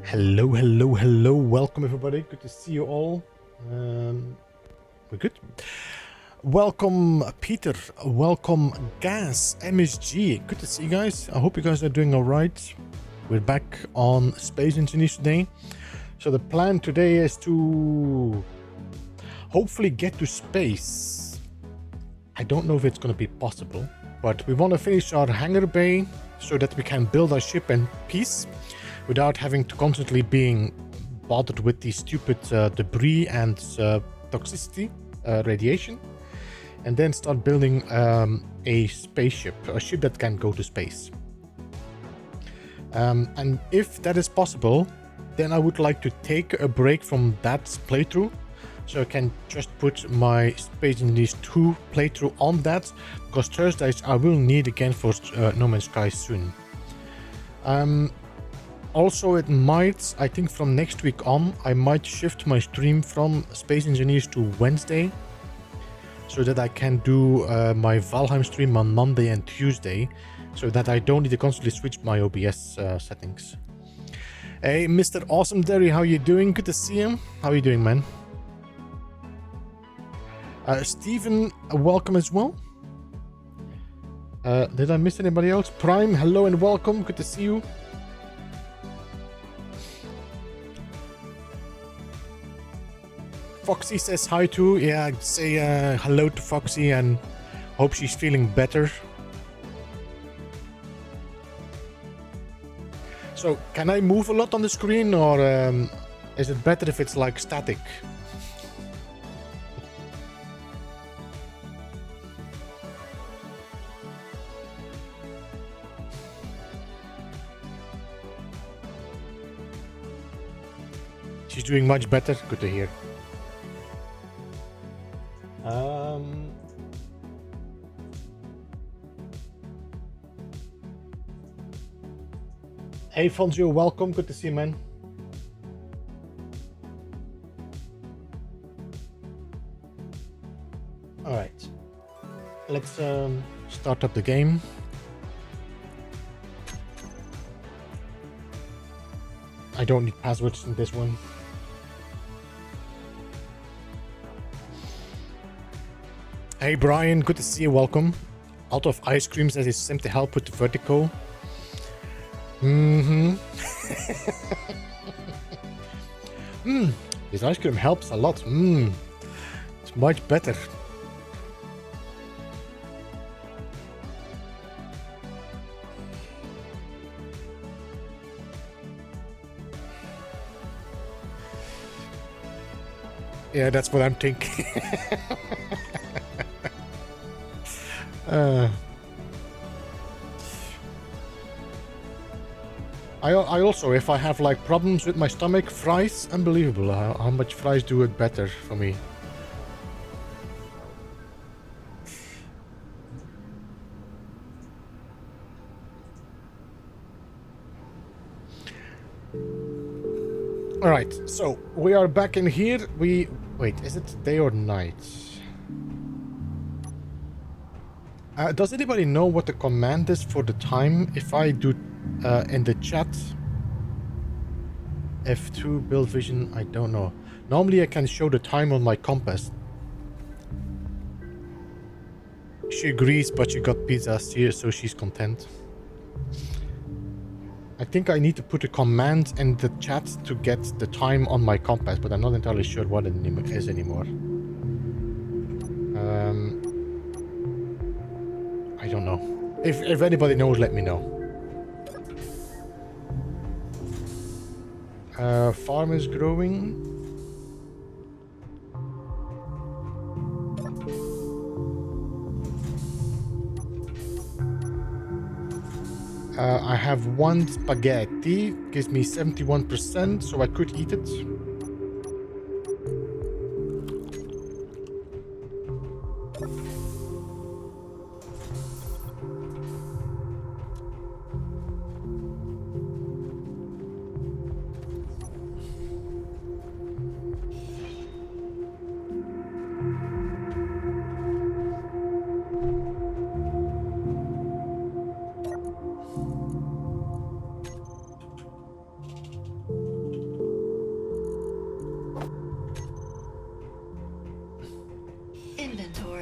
Hello, hello, hello. Welcome, everybody. Good to see you all. We're good. Welcome, Peter. Welcome, Gas, MSG. Good to see you guys. I hope you guys are doing all right. We're back on Space Engineers today. So the plan today is to hopefully get to space. I don't know if it's going to be possible, but we want to finish our hangar bay so that we can build our ship in peace, without having to constantly being bothered with the stupid debris and toxicity, radiation, and then start building a spaceship, a ship that can go to space. And if that is possible, then I would like to take a break from that playthrough, so I can just put my Space Engineers 2 playthrough on that, because Thursdays I will need again for No Man's Sky soon. Also, it might, I think from next week on, I might shift my stream from Space Engineers to Wednesday, so that I can do my Valheim stream on Monday and Tuesday, so that I don't need to constantly switch my OBS settings. Hey, Mr. Awesome Derry, how you doing? Good to see you. How are you doing, man? Steven, welcome as well. Did I miss anybody else? Prime, hello and welcome. Good to see you. Foxy says hi too. Yeah, I'd say hello to Foxy and hope she's feeling better. So, can I move a lot on the screen, or is it better if it's like static? She's doing much better. Good to hear. Hey Fonzio, welcome. Good to see you, man. Alright. Let's start up the game. I don't need passwords in this one. Hey Brian, good to see you, welcome. Out of ice cream says it's sent to help with the vertigo. This ice cream helps a lot. It's much better. Yeah, that's what I'm thinking. I also, if I have like problems with my stomach, fries, unbelievable how much fries do it better for me. Alright, so we are back in here. Wait, is it day or night? Does anybody know what the command is for the time? If I do in the chat, F2 build vision, I don't know. Normally I can show the time on my compass. She agrees, but she got pizza here, so she's content. I think I need to put a command in the chat to get the time on my compass, but I'm not entirely sure what it is anymore. I don't know. If anybody knows, let me know. Farm is growing. I have one spaghetti, gives me 71%, so I could eat it.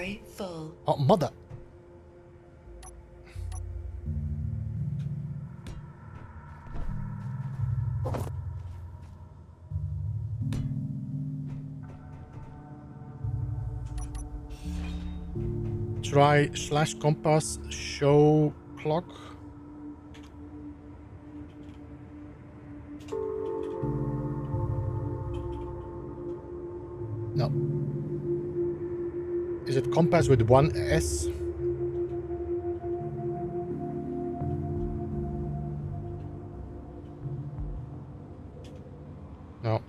Inventory full. Oh, mother. Try / compass show clock. No. Is it compass with one S? No.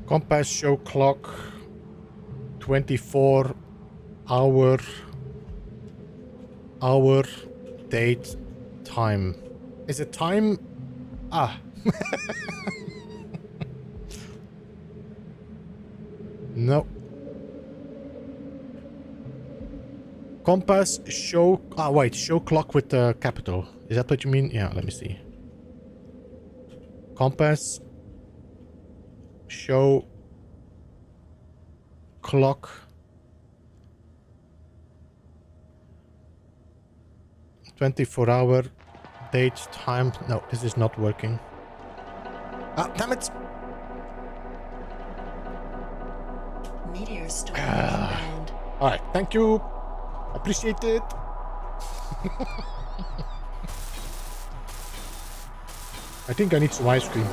Compass show clock 24 hour date time. Is it time? Ah. No. Compass show wait, show clock with the capital. Is that what you mean? Yeah, let me see. Compass show clock 24-hour date time. No, this is not working. Ah, damn it. Meteor storm inbound. All right, thank you. Appreciate it. I think I need some ice cream.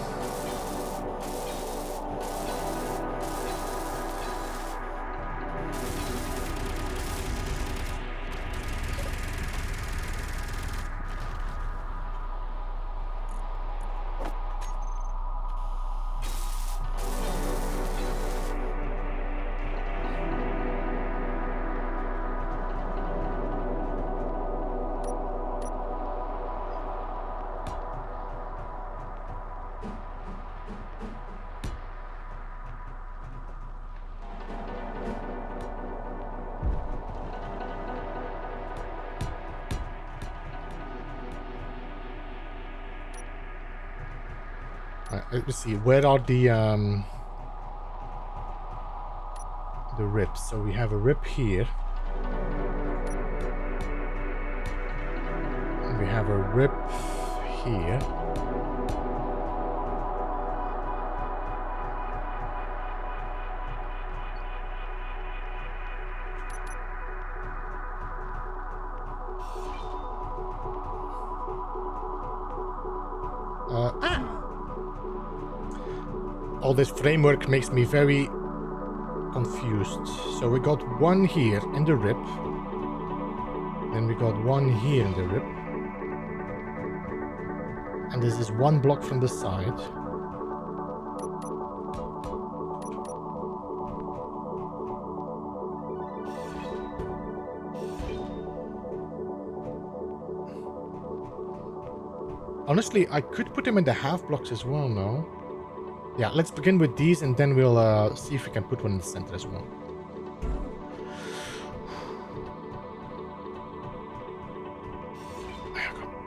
Let me see, where are the rips? So we have a rip here. And we have a rip here. All this framework makes me very confused. So we got one here in the rip. Then we got one here in the rip. And this is one block from the side. Honestly, I could put them in the half blocks as well, no? Yeah, let's begin with these and then we'll see if we can put one in the center as well.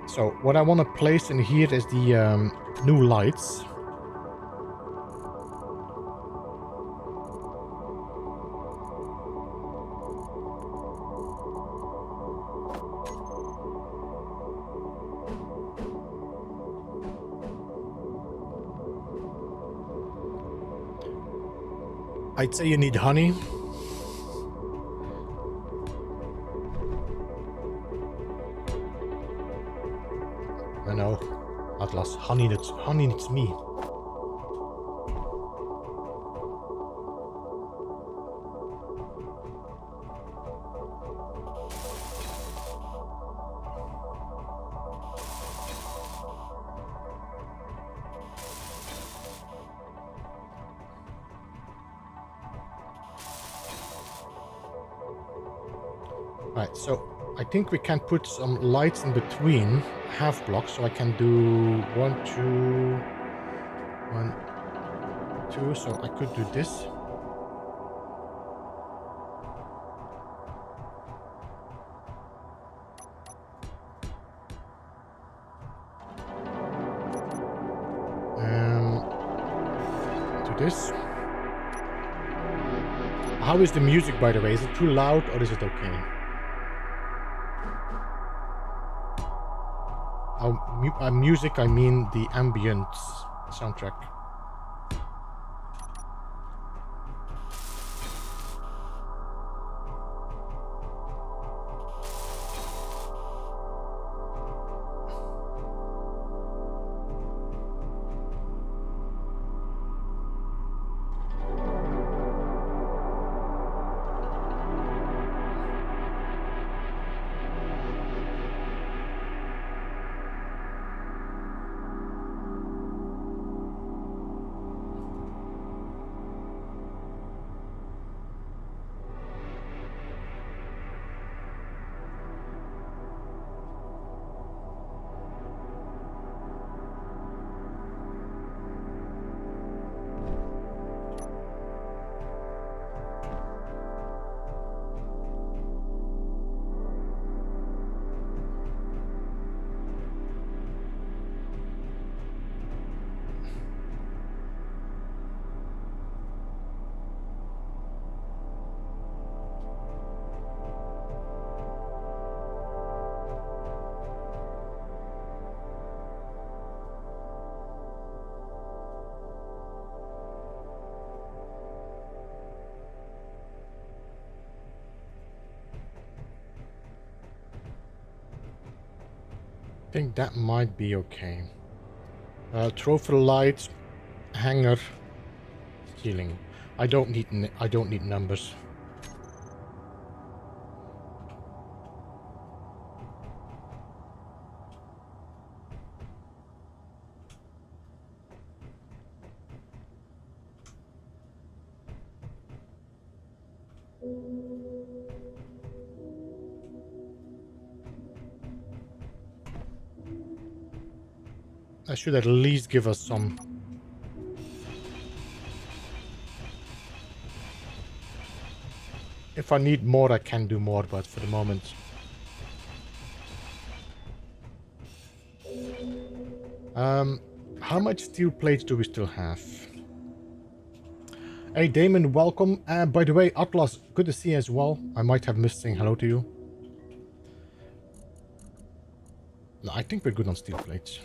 So what I want to place in here is the new lights. I'd say you need honey. No, Atlas, honey needs me. Right, so I think we can put some lights in between half blocks, so I can do 1, 2, 1, 2. So I could do this. Do this. How is the music, by the way? Is it too loud or is it okay? Music, I mean the ambient soundtrack. I think that might be okay. Trophy light, hangar, ceiling. I don't need numbers. That should at least give us some. If I need more, I can do more, but for the moment. How much steel plates do we still have? Hey Damon, welcome. By the way, Atlas, good to see you as well. I might have missed saying hello to you. No, I think we're good on steel plates.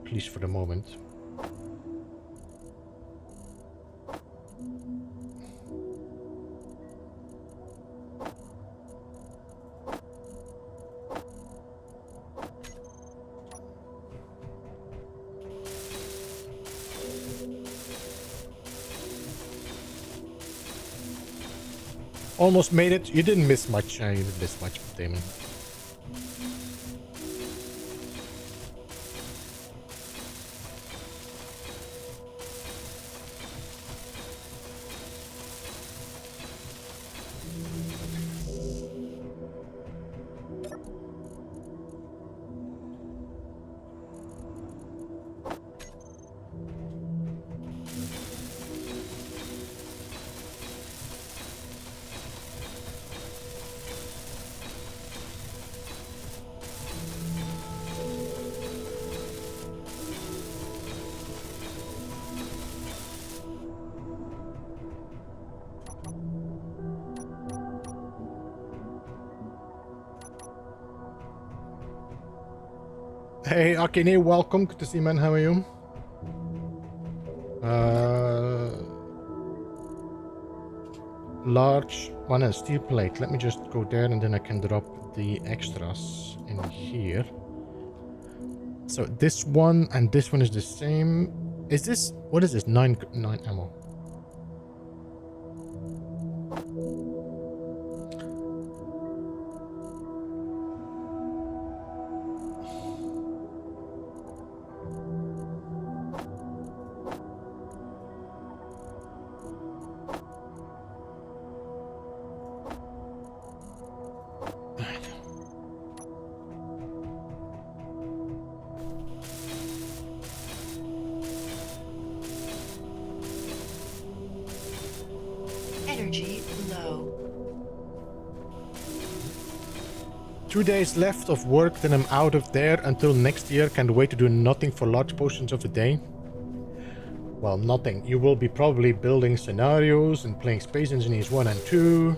At least for the moment. Almost made it. You didn't miss much. You didn't miss much, Damon. Hey, Akine, welcome. Good to see you, man. How are you? Large one and steel plate. Let me just go there and then I can drop the extras in here. So this one and this one is the same. Is this, what is this? 9 ammo. Energy low. 2 days left of work, then I'm out of there until next year. Can't wait to do nothing for large portions of the day. Well, nothing. You will be probably building scenarios and playing Space Engineers 1 and 2.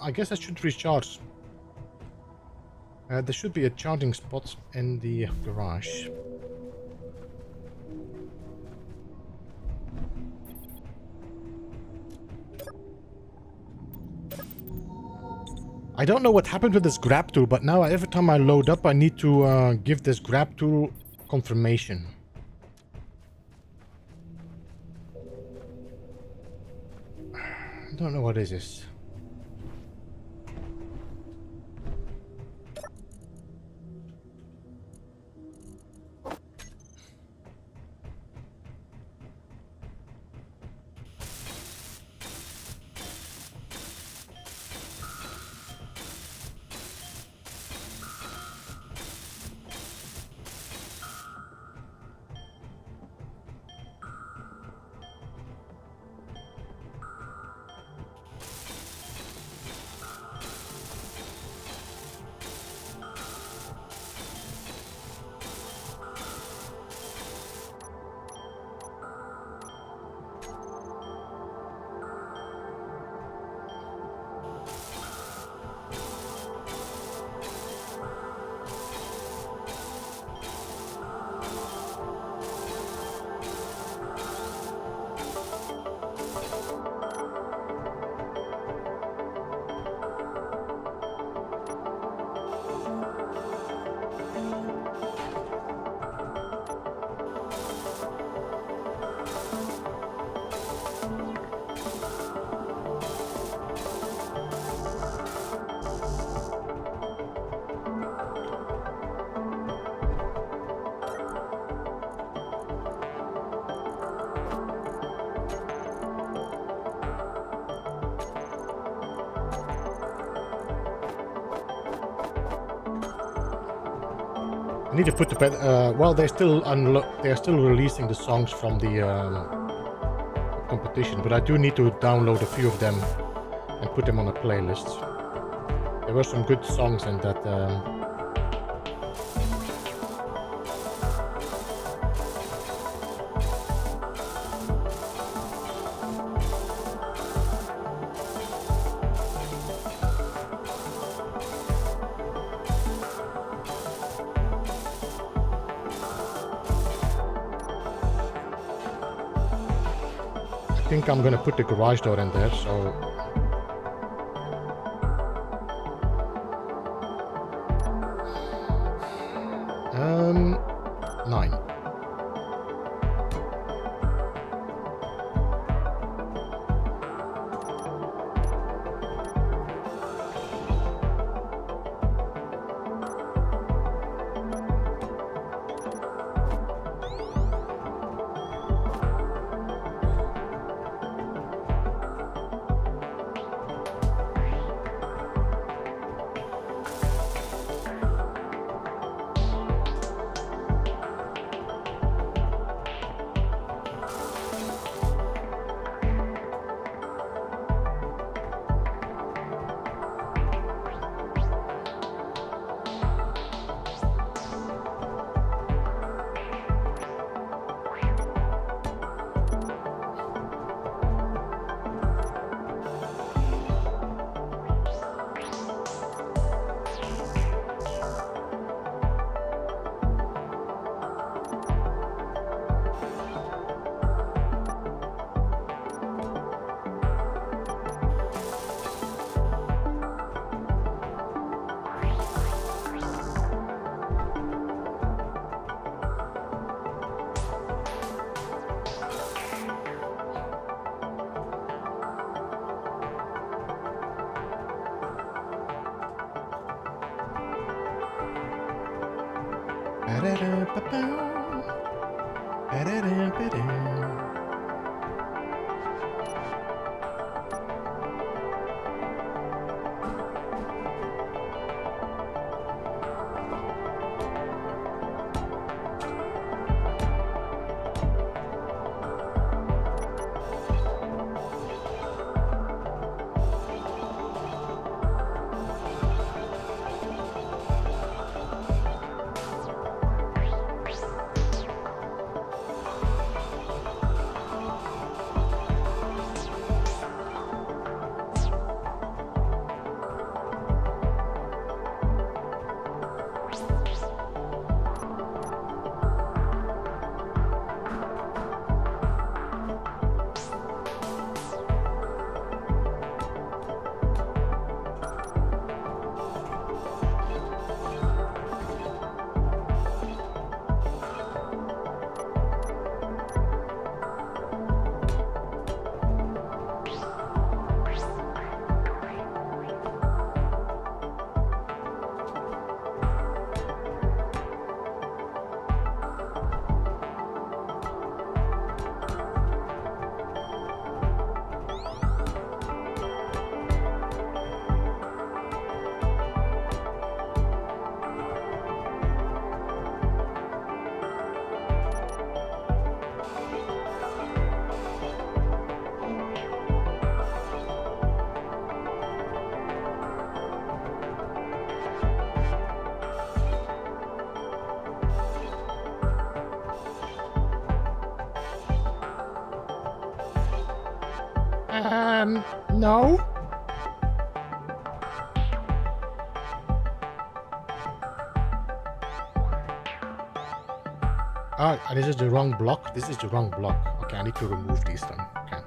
I guess I should recharge. There should be a charging spot in the garage. I don't know what happened with this grab tool, but now every time I load up, I need to give this grab tool confirmation. I don't know what is this. I need to put the well, they're still releasing the songs from the competition, but I do need to download a few of them and put them on a playlist. There were some good songs in that. I think I'm gonna put the garage door in there, so 9. No. Ah, this is the wrong block. This is the wrong block. Okay, I need to remove these then. Okay.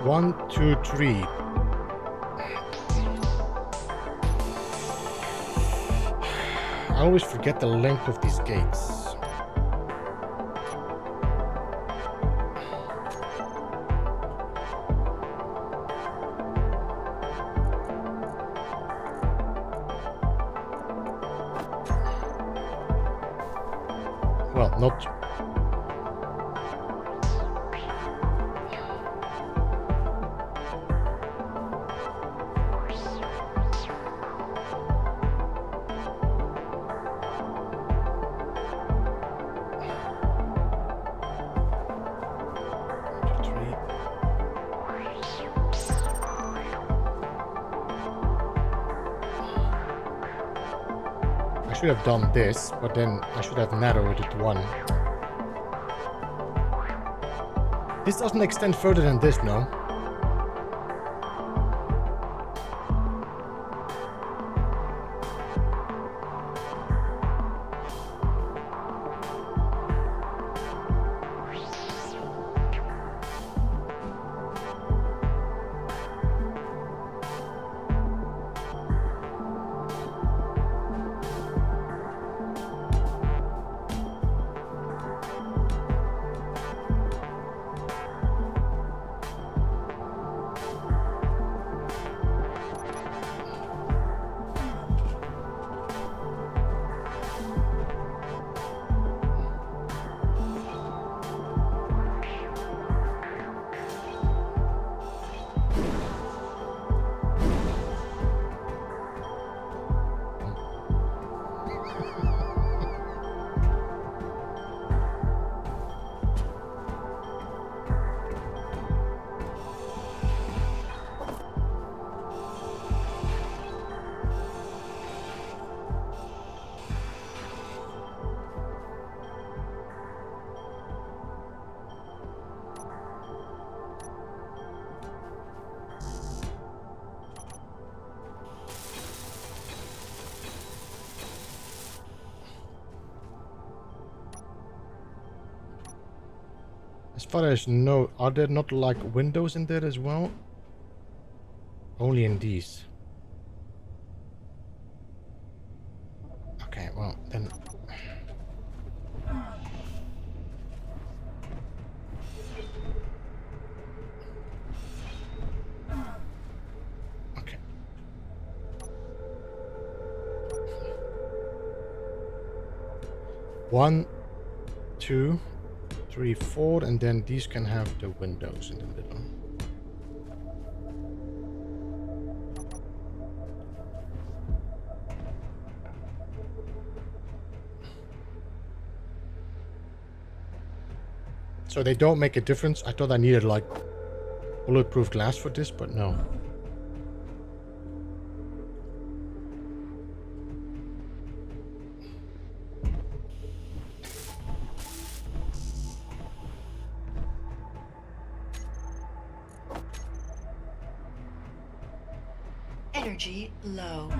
One, two, three. I always forget the length of these gates. Well, not... I should have done this, but then I should have narrowed it to one. This doesn't extend further than this, no? As far as I know, are there not like windows in there as well? Only in these. Okay, well then. Okay. One, two, 3, 4, and then these can have the windows in the middle. So they don't make a difference. I thought I needed like bulletproof glass for this, but no. Energy low.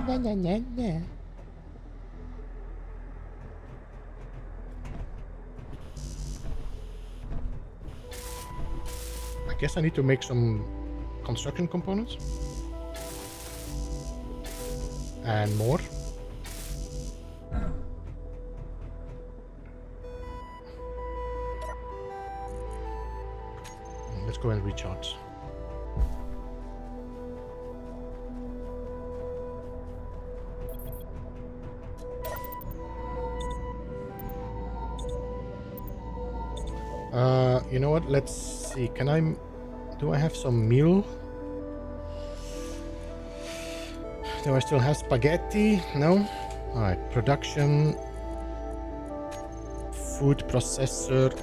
I guess I need to make some construction components. And more. Let's go and recharge. You know what? Let's see. Do I have some meal? Do I still have spaghetti? No? Alright, production. Food processor.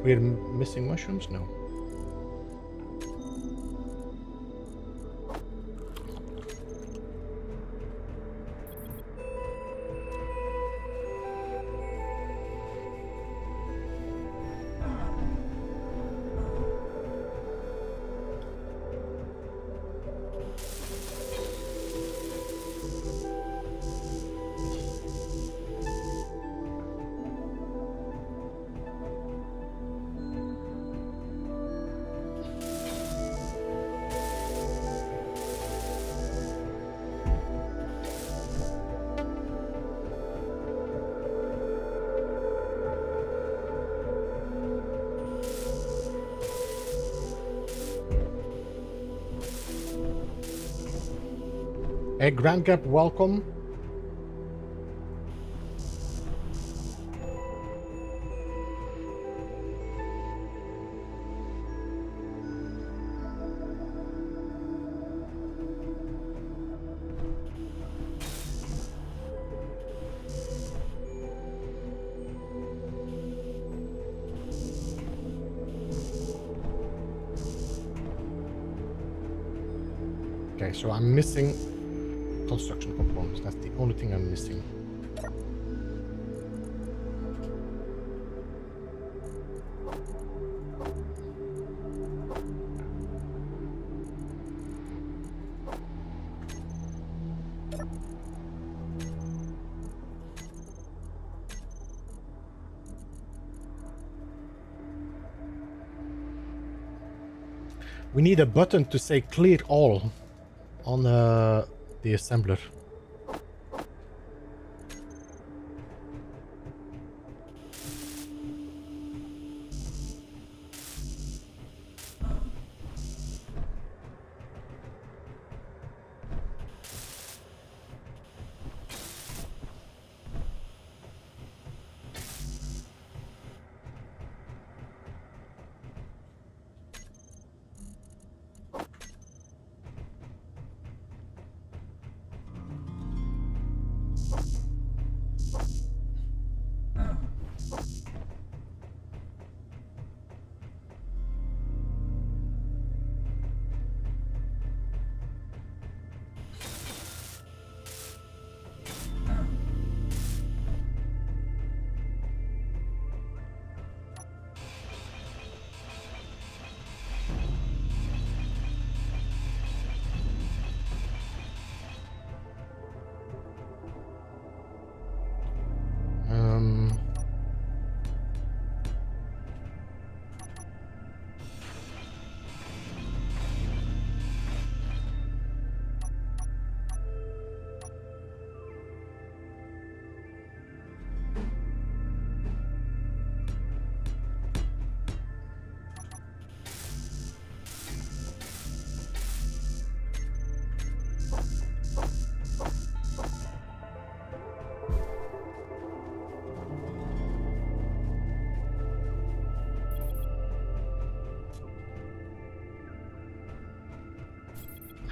We're missing mushrooms? No. Hey, Grand Gap, welcome. Okay, so I'm missing construction components. That's the only thing I'm missing. We need a button to say clear all on the assembler.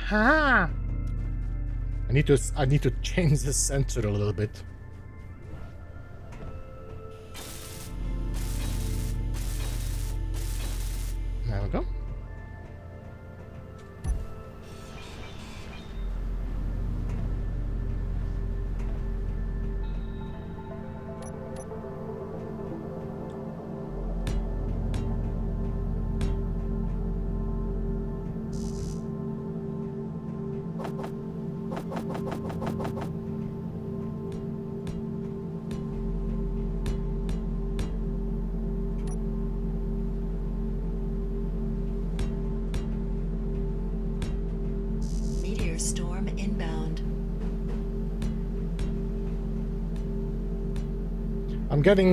Ha! I need to change the sensor a little bit. There we go. Meteor storm inbound. I'm getting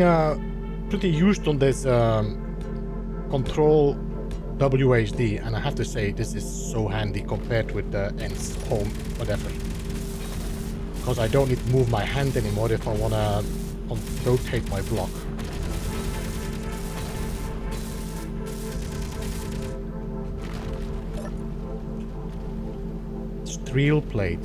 pretty used on this control WHD, and I have to say this is so handy compared with the ends, home, whatever. Because I don't need to move my hand anymore if I want to rotate my block. Steel plate.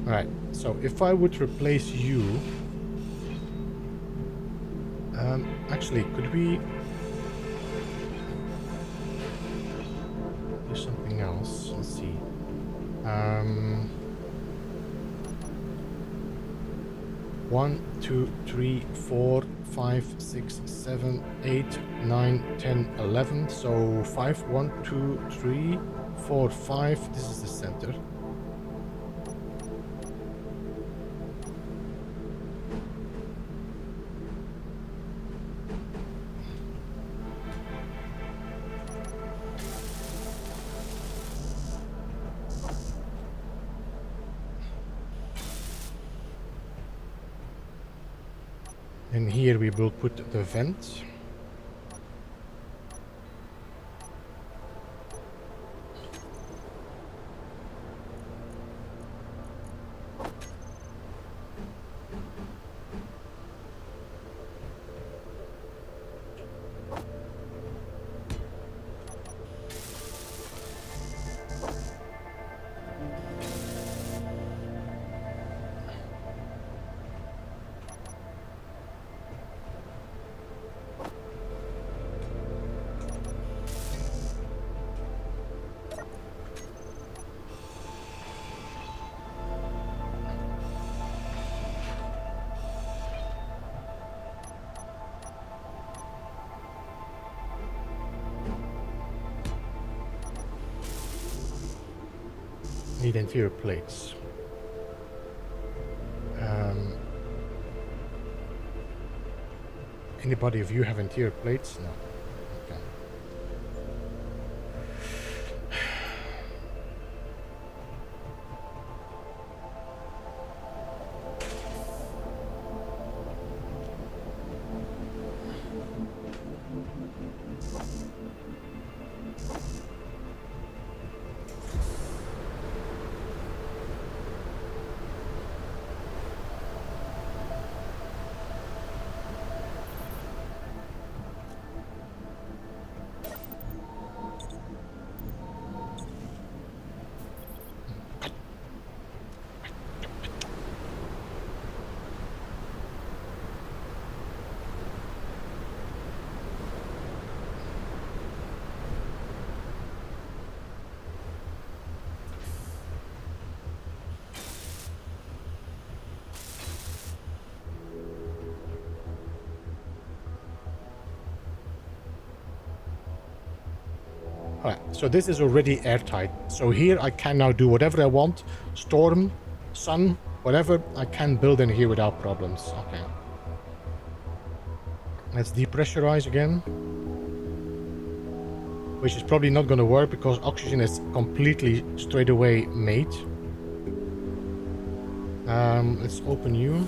Alright, so if I would replace you... actually, could we... do something else? Let's see. 1, 2, 3, 4, 5, 6, 7, 8, 9, 10, 11. So 5, 1, 2, 3, 4, 5. This is the center. And here we will put the vent. need interior plates. Anybody of you have interior plates? No. Okay. Alright, so this is already airtight. So here I can now do whatever I want. Storm, sun, whatever. I can build in here without problems. Okay. Let's depressurize again. Which is probably not going to work because oxygen is completely straight away made. Let's open you.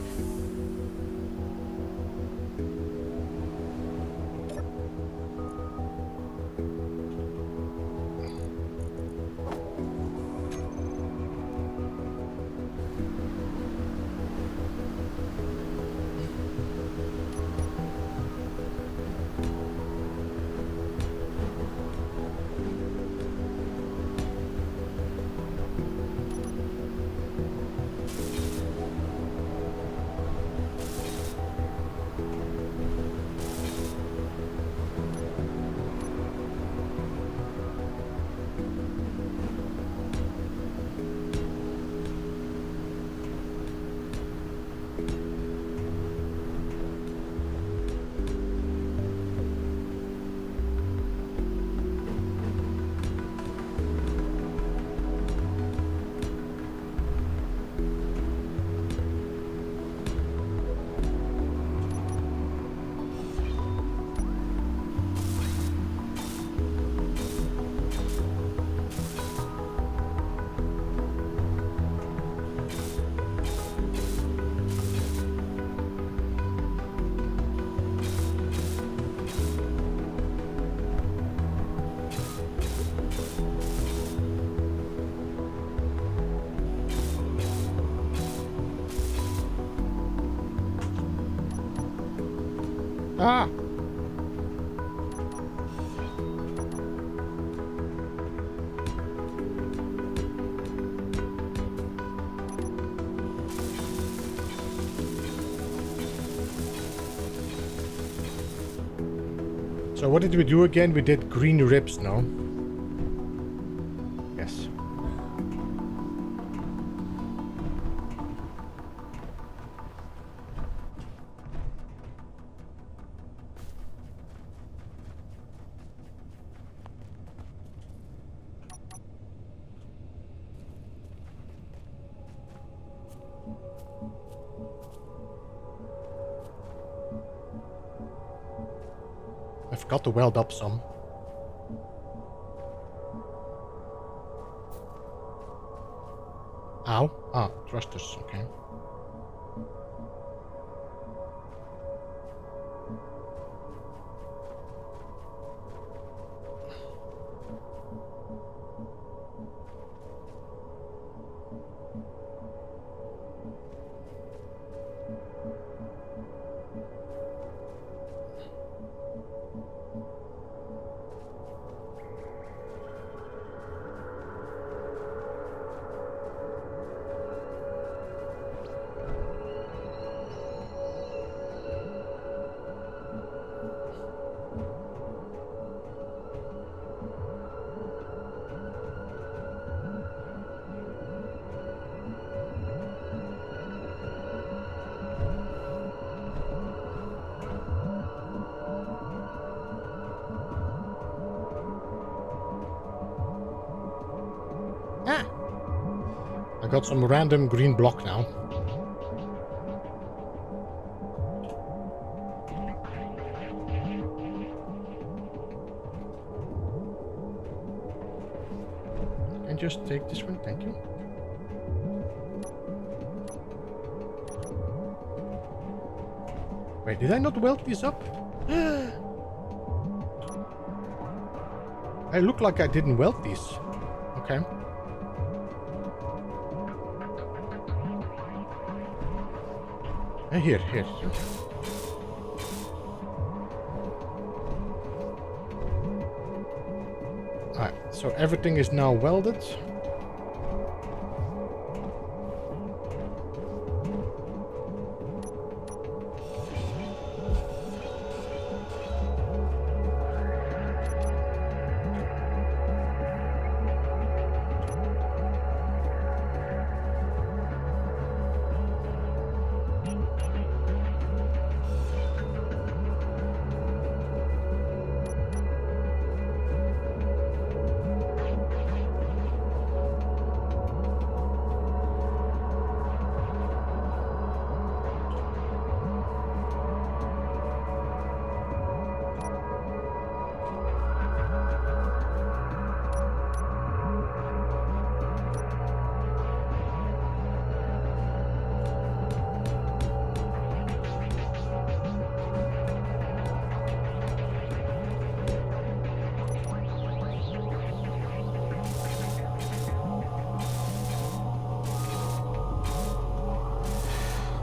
Ah! So what did we do again? We did green ribs, no? Yes. I forgot to weld up some. Ow. Ah, thrusters, okay. got some random green block now. And just take this one, thank you. Wait, did I not weld these up? I look like I didn't weld these. Okay. Here. Alright, so everything is now welded.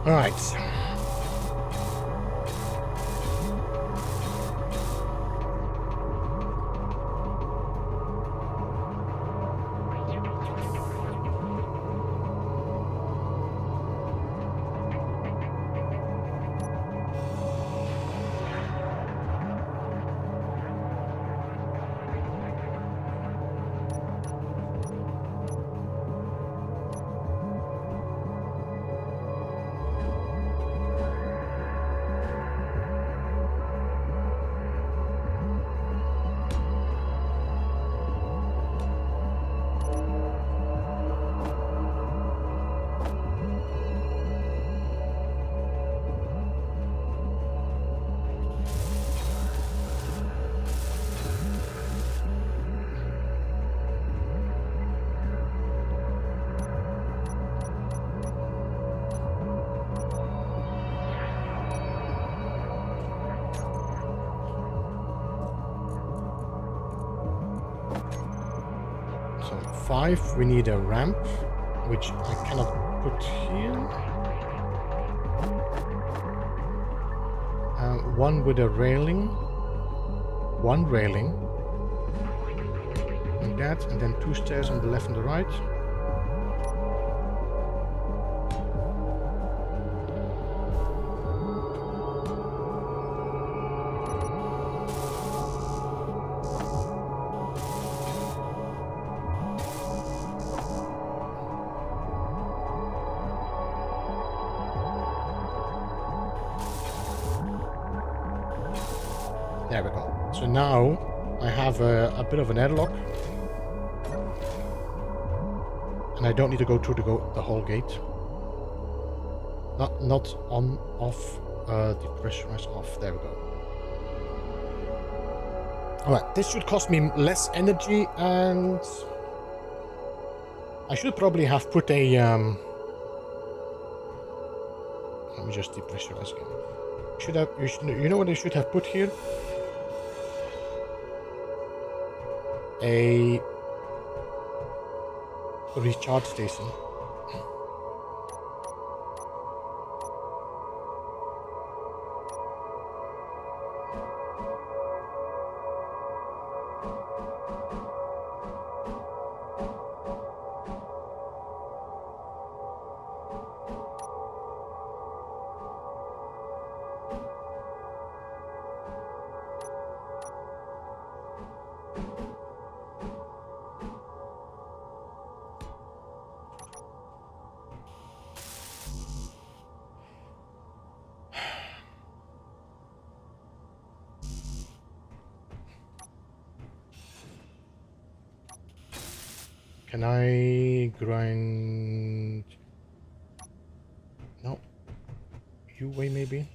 All right. So 5, we need a ramp, which I cannot put here. 1 with a railing. 1 railing. Like that, and then 2 stairs on the left and the right. There we go. So now I have a bit of an airlock. And I don't need to go through the whole gate. Not on, off, depressurize off. There we go. Alright, this should cost me less energy, and I should probably have put a let me just depressurize again. You know what I should have put here? A recharge station. Can I grind? way maybe.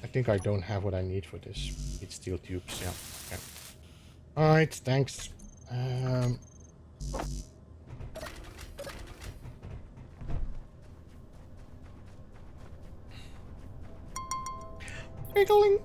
I think I don't have what I need for this. It's steel tubes, yeah. Okay. Alright, thanks. Wiggling.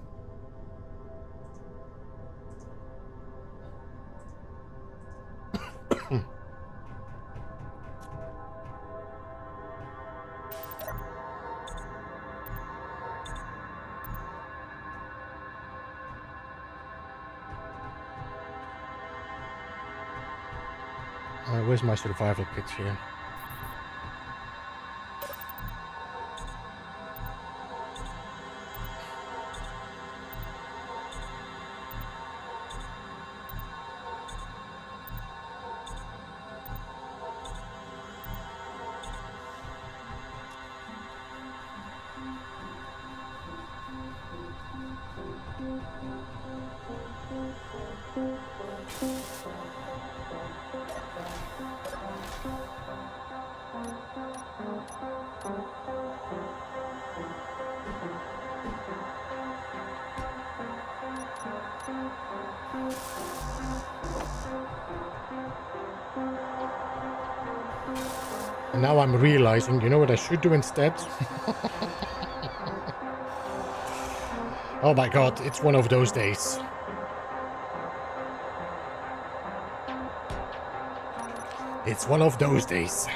Where's my survival kit here? And now I'm realizing, you know what I should do instead? Oh my god, it's one of those days. It's one of those days.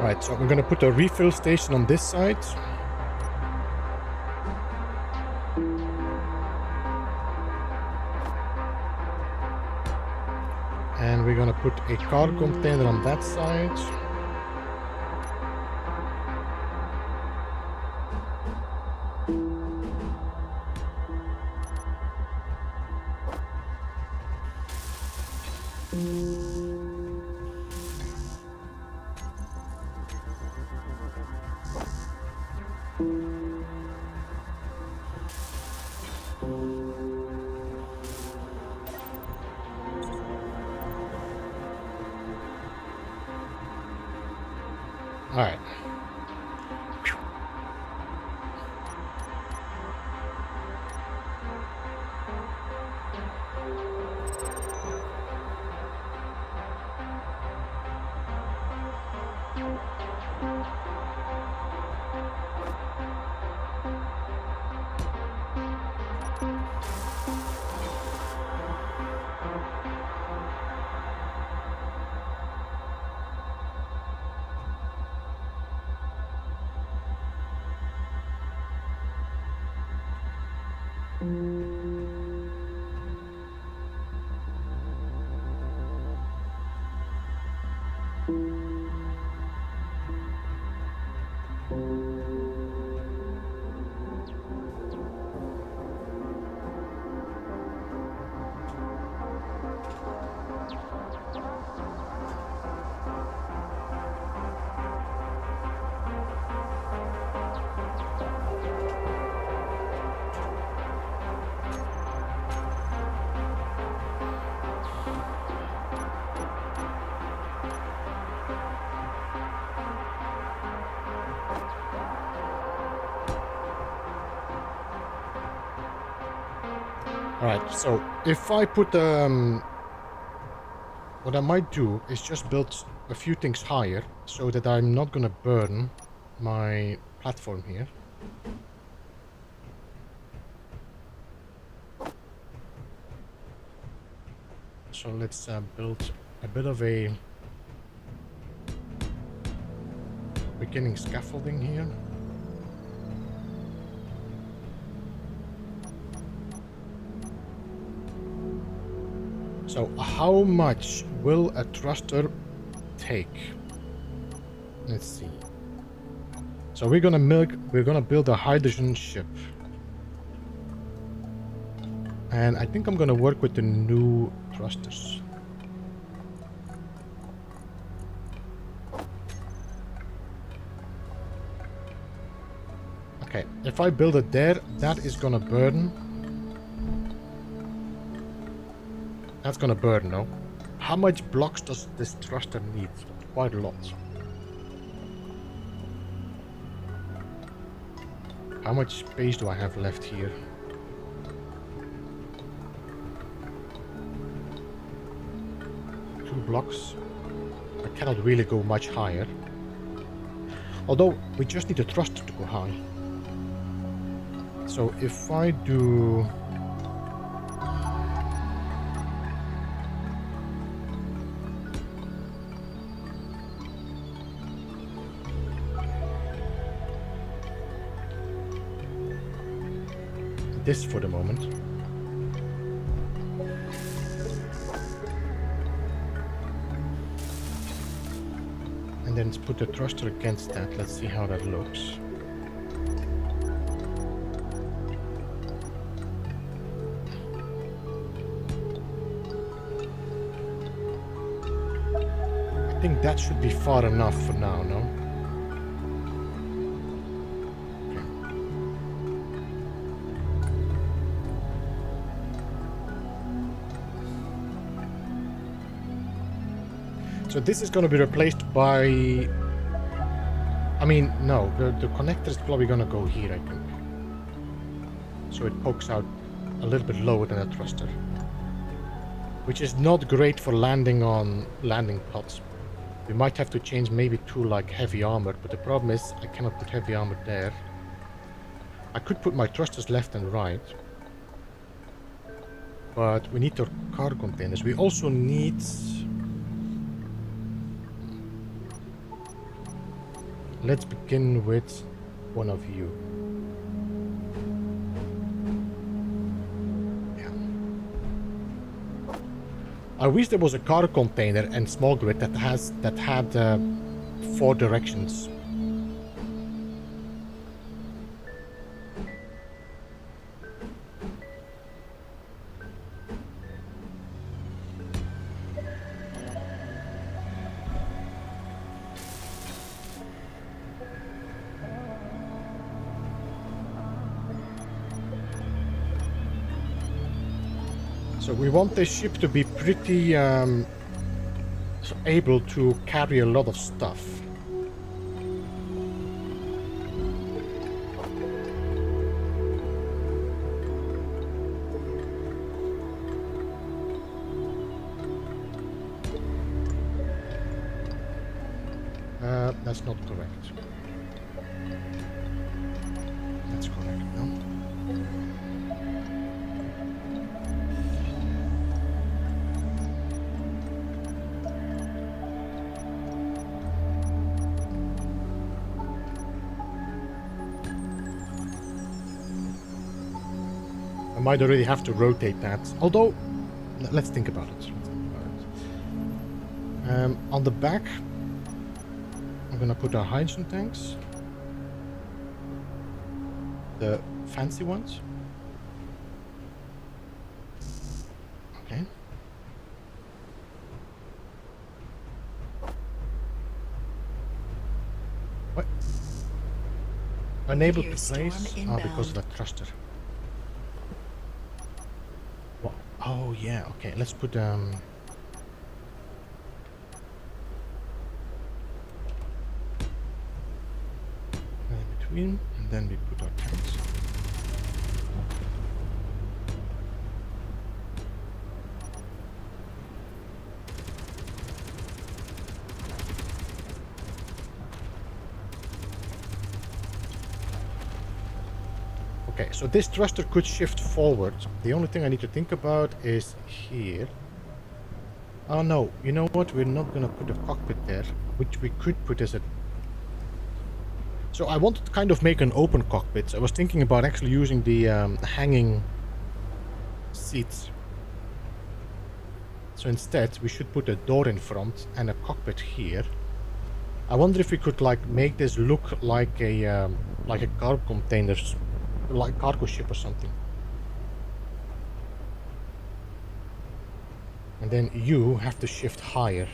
Right, so I'm gonna put a refill station on this side. And we're gonna put a cargo container on that side. All right. Alright, so if I put what I might do is just build a few things higher so that I'm not gonna burn my platform here. So let's build a bit of a beginning scaffolding here. So how much will a thruster take? Let's see. So we're gonna build a hydrogen ship. And I think I'm gonna work with the new thrusters. Okay, if I build it there, that is gonna burn. That's gonna burn, no? How much blocks does this thruster need? Quite a lot. How much space do I have left here? Two blocks. I cannot really go much higher. Although, we just need a thruster to go high. So if I do... this for the moment. And then let's put the thruster against that. Let's see how that looks. I think that should be far enough for now, no? So this is going to be replaced by... I mean, no, the connector is probably going to go here, I think. So it pokes out a little bit lower than a thruster. Which is not great for landing on landing pods. We might have to change maybe to like heavy armor, but the problem is I cannot put heavy armor there. I could put my thrusters left and right. But we need our cargo containers. We also need... Let's begin with one of you. Yeah. I wish there was a cargo container and small grid that had 4 directions. So we want this ship to be pretty able to carry a lot of stuff. That's not correct. That's correct, no? I might already have to rotate that. Although, let's think about it. On the back, I'm gonna put our hydrogen tanks. The fancy ones. Okay. What? Unable to place? Oh, because of the thruster. What? Oh yeah, okay, let's put in between, and then we put our tanks. Okay, so this thruster could shift forward. The only thing I need to think about is here. Oh no, you know what? We're not gonna put a cockpit there, which we could put as a... So I wanted to kind of make an open cockpit. I was thinking about actually using the hanging seats. So instead, we should put a door in front and a cockpit here. I wonder if we could like make this look like a cargo container, like cargo ship or something. And then you have to shift higher,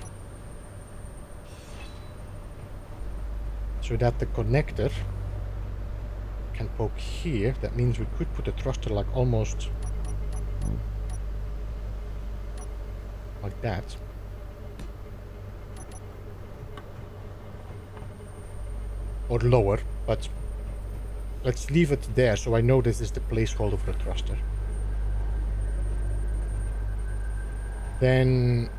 so that the connector can poke here. That means we could put a thruster like almost like that. Or lower, but let's leave it there so I know this is the placeholder for the thruster. Then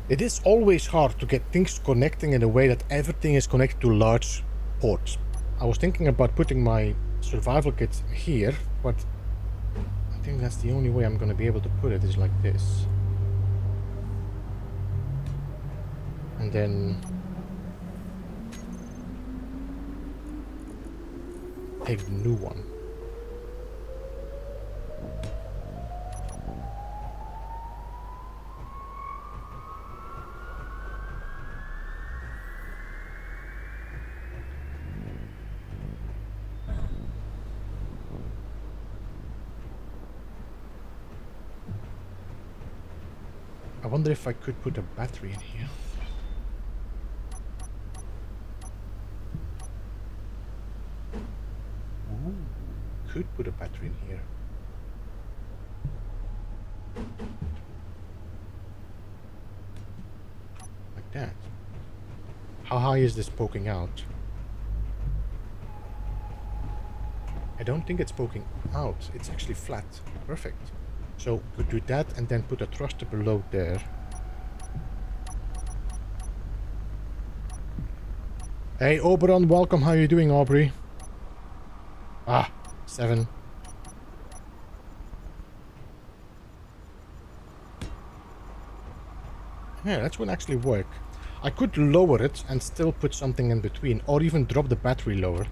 it is always hard to get things connecting in a way that everything is connected to large ports. I was thinking about putting my survival kit here, but I think that's the only way I'm going to be able to put it is like this. And then take the new one. I wonder if I could put a battery in here. Ooh, could put a battery in here. Like that. How high is this poking out? I don't think it's poking out. It's actually flat. Perfect. So we do that and then put a thruster below there. Hey Oberon, welcome. How you doing, Aubrey? 7. Yeah, that would actually work. I could lower it and still put something in between, or even drop the battery lower.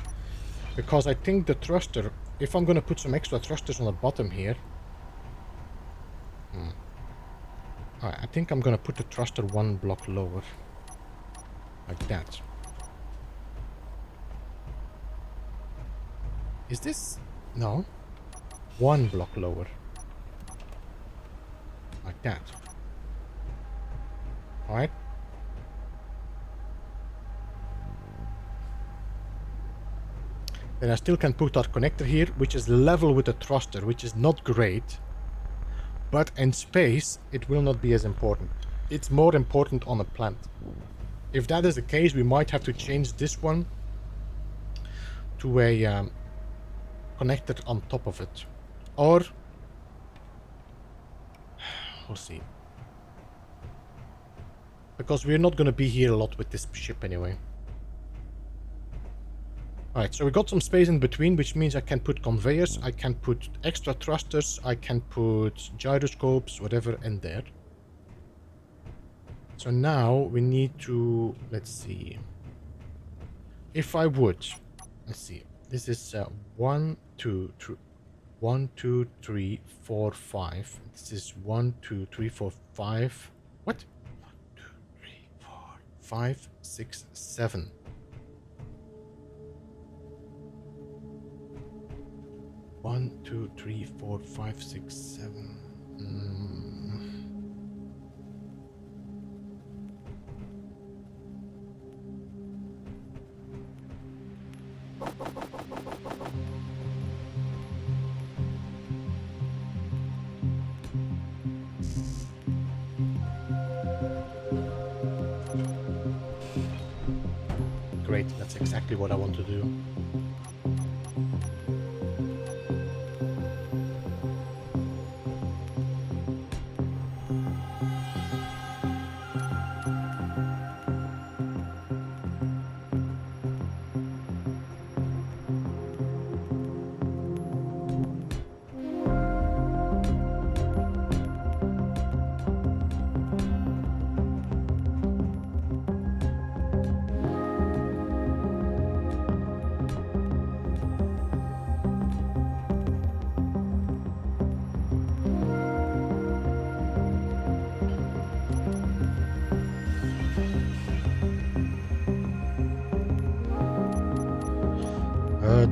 Because I think the thruster, if I'm gonna put some extra thrusters on the bottom here. Alright, I think I'm gonna put the thruster 1 block lower. Like that. Is this? No. 1 block lower. Like that. Alright. Then I still can put our connector here, which is level with the thruster, which is not great. But in space, it will not be as important. It's more important on a planet. If that is the case, we might have to change this one to a connector on top of it. Or, we'll see. Because we're not going to be here a lot with this ship anyway. Alright, so we got some space in between, which means I can put conveyors, I can put extra thrusters, I can put gyroscopes, whatever in there. So now we need to, let's see. If I would, let's see. This is 1, 2, 3, 1, 2, 3, 4, 5. This is 1, 2, 3, 4, 5. What? 1, 2, 3, 4, 5, 6, 7. 1, 2, 3, 4, 5, 6, 7. Great, that's exactly what I want to do.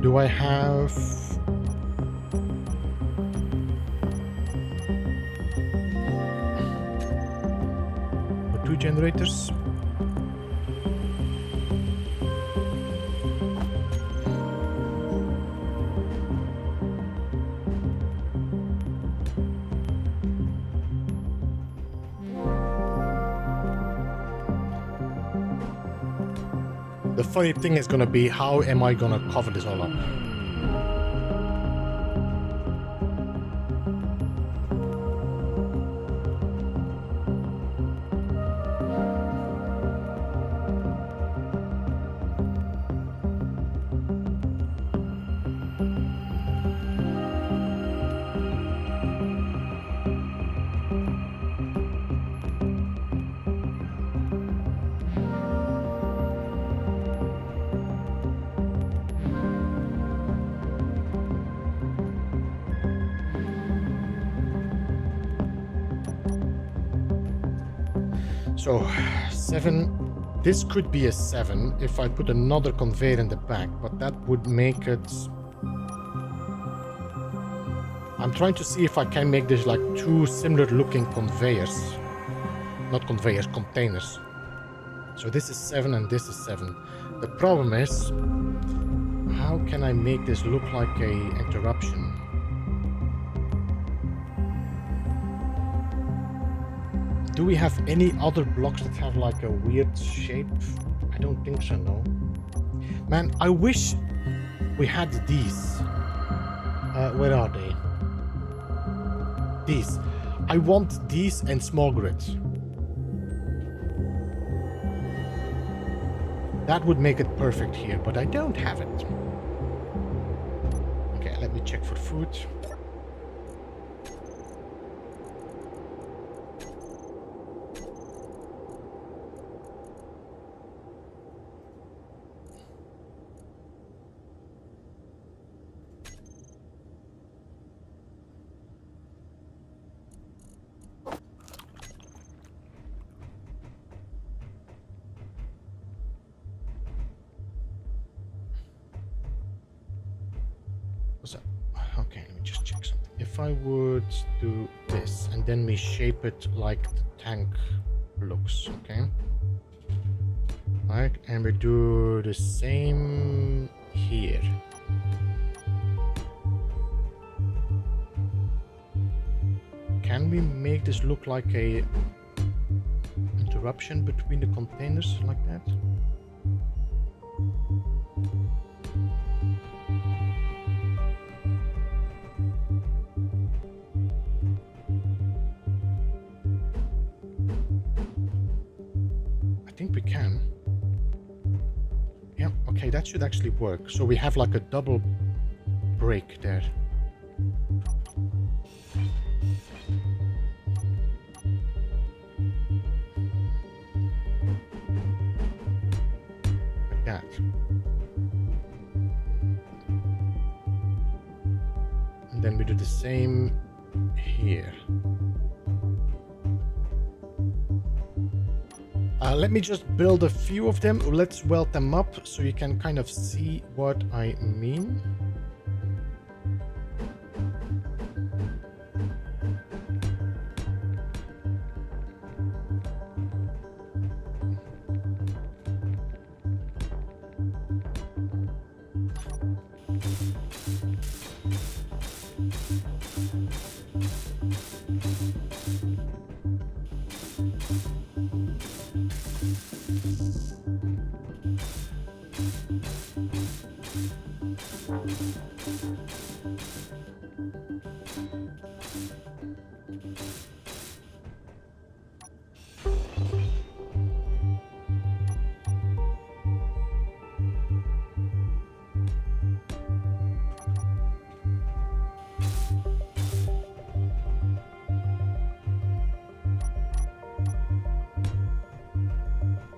Do I have... two generators? The funny thing is gonna be, how am I gonna cover this all up? So, 7. This could be a 7 if I put another conveyor in the back, but that would make it... I'm trying to see if I can make this like two similar looking conveyors. Not conveyors, containers. So this is 7 and this is 7. The problem is, how can I make this look like a interruption? Do we have any other blocks that have like a weird shape? I don't think so, no. Man, I wish we had these. Where are they? These. I want these and small grids. That would make it perfect here, but I don't have it. Okay, let me check for food. Okay, let me just check something. If I would do this and then we shape it like the tank looks, okay? Right, and we do the same here. Can we make this look like a interruption between the containers like that? I think we can. Yeah, okay, that should actually work. So we have like a double break there. Like that. And then we do the same here. Let me just build a few of them. Let's weld them up so you can kind of see what I mean.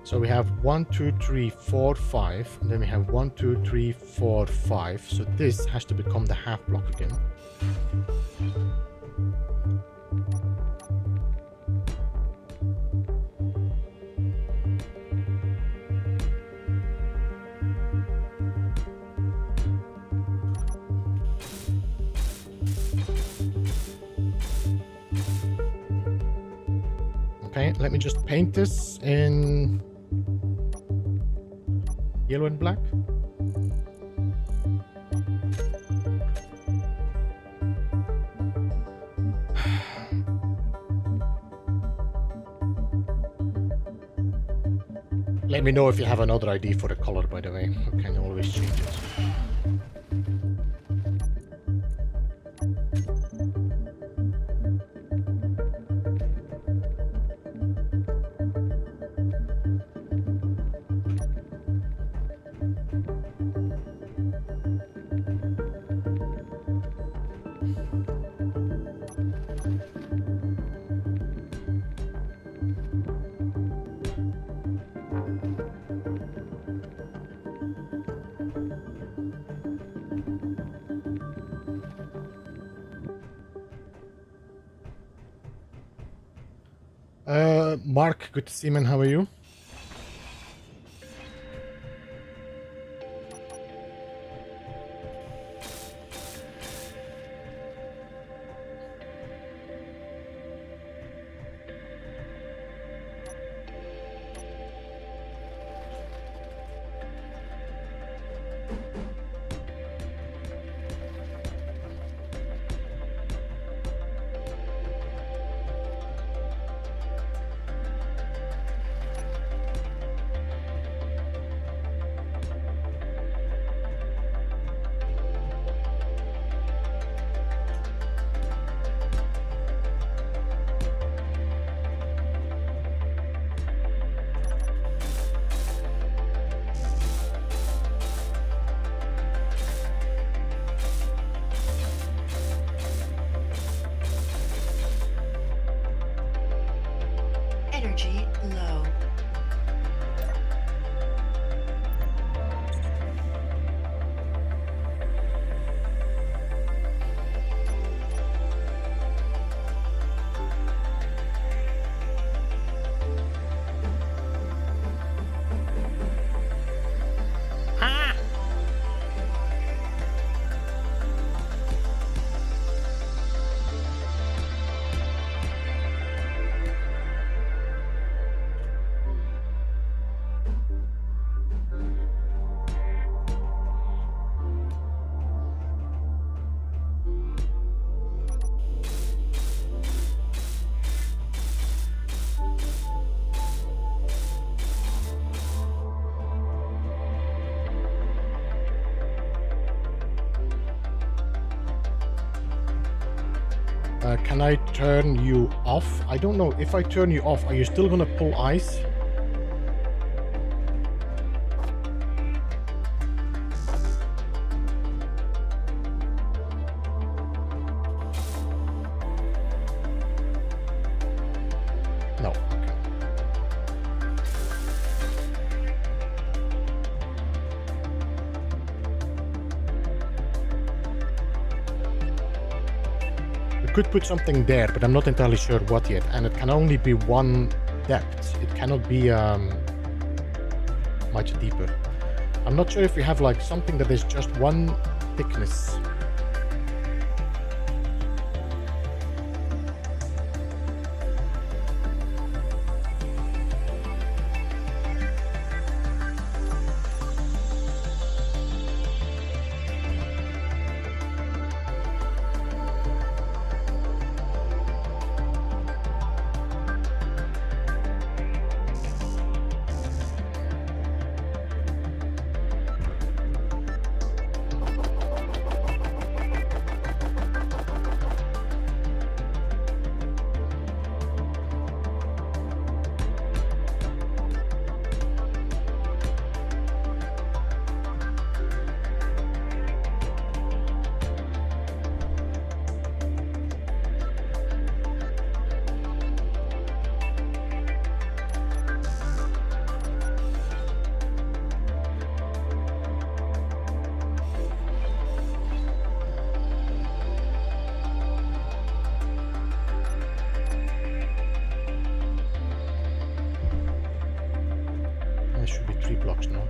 So we have 1, 2, 3, 4, 5, and then we have 1, 2, 3, 4, 5. So this has to become the half block again. paint. Let me just paint this in yellow and black. Let me know if you have another idea for the color, by the way. I can always change it. Mark, good to see you, man. How are you? Energy low. Can I turn you off? I don't know. If I turn you off, are you still gonna pull ice? No. Could put something there, but I'm not entirely sure what yet, and it can only be one depth. It cannot be much deeper. I'm not sure if we have like something that is just one thickness. Should be 3 blocks now.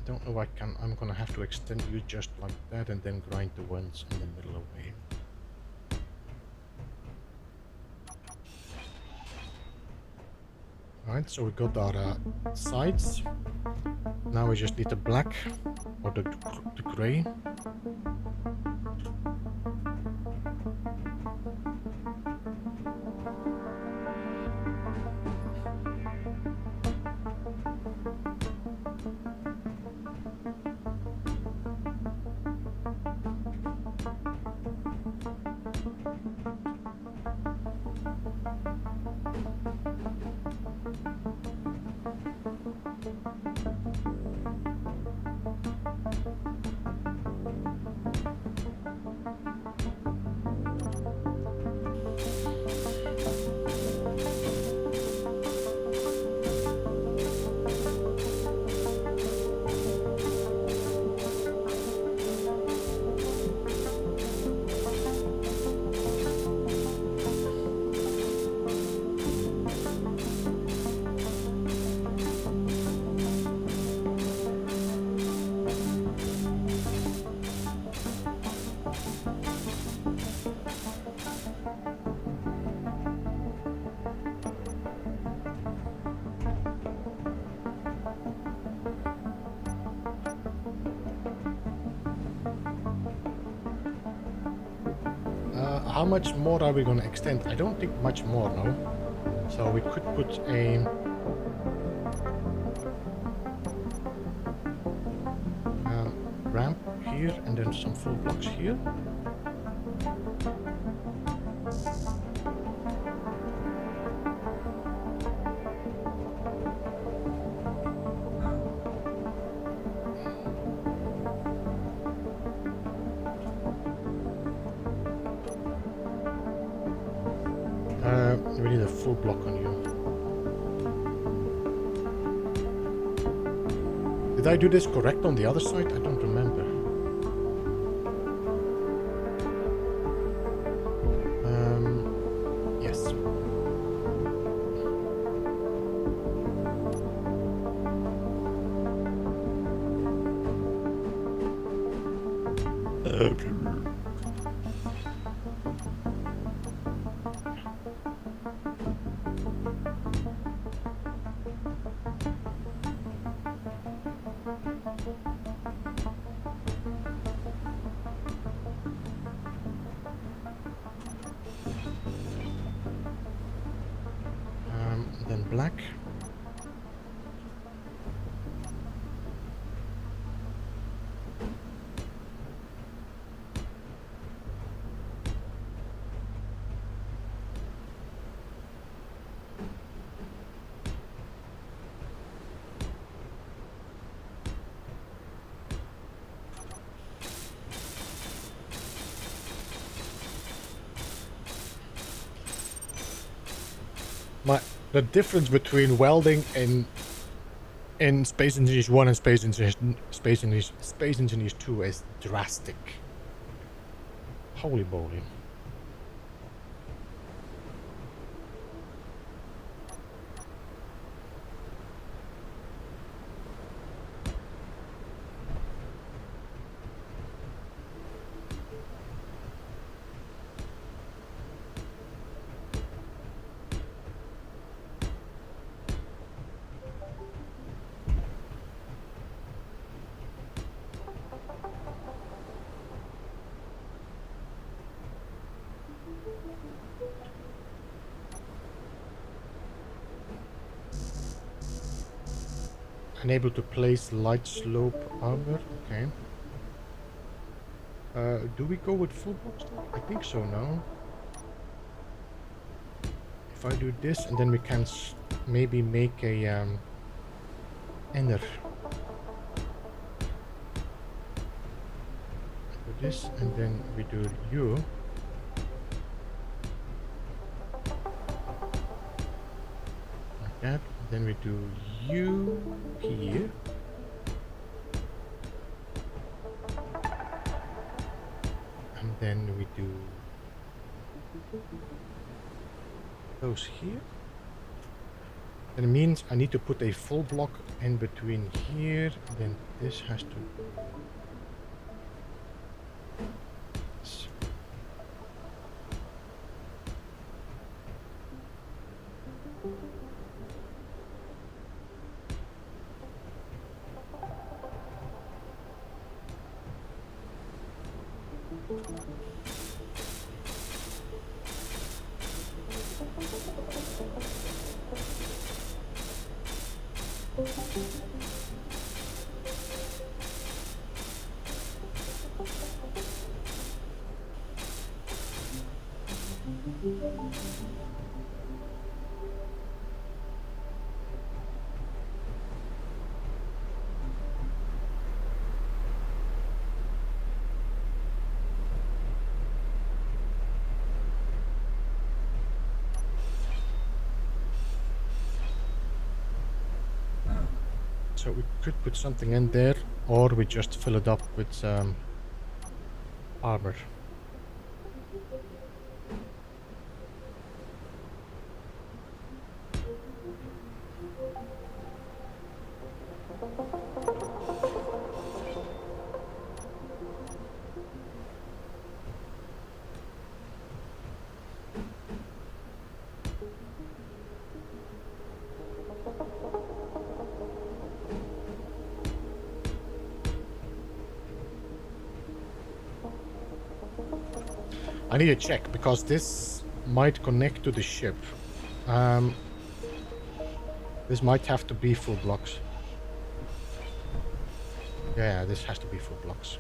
don't know. I'm gonna have to extend you just like that, and then grind the ones in the middle away. Alright, so we got our sides. Now we just need the black or the gray. How much more are we going to extend? I don't think much more, no. So we could put a ramp here and then some full blocks here. We need a full block on you. Did I do this correct on the other side? I don't remember. Yes. Then black. The difference between welding in Space Engineers 1 and Space Engineers 2 is drastic. Holy moly. Unable to place light slope armor. Okay. Do we go with full box? I think so now. If I do this and then we can maybe make a ender. Do this and then we do you. Like that. Then we do you here. And then we do those here. That means I need to put a full block in between here, and then this has to... So we could put something in there, or we just fill it up with armor. I need to check because this might connect to the ship. This might have to be full blocks. Yeah, this has to be full blocks.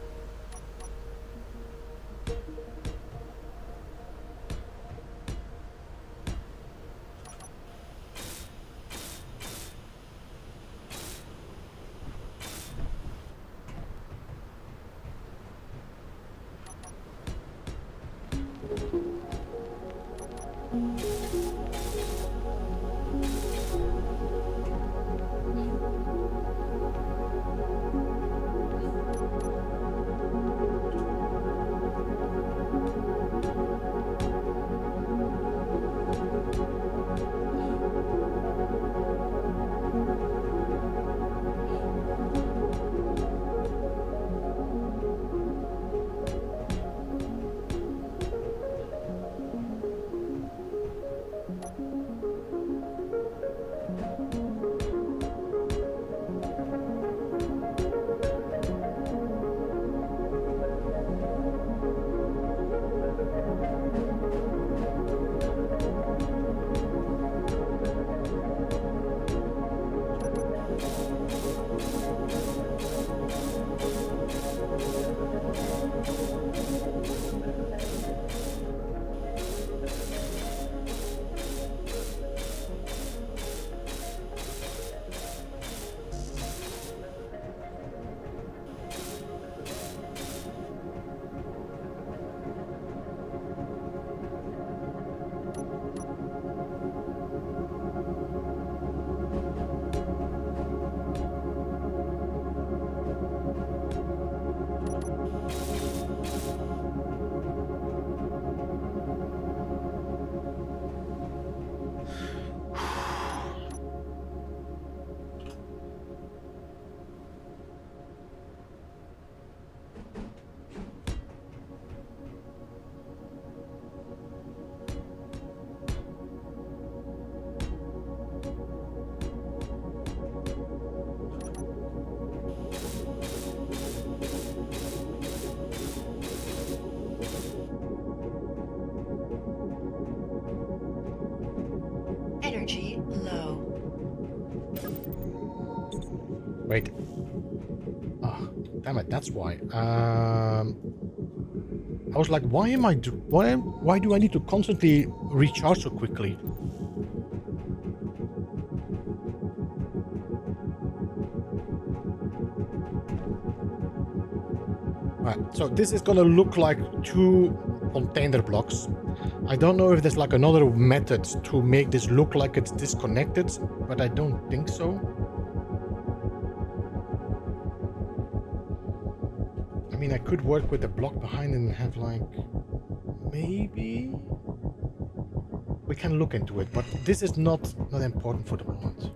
Energy low. Wait. Oh, damn it, that's why. I was like, why am I why do I need to constantly recharge so quickly? Right, so this is gonna look like two container blocks. I don't know if there's like another method to make this look like it's disconnected, but I don't think so. I mean, I could work with the block behind and have like, maybe we can look into it, but this is not important for the moment.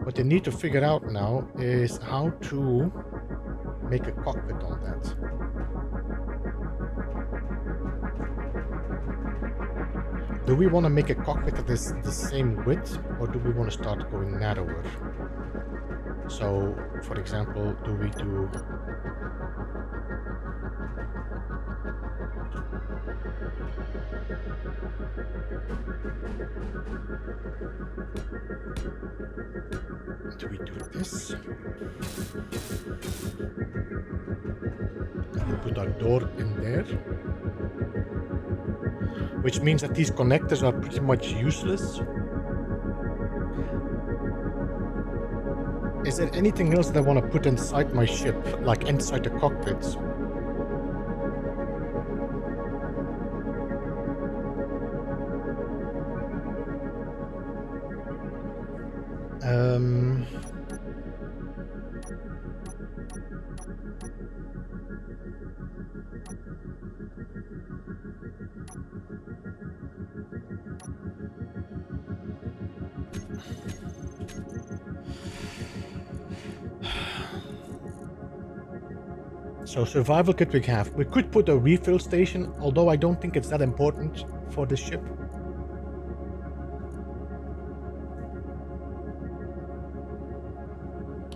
What they need to figure out now is how to make a cockpit on that. Do we want to make a cockpit that is the same width, or do we want to start going narrower? So, for example, do we do... Do we do this? And we put our door in there. Which means that these connectors are pretty much useless. Is there anything else that I want to put inside my ship, like inside the cockpit? So survival kit we have. We could put a refill station, although I don't think it's that important for the ship.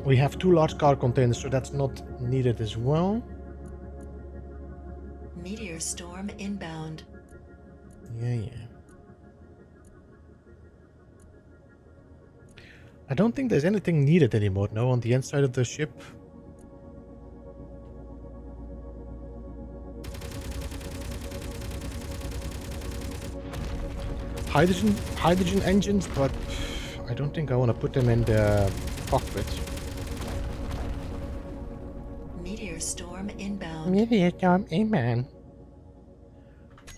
We have 2 large car containers, so that's not needed as well. Meteor storm inbound. Yeah. I don't think there's anything needed anymore, no, on the inside of the ship. Hydrogen engines, but I don't think I want to put them in the cockpit. Meteor storm inbound. Meteor storm inbound.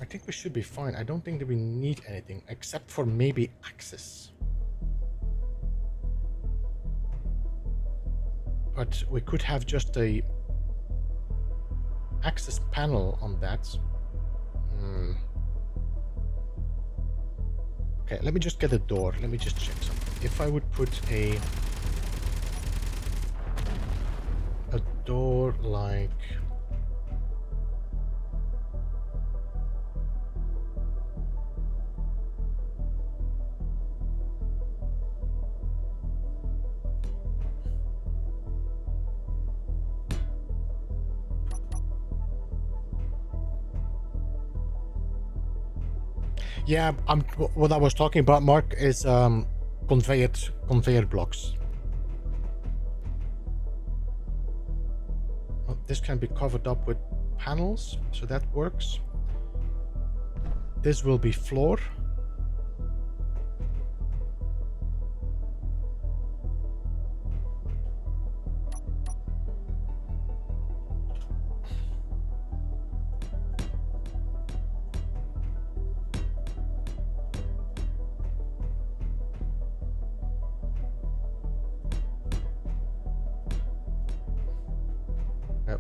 I think we should be fine. I don't think that we need anything except for maybe access. But we could have just a access panel on that. Okay, let me just get a door. Let me just check something. If I would put a door like... Yeah, what I was talking about, Mark, is conveyor blocks. Well, this can be covered up with panels, so that works. This will be floor.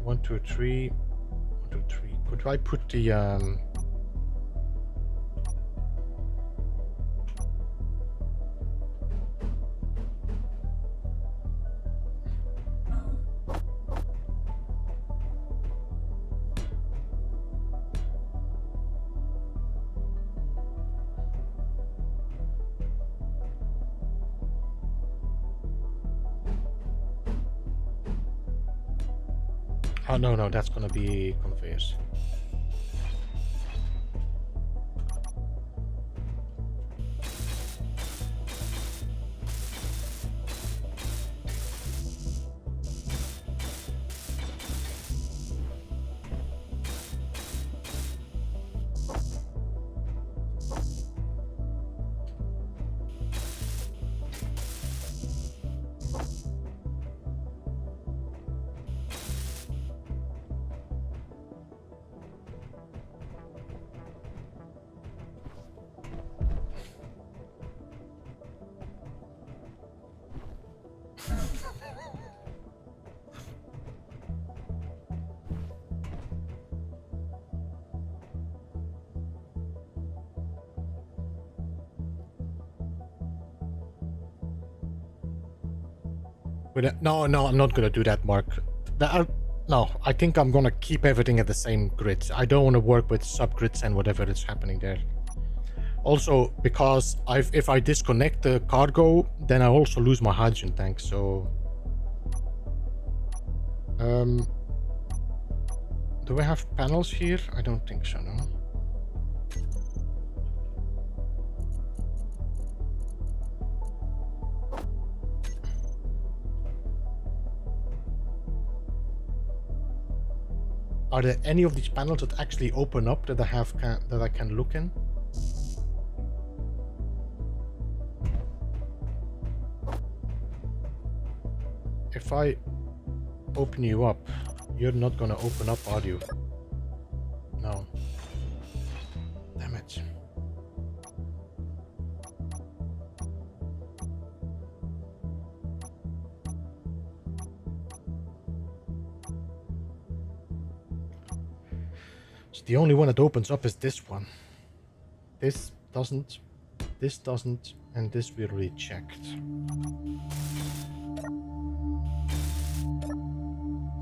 One, two, three. 1, 2, 3. Could I put the oh no, that's gonna be conveyors. No, I'm not gonna do that, Mark. No, I think I'm gonna keep everything at the same grid. I don't want to work with subgrids and whatever is happening there. Also, because if I disconnect the cargo, then I also lose my hydrogen tank, so... Do I have panels here? I don't think so, no. Are there any of these panels that actually open up that I can look in? If I open you up, you're not gonna open up, are you? No. Damn it. So the only one that opens up is this one. This doesn't, and this we already checked.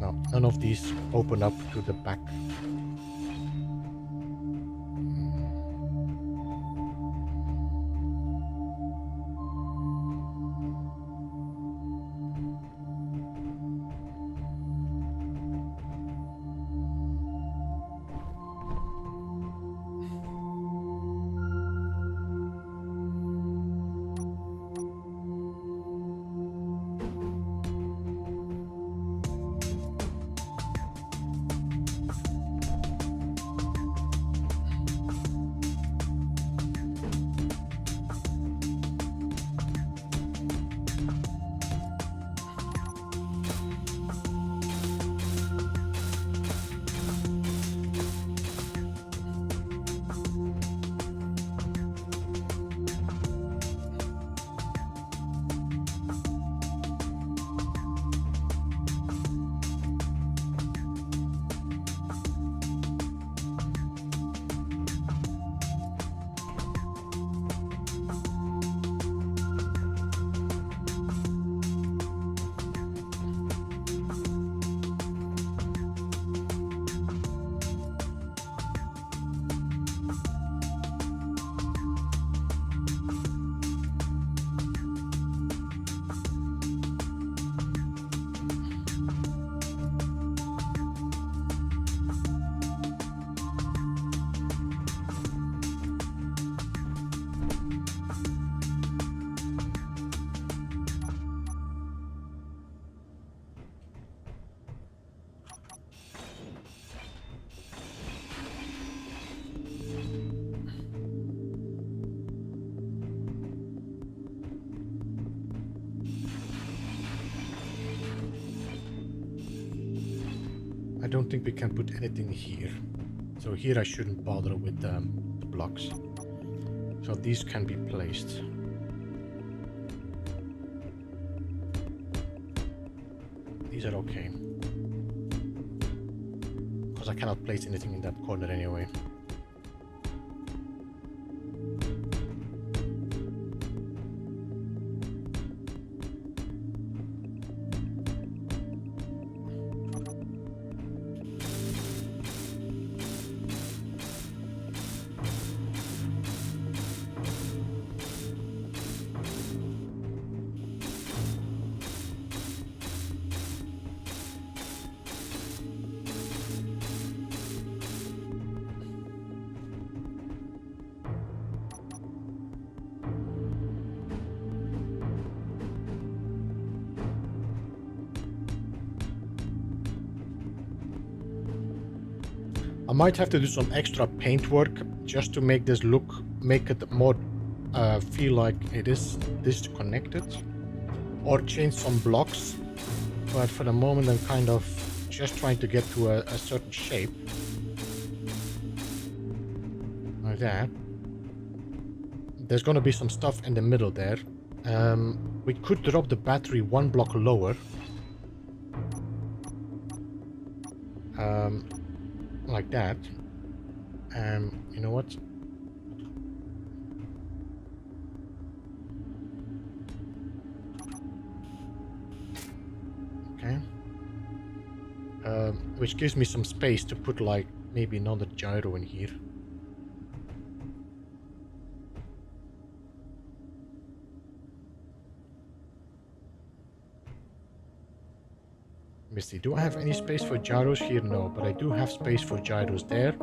No, none of these open up to the back. I don't think we can put anything here. So here I shouldn't bother with the blocks. So these can be placed. These are okay. Because I cannot place anything in that corner anyway. I might have to do some extra paint work just to make this make it more feel like it is disconnected, or change some blocks. But for the moment I'm kind of just trying to get to a certain shape. Like that. There's gonna be some stuff in the middle there. We could drop the battery one block lower. Like that. You know what? Okay. Which gives me some space to put like maybe another gyro in here. Let me see, do I have any space for gyros here? No, but I do have space for gyros there.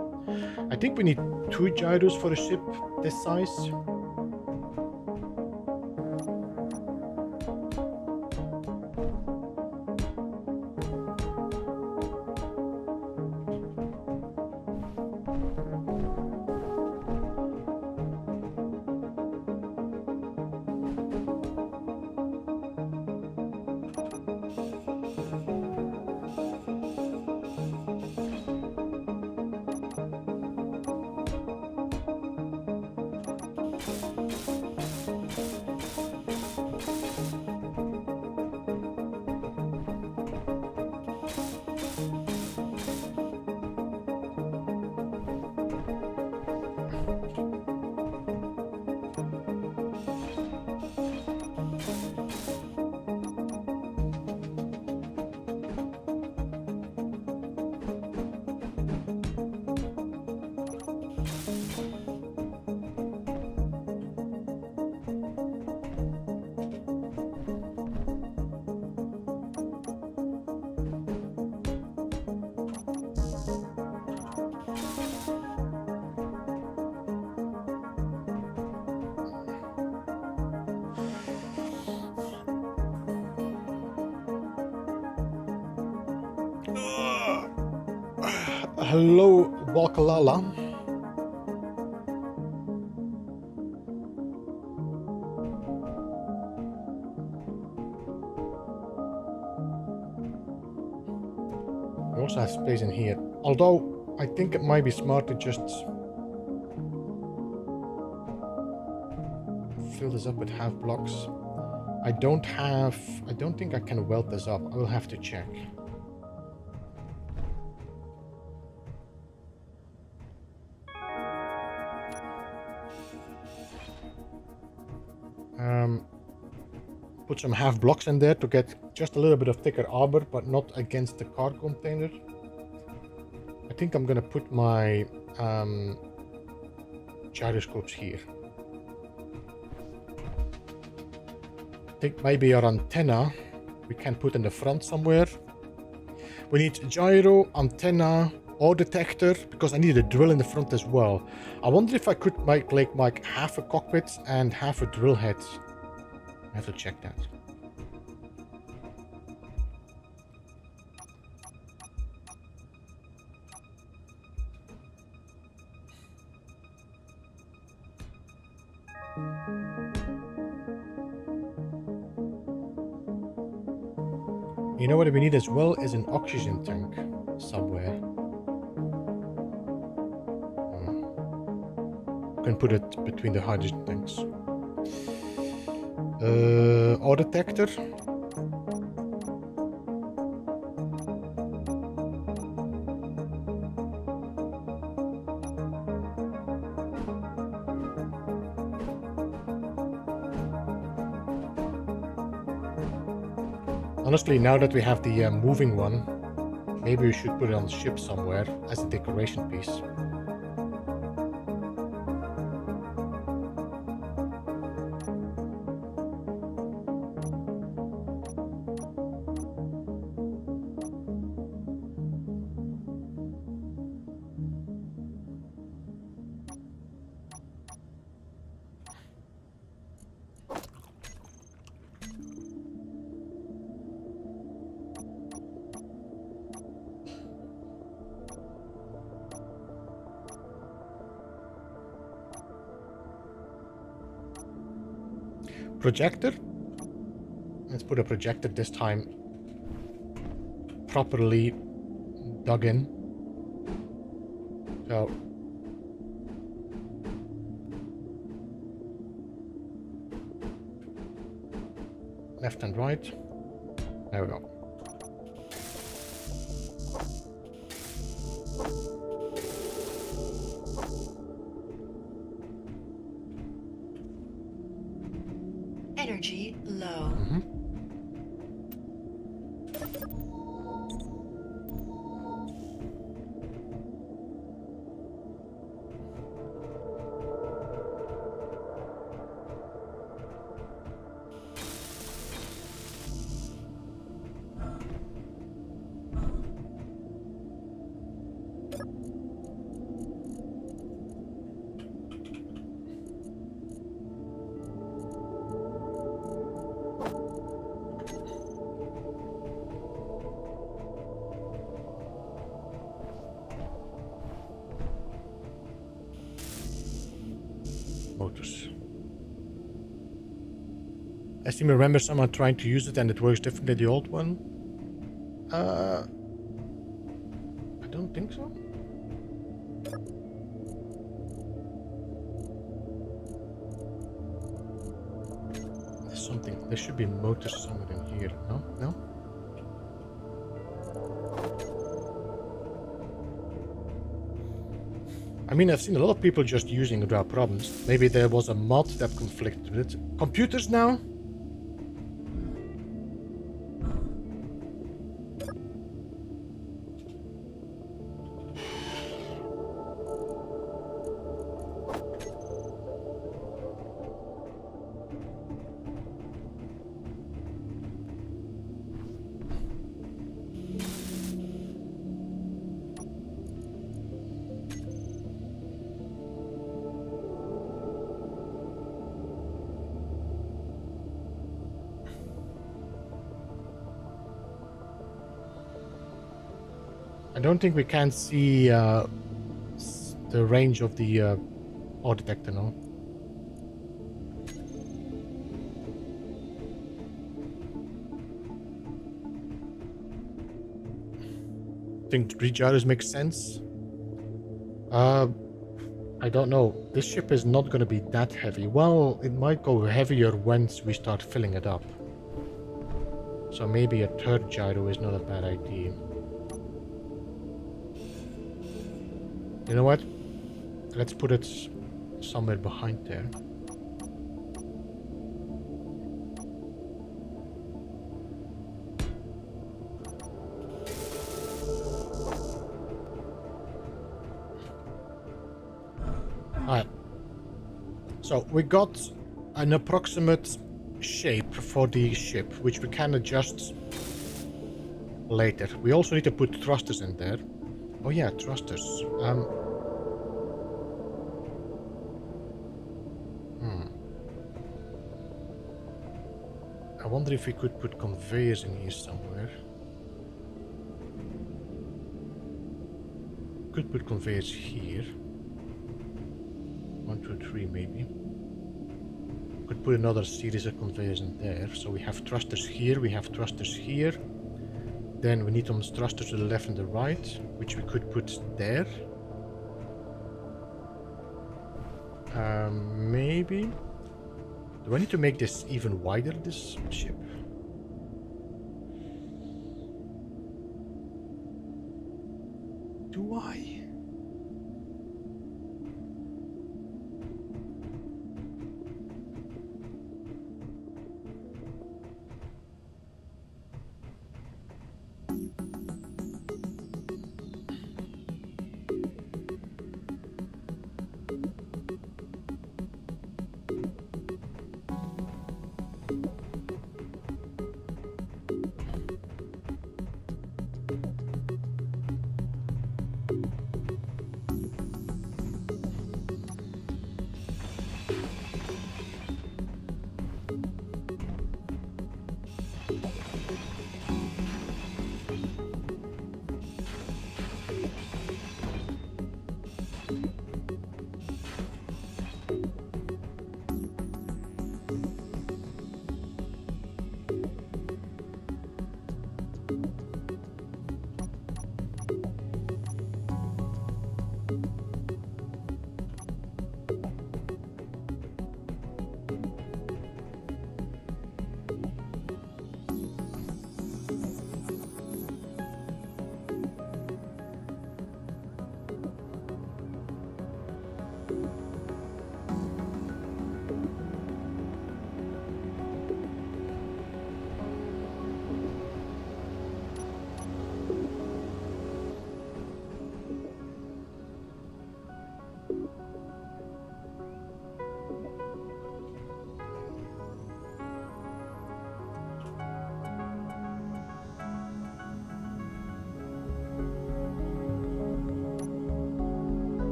I think we need 2 gyros for a ship this size. Hello, Walkalala. We also have space in here. Although, I think it might be smart to just fill this up with half blocks. I don't think I can weld this up. I will have to check. Put some half blocks in there to get just a little bit of thicker arbor, but not against the cargo container. I think I'm gonna put my gyroscopes here. I think maybe our antenna we can put in the front somewhere. We need gyro, antenna, ore detector, because I need a drill in the front as well. I wonder if I could make like half a cockpit and half a drill head. I have to check that. You know what we need as well is an oxygen tank somewhere. You can put it between the hydrogen tanks. Ore detector. Honestly, now that we have the moving one, maybe we should put it on the ship somewhere as a decoration piece. Projector. Let's put a projector this time properly dug in. So left and right. There we go. Energy low. Motors. I seem to remember someone trying to use it and it works differently than the old one. I don't think so. There's something. There should be motors somewhere in here. No? No? I mean, I've seen a lot of people just using it without problems. Maybe there was a mod that conflicted with it. Computers now? I don't think we can see the range of the ore detector now. Think regyros makes sense. I don't know. This ship is not going to be that heavy. Well, it might go heavier once we start filling it up. So maybe a third gyro is not a bad idea. You know what? Let's put it somewhere behind there. Alright. So we got an approximate shape for the ship, which we can adjust later. We also need to put thrusters in there. Oh yeah, thrusters. I wonder if we could put conveyors in here somewhere. Could put conveyors here. 1, 2, 3 maybe. Could put another series of conveyors in there. So we have thrusters here, we have thrusters here. Then we need some thrusters to the left and the right, which we could put there. Maybe. Do I need to make this even wider, this ship? Do I?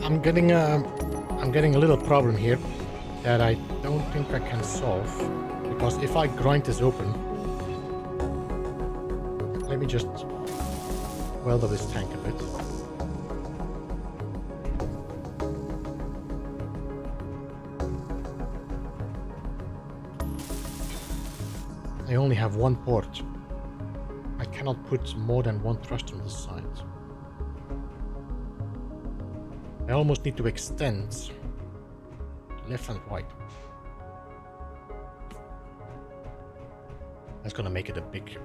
I'm getting a little problem here that I don't think I can solve, because if I grind this open, let me just weld up this tank a bit. I only have one port. I cannot put more than one thruster on the side. I almost need to extend left and right. That's gonna make it a big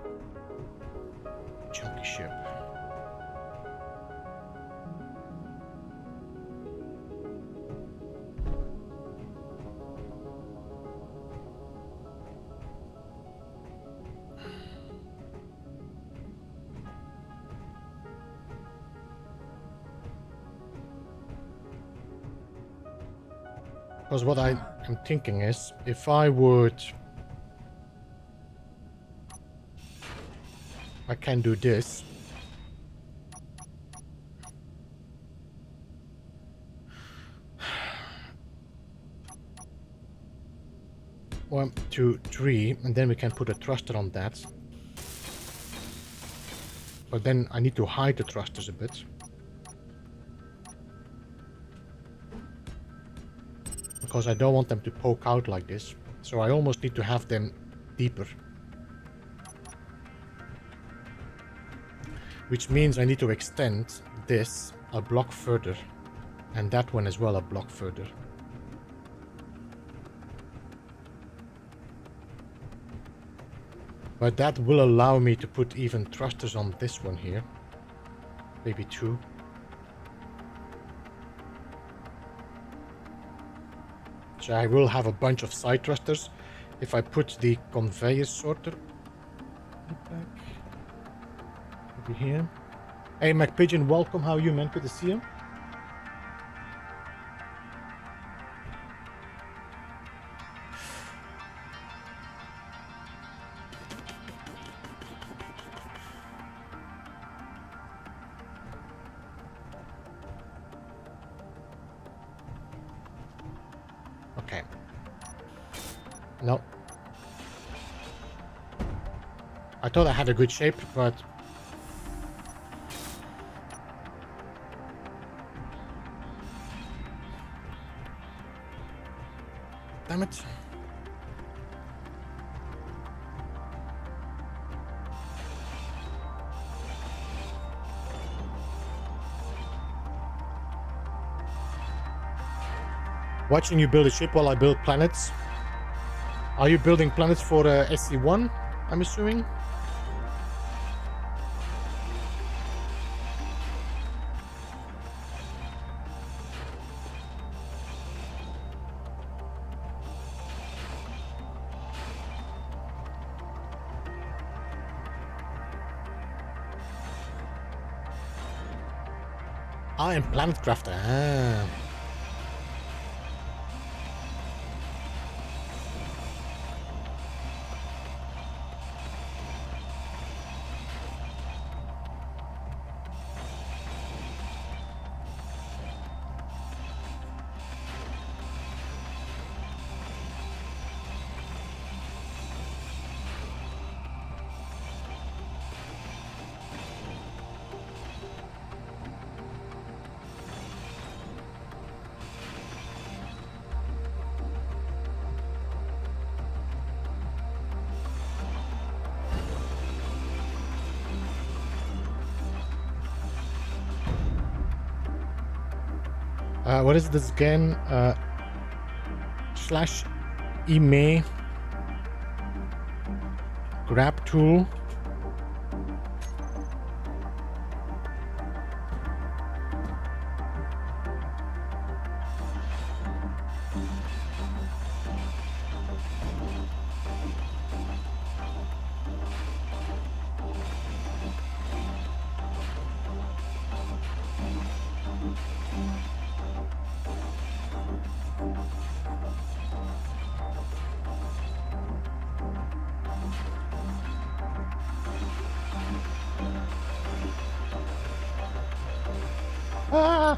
chunky ship. Because what I am thinking is, if I would... I can do this. 1, 2, 3, and then we can put a thruster on that. But then I need to hide the thrusters a bit. Because I don't want them to poke out like this. So I almost need to have them deeper. Which means I need to extend this a block further. And that one as well a block further. But that will allow me to put even thrusters on this one here. Maybe 2. So I will have a bunch of side thrusters if I put the conveyor sorter back over here. Hey McPigeon, welcome. How are you, man? Good to see you. Okay. No. I thought I had a good shape, but... Damn it. Watching you build a ship while I build planets. Are you building planets for SC1, I'm assuming? I am Planet Crafter. Ah. What is this again? Slash email grab tool. Ah!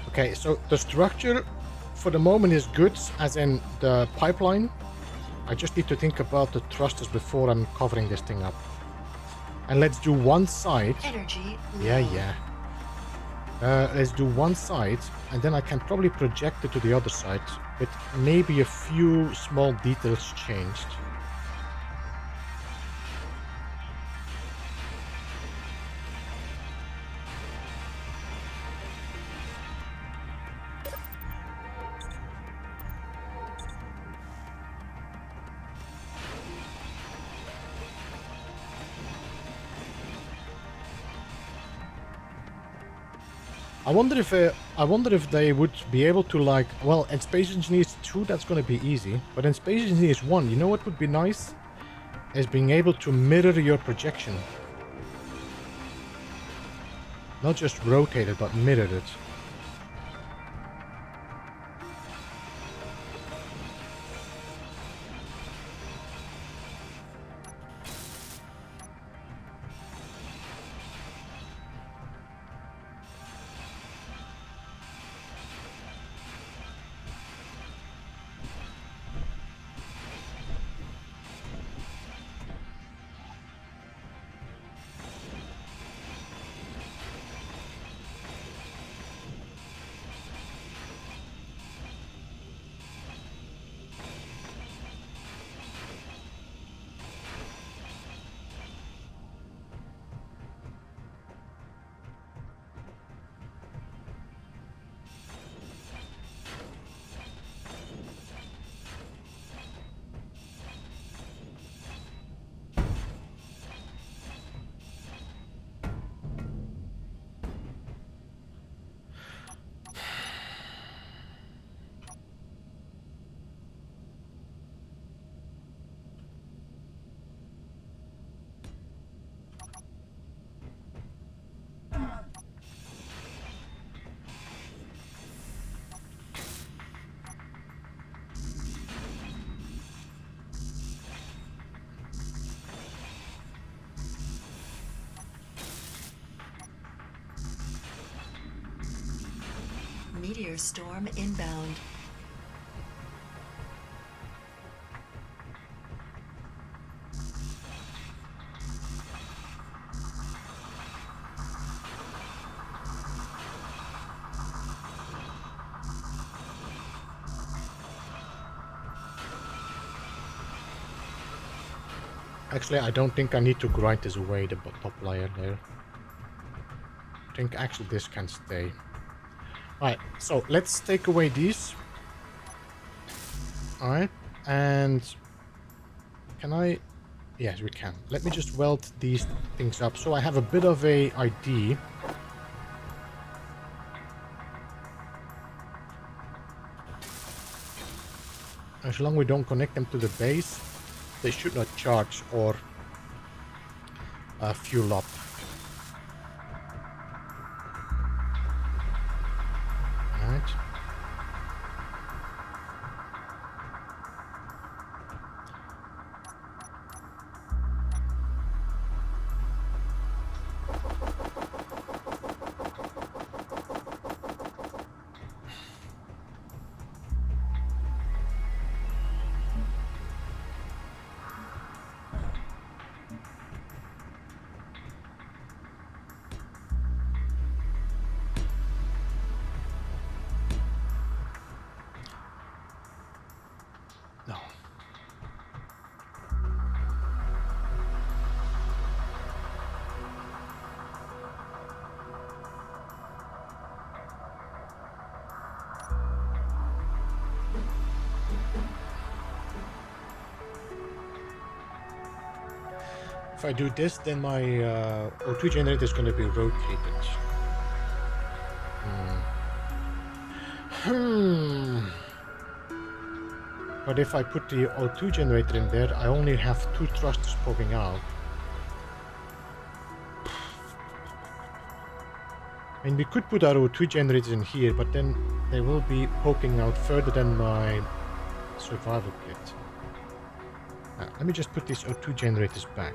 Okay, so the structure for the moment is good, as in the pipeline. I just need to think about the thrusters before I'm covering this thing up. And let's do one side. Energy low. Yeah. Let's do one side, and then I can probably project it to the other side, with maybe a few small details changed. I wonder if they would be able to, like, well, in Space Engineers 2 that's going to be easy, but in Space Engineers 1, you know what would be nice? Is being able to mirror your projection. Not just rotate it, but mirror it. Meteor storm inbound. Actually, I don't think I need to grind this away, the top layer there. I think actually this can stay. Alright, so let's take away these. Alright, and can I... Yes, we can. Let me just weld these things up so I have a bit of a ID. As long as we don't connect them to the base, they should not charge or fuel up. Alright. No. If I do this, then my O2 generator is going to be rotated. But if I put the O2 generator in there, I only have 2 thrusters poking out. I mean, we could put our O2 generators in here, but then they will be poking out further than my survival kit. Let me just put these O2 generators back.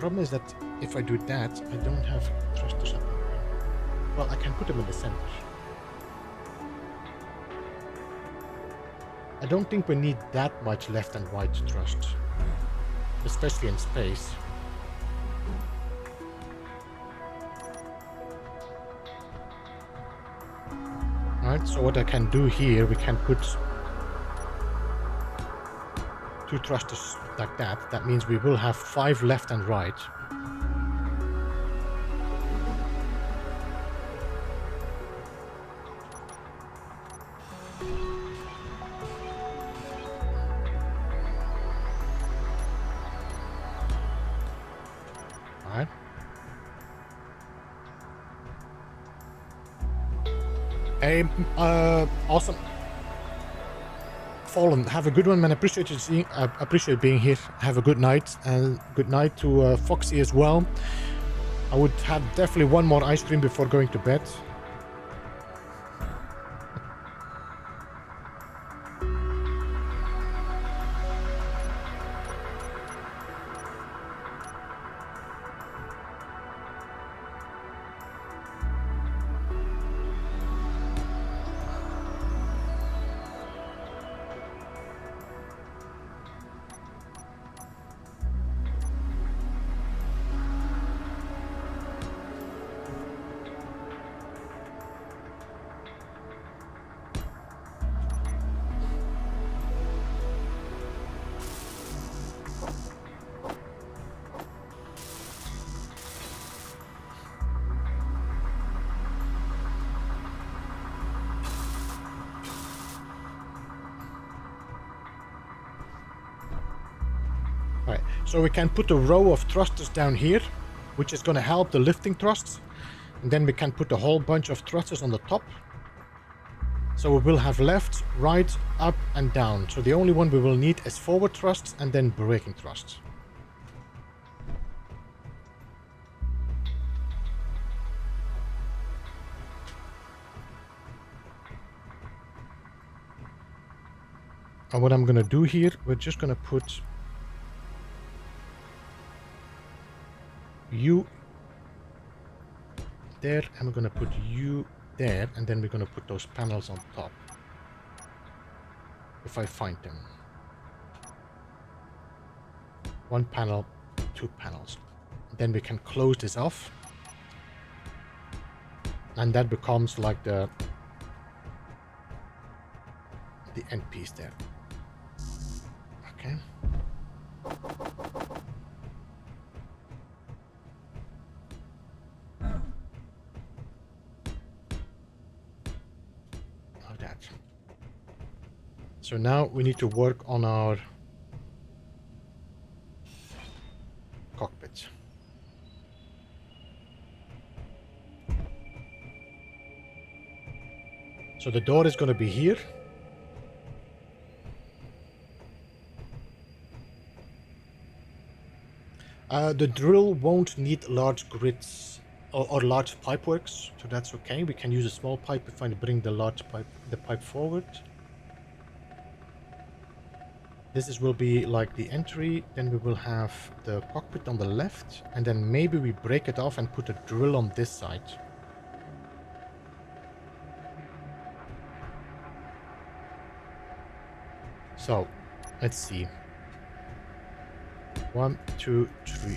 Problem is that if I do that, I don't have thrusters up. Well, I can put them in the center. I don't think we need that much left and right thrust, especially in space. Alright, so what I can do here, we can put 2 thrusters like that. That means we will have 5 left and right. Alright. Awesome. Fallen, have a good one, man. Appreciate being here. Have a good night, and good night to Foxy as well. I would have definitely one more ice cream before going to bed. Right, so we can put a row of thrusters down here, which is going to help the lifting thrusts. And then we can put a whole bunch of thrusters on the top. So we will have left, right, up and down. So the only one we will need is forward thrusts and then braking thrusts. And what I'm going to do here, we're just going to put you there, and we're going to put you there, and then we're going to put those panels on top. If I find them. 1 panel, 2 panels. Then we can close this off. And that becomes like the end piece there. Okay. That. So now we need to work on our cockpit. So the door is going to be here. The drill won't need large grids or large pipe works, so that's okay. We can use a small pipe if I bring the large pipe forward. Will be like the entry, then we will have the cockpit on the left, and then maybe we break it off and put a drill on this side. So, let's see. 1, 2, 3.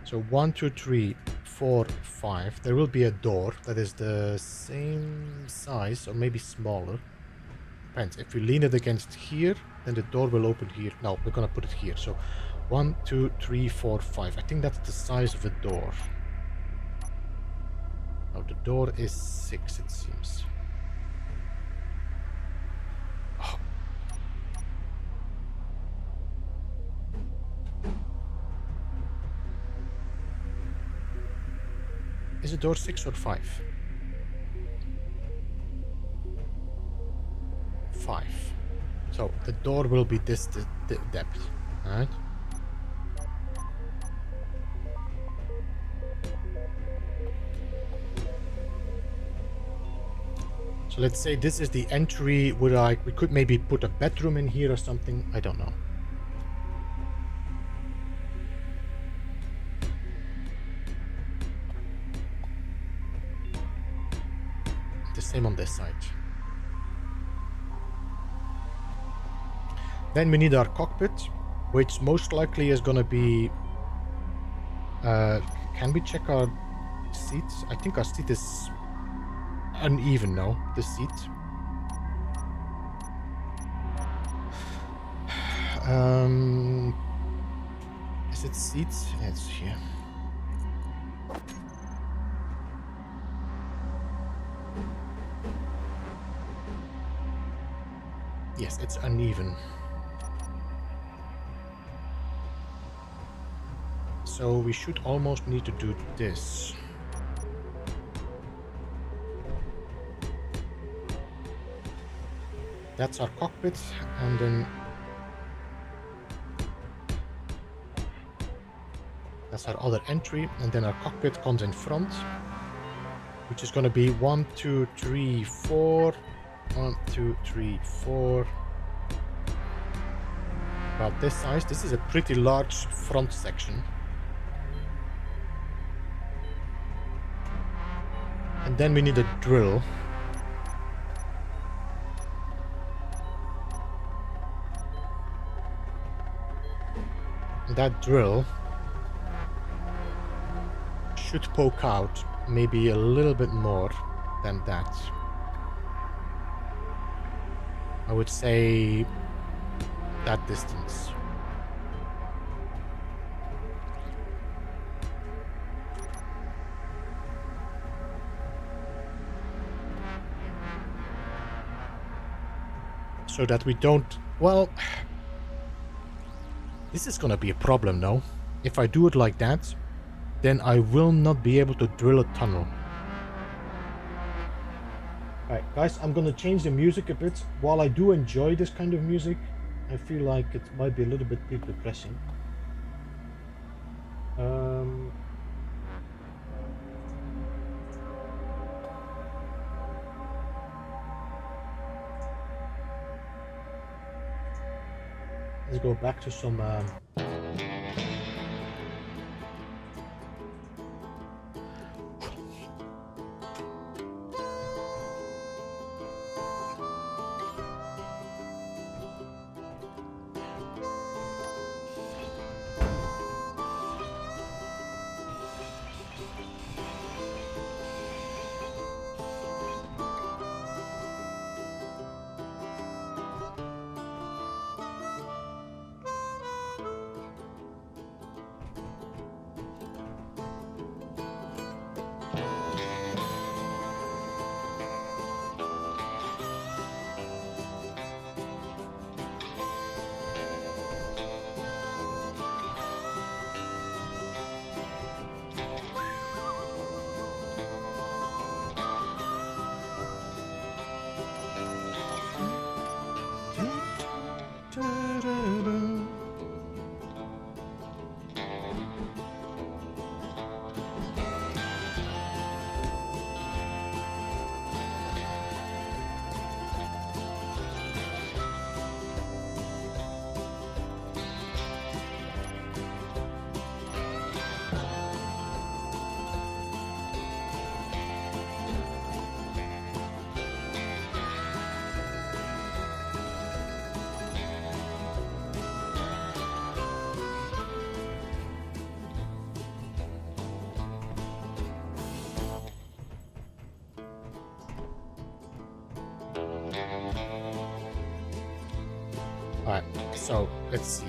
So 1, 2, 3, 4, 5. There will be a door that is the same size or maybe smaller. Depends. If we lean it against here, then the door will open here. No, we're gonna put it here. So 1, 2, 3, 4, 5. I think that's the size of a door. Oh, the door is 6, it seems. Oh. Is the door 6 or 5? 5. So the door will be this depth, alright? So So let's say this is the entry where like we could maybe put a bedroom in here or something. I don't know. The same on this side. Then we need our cockpit, which most likely is gonna be. Can we check our seats? I think our seat is uneven now. The seat. Is it seats? Yeah, it's here. Yes, it's uneven. So we should almost need to do this. That's our cockpit, and then that's our other entry, and then our cockpit comes in front, which is going to be 1, 2, 3, 4. 1, 2, 3, 4. About this size. This is a pretty large front section. And then we need a drill. And that drill should poke out maybe a little bit more than that. I would say that distance. So that we don't, well, this is gonna be a problem now. If I do it like that, then I will not be able to drill a tunnel. Alright guys, I'm gonna change the music a bit. While I do enjoy this kind of music, I feel like it might be a little bit too depressing. Let's go back to some Alright, so let's see.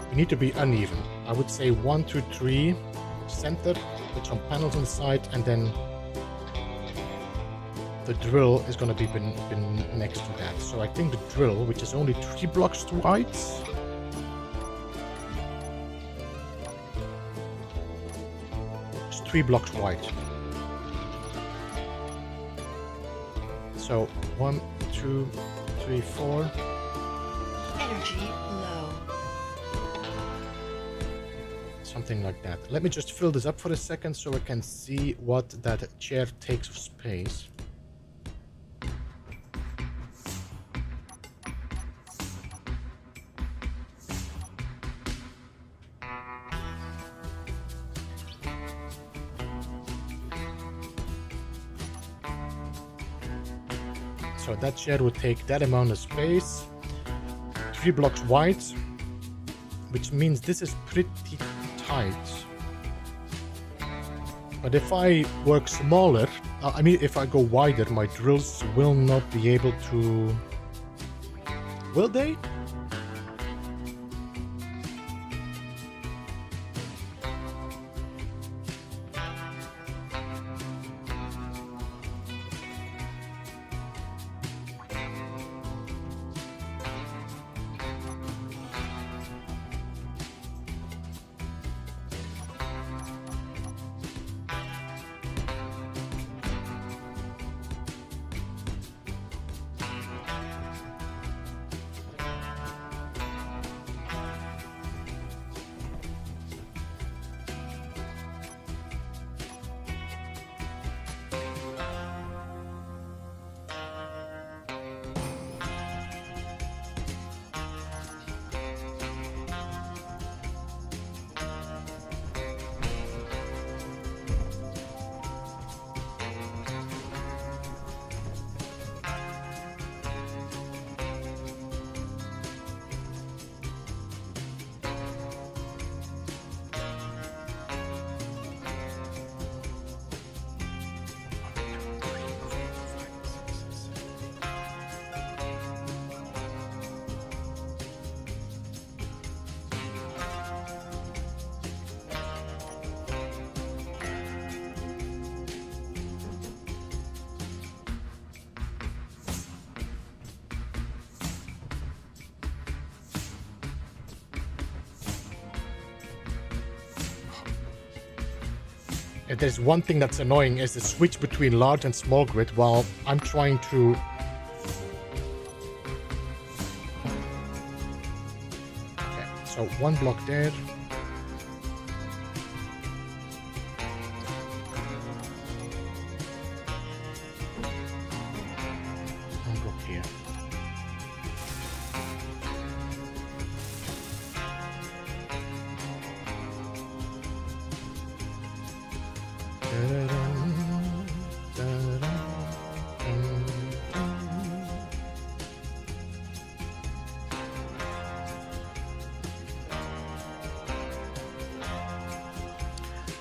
We need to be uneven. I would say 1, 2, 3, center, with some panels on the side, and then the drill is going to be next to that. So I think the drill, which is only 3 blocks wide, it's 3 blocks wide. So 1, 2, 3, 4. Energy low. Something like that. Let me just fill this up for a second so I can see what that chair takes of space. So that chair would take that amount of space. 3 blocks wide, which means this is pretty tight. But if I work smaller, I mean if I go wider, my drills will not be able to... Will they? If there's one thing that's annoying is the switch between large and small grid while I'm trying to... Okay, so 1 block there. One block here.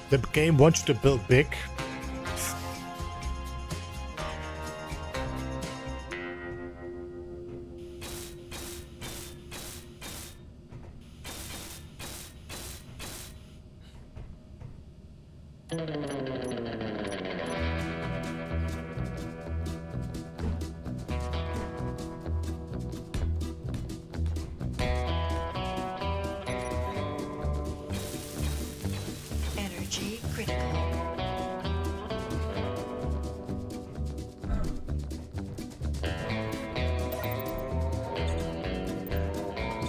The game wants you to build big. Energy critical.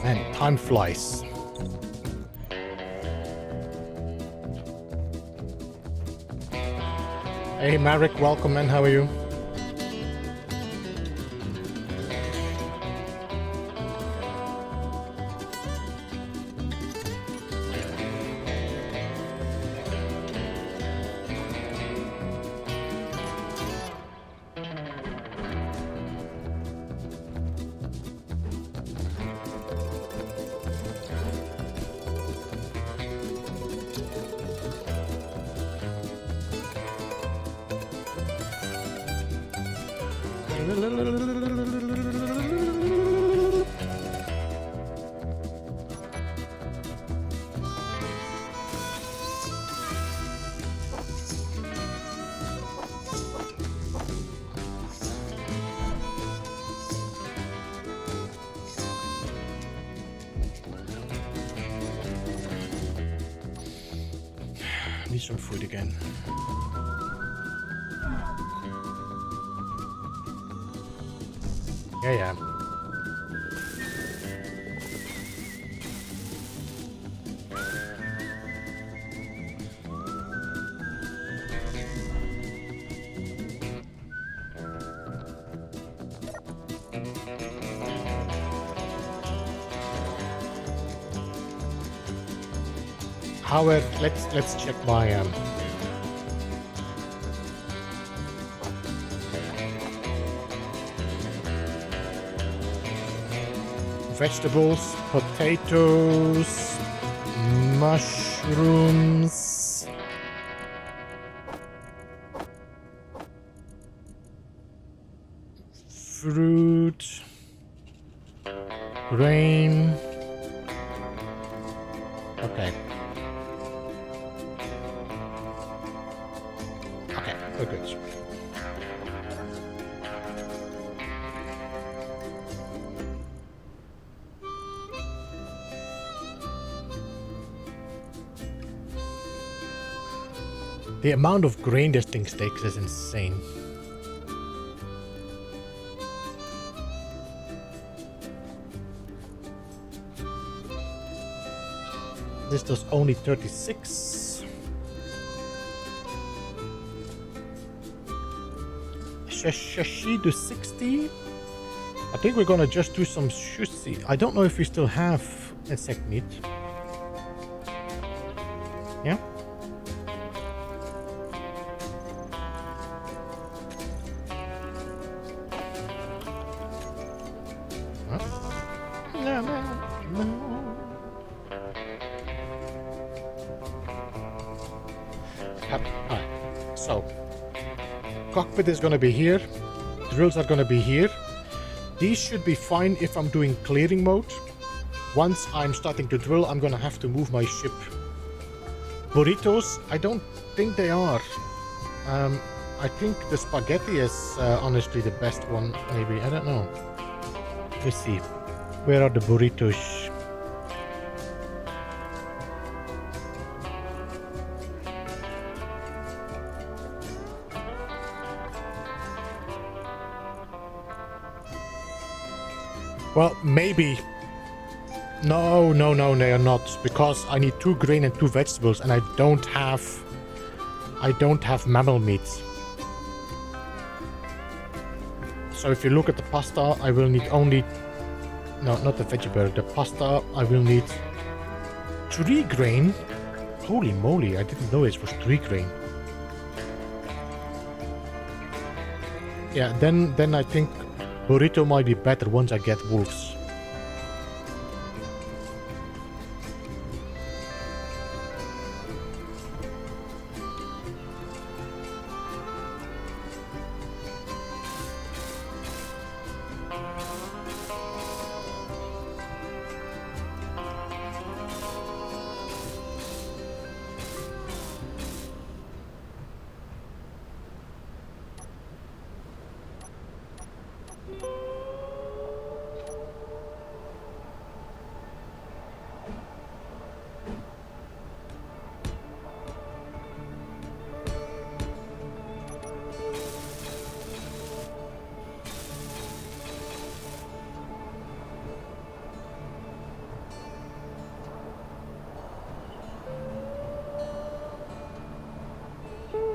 Man, time flies. Hey Marek, welcome man, how are you? Need some food again. Yeah. However, let's check my vegetables, potatoes, mushrooms. Fruit. Grain. Okay. Okay, we're good. The amount of grain this thing takes is insane. This does only 36. Shashi do 60. I think we're gonna just do some sushi. I don't know if we still have insect meat. Yeah? Huh? No, no, no. Alright, so cockpit is gonna be here, drills are gonna be here. These should be fine if I'm doing clearing mode. Once I'm starting to drill, I'm gonna have to move my ship. Burritos, I don't think they are. I think the spaghetti is honestly the best one, maybe, I don't know. Let's see, where are the burritos? Well, maybe. No, they are not, because I need 2 grain and 2 vegetables, and I don't have mammal meat. So if you look at the pasta, I will need only, no, not the veggie burger, the pasta, I will need 3 grain. Holy moly, I didn't know it was 3 grain. Yeah, then I think burrito might be better once I get wolves.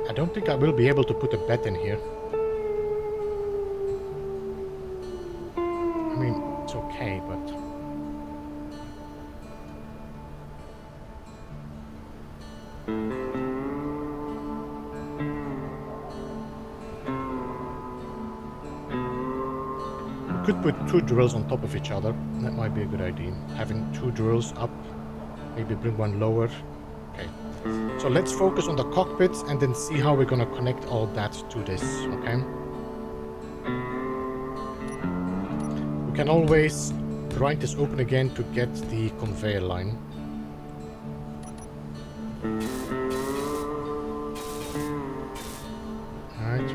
I don't think I will be able to put a bed in here. I mean, it's okay, but... we could put 2 drills on top of each other. That might be a good idea. Having 2 drills up, maybe bring one lower. Okay. So let's focus on the cockpits and then see how we're gonna connect all that to this, okay? We can always grind this open again to get the conveyor line. Alright.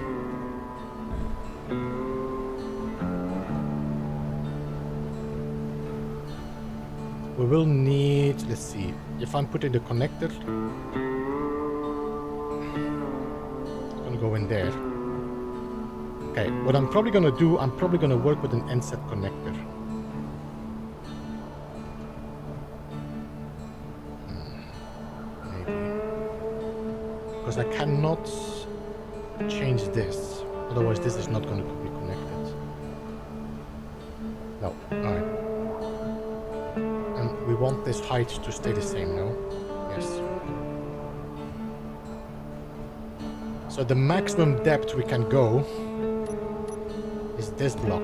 We will need, let's see, if I'm putting the connector, go in there. Okay, what I'm probably gonna do, I'm probably gonna work with an NSET connector. Maybe. Because I cannot change this, otherwise this is not gonna be connected. No, alright. And we want this height to stay the same, no? Yes. So the maximum depth we can go is this block.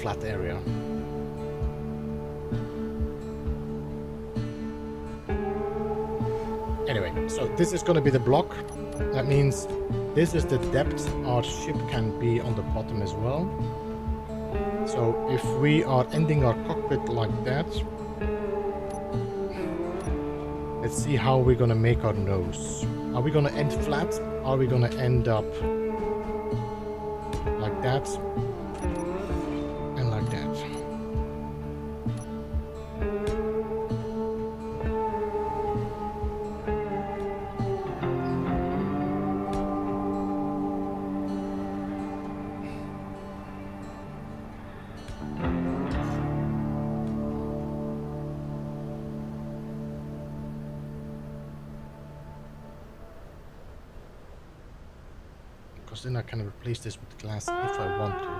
Flat area. Anyway, so this is going to be the block. That means this is the depth our ship can be on the bottom as well. So if we are ending our cockpit like that, let's see how we're going to make our nose. Are we going to end flat? Are we going to end up like that? Because then I can replace this with glass if I want to.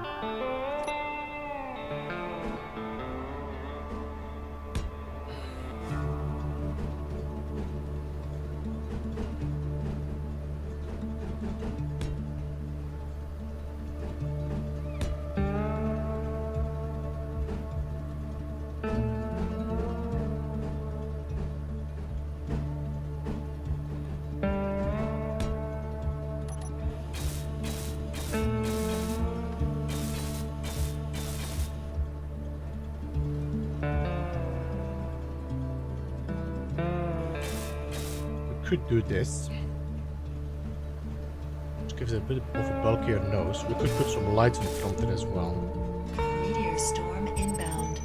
Could do this, which gives it a bit of a bulkier nose. We could put some lights in front of it as well. Meteor storm inbound.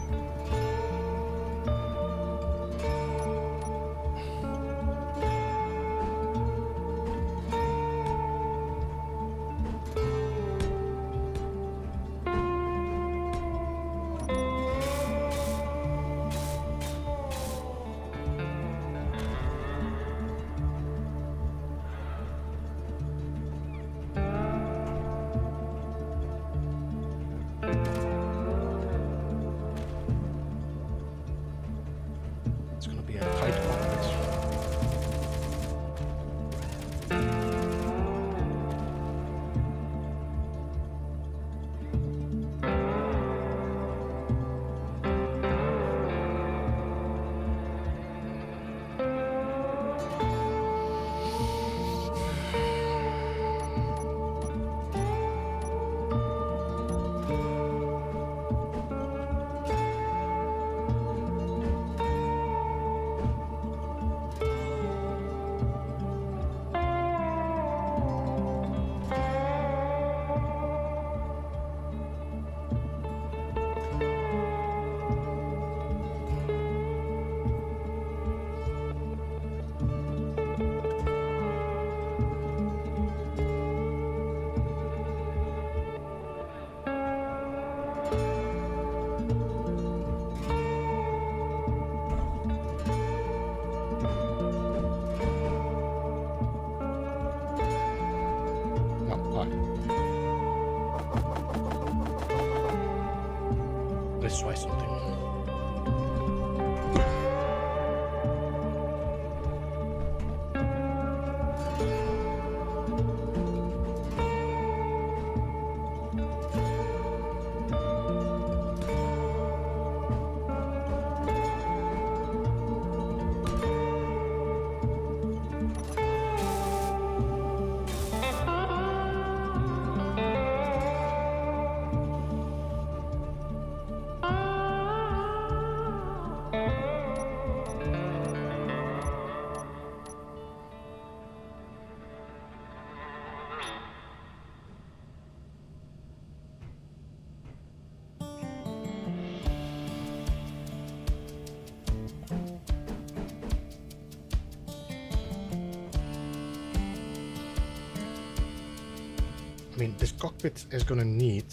I mean, this cockpit is gonna need...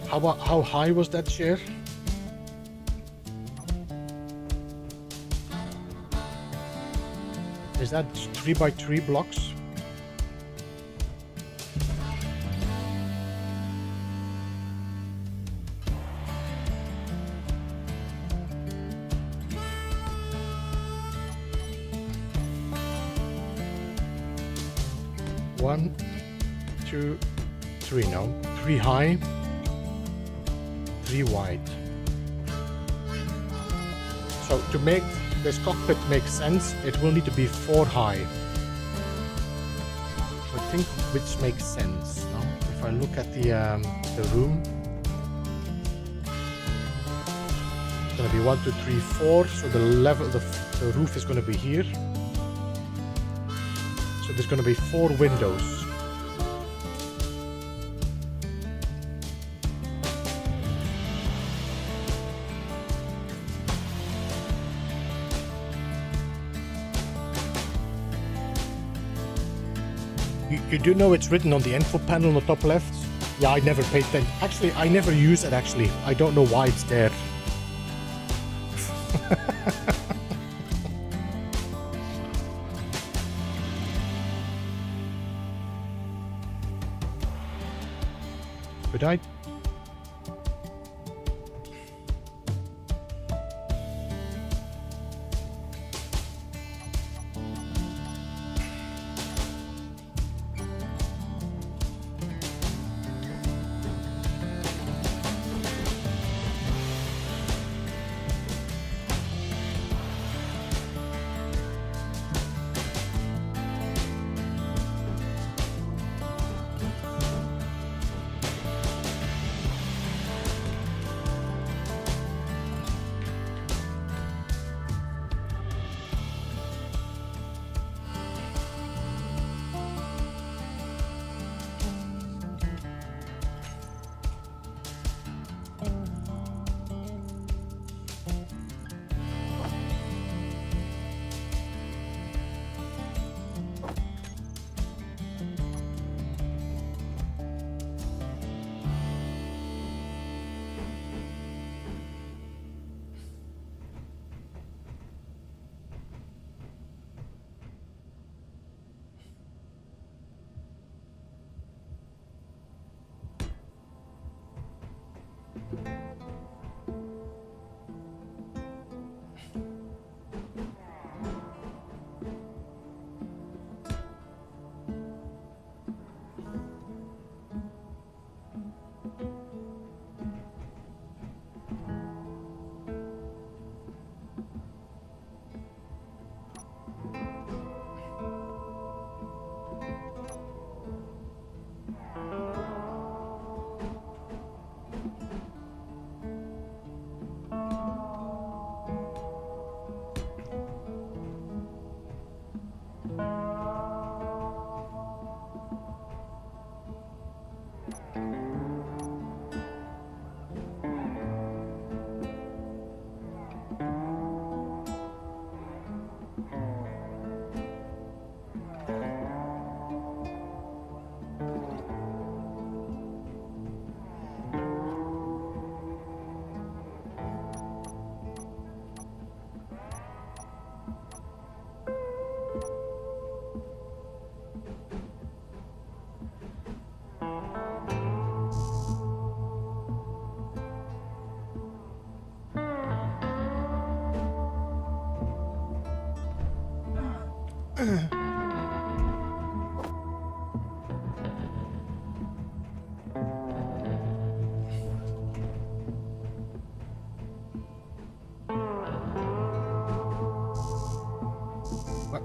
How high was that chair? Is that 3x3 blocks? One, two, three. No, 3 high, 3 wide. So to make this cockpit make sense, it will need to be 4 high. I think which makes sense. No? If I look at the room, it's gonna be 1, 2, 3, 4. So the level, the roof is gonna be here. So there's gonna be 4 windows. You do know it's written on the info panel on the top left? Yeah, I never paid attention. Actually, I never use it actually. I don't know why it's there. But I...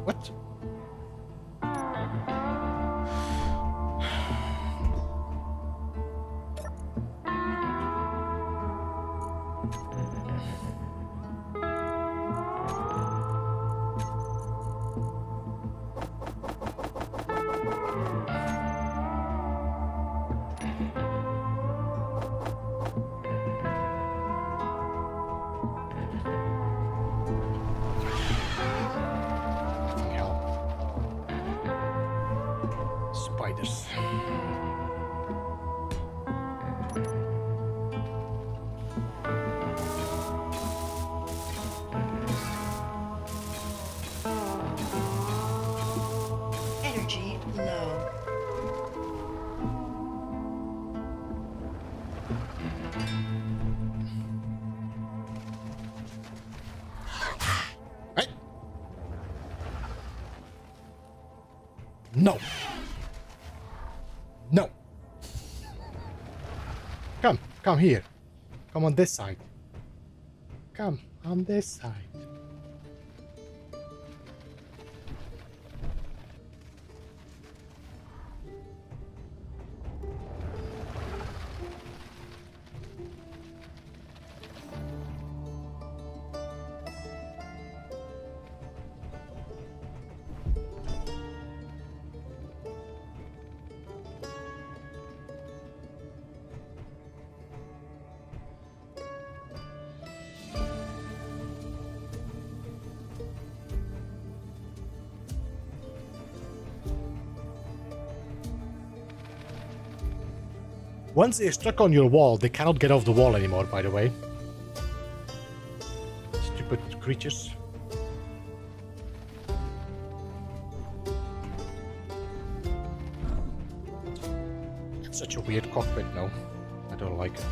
What? Spiders. No. No. Come here. Come on this side. Come on this side. Once they're stuck on your wall, they cannot get off the wall anymore, by the way. Stupid creatures. It's such a weird cockpit now. I don't like it.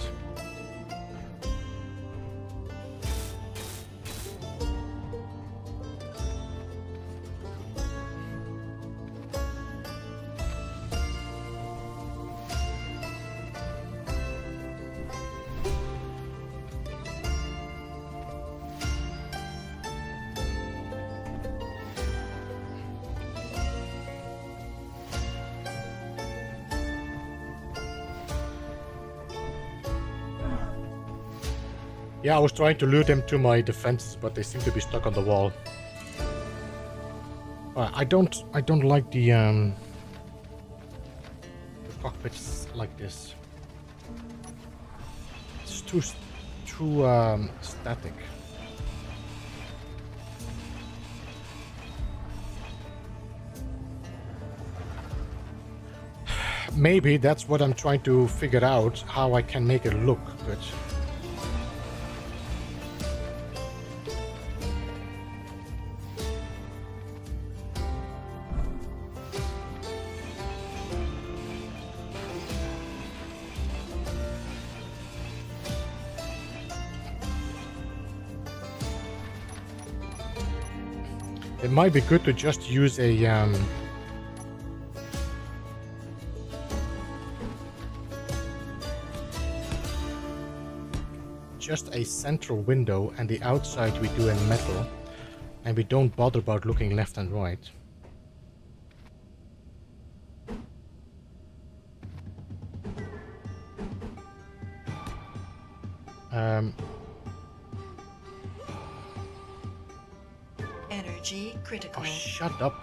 Yeah, I was trying to lure them to my defenses, but they seem to be stuck on the wall. I don't like the cockpits like this. It's too static. Maybe that's what I'm trying to figure out, how I can make it look good. It might be good to just use a just a central window, and the outside we do in metal, and we don't bother about looking left and right. Energy critical. Oh, shut up.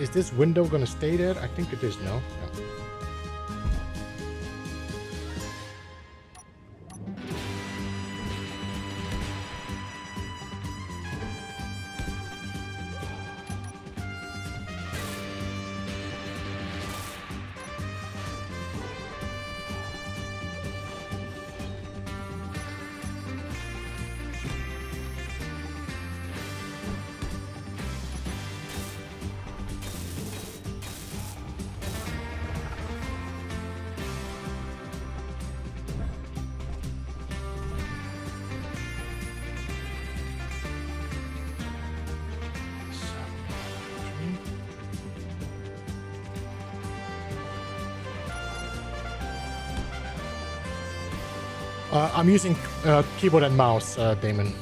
Is this window gonna stay there? I think it is, no? Yeah. I'm using keyboard and mouse, Damon.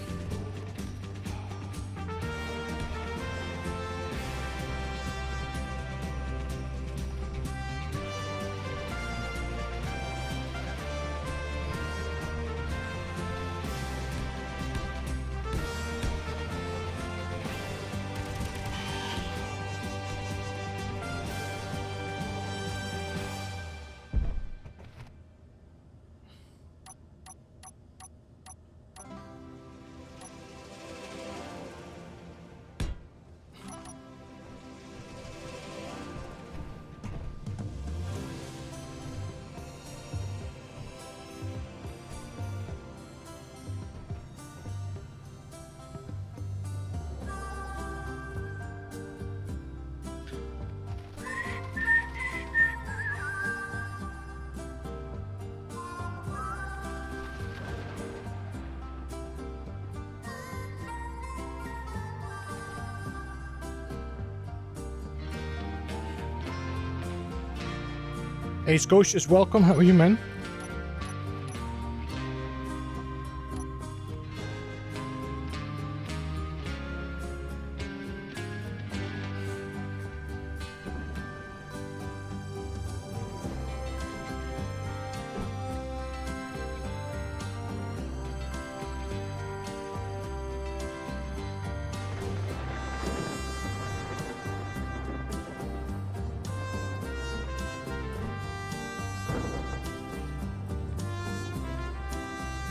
Hey, Scotia's welcome. How are you, man?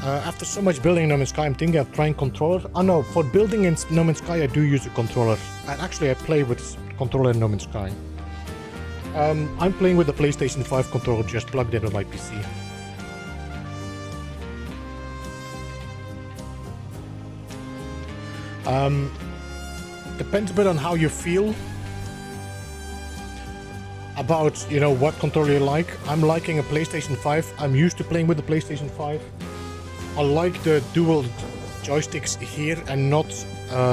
After so much building in No Man's Sky, I'm thinking of trying controller. Oh no, for building in No Man's Sky, I do use a controller. And actually, I play with controller in No Man's Sky. I'm playing with the PlayStation 5 controller just plugged in on my PC. Depends a bit on how you feel about, you know, what controller you like. I'm liking a PlayStation 5. I'm used to playing with the PlayStation 5. I like the dual joysticks here and not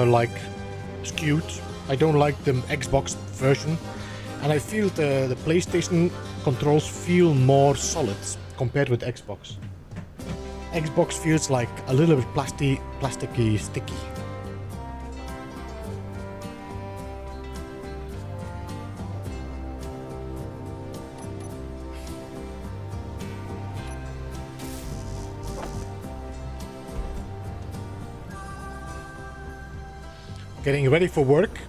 like skewed. I don't like the Xbox version, and I feel the PlayStation controls feel more solid compared with Xbox. Xbox feels like a little bit plasticky, sticky. Getting ready for work?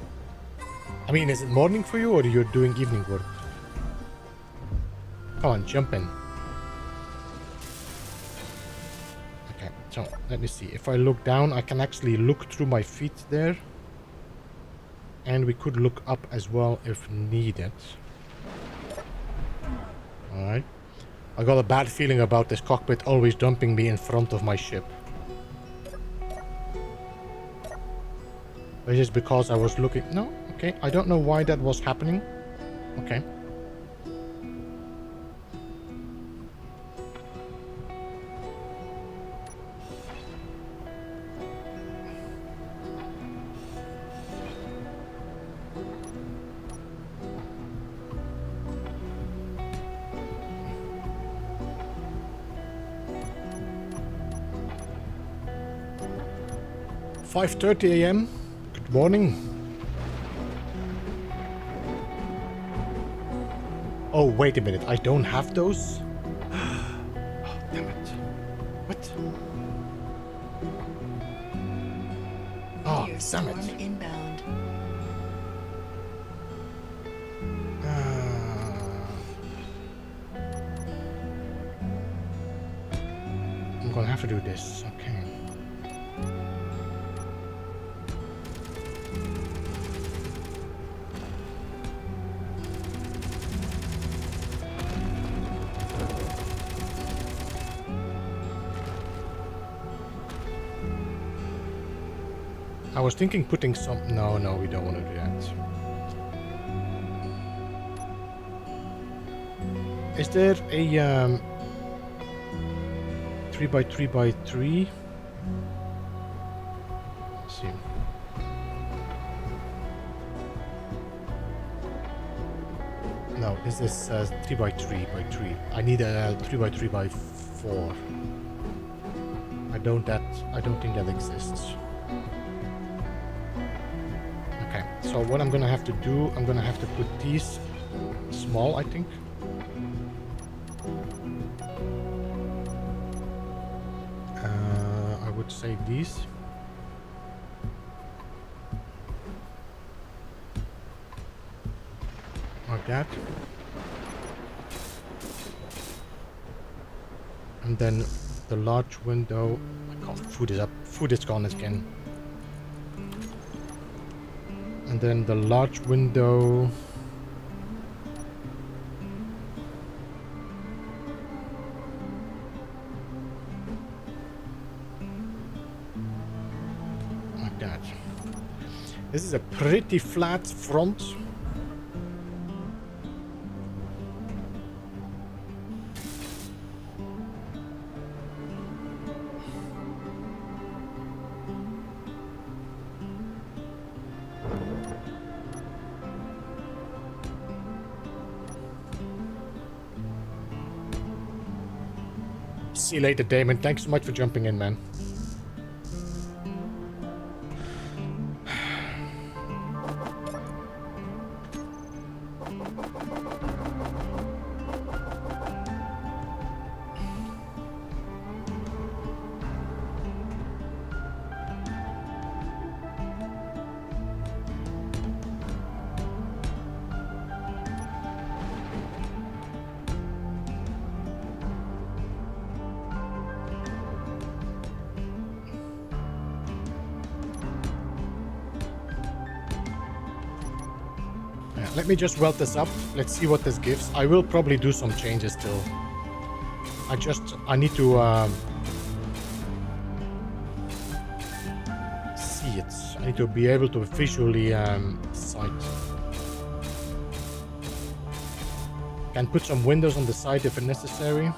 I mean, is it morning for you or you're doing evening work? Come on, jump in. Okay, so let me see. If I look down, I can actually look through my feet there. And we could look up as well if needed. Alright. I got a bad feeling about this cockpit always dumping me in front of my ship. This is because I was looking... No, okay. I don't know why that was happening. Okay. "5:30 a.m. Good morning." Oh, wait a minute. I don't have those? Oh, damn it. What? Oh, damn Storm it. inbound. I'm gonna have to do this. Okay. I was thinking putting some... No, we don't want to do that. Is there a 3x3x3? Let's see. No, this is 3x3x3. I need a 3x3x4. I don't think that exists. Okay, so what I'm gonna have to do, I'm gonna have to put these small, I think. I would say these. Like that. And then the large window. I can't. Food is up. Food is gone again. And then the large window. Like that. This is a pretty flat front. See you later, Damon. Thanks so much for jumping in, man. Let me just weld this up. Let's see what this gives. I will probably do some changes still. I need to see it. I need to be able to visually sight. Can put some windows on the side if necessary.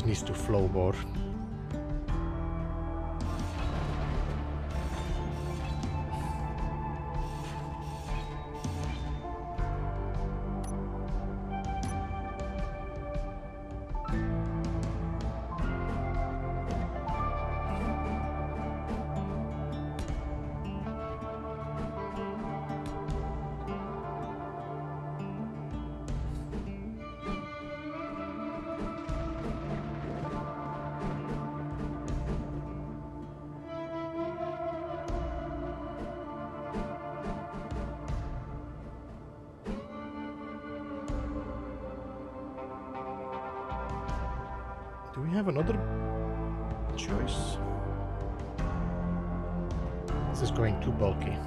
Needs to flow more. Do we have another choice? This is going too bulky.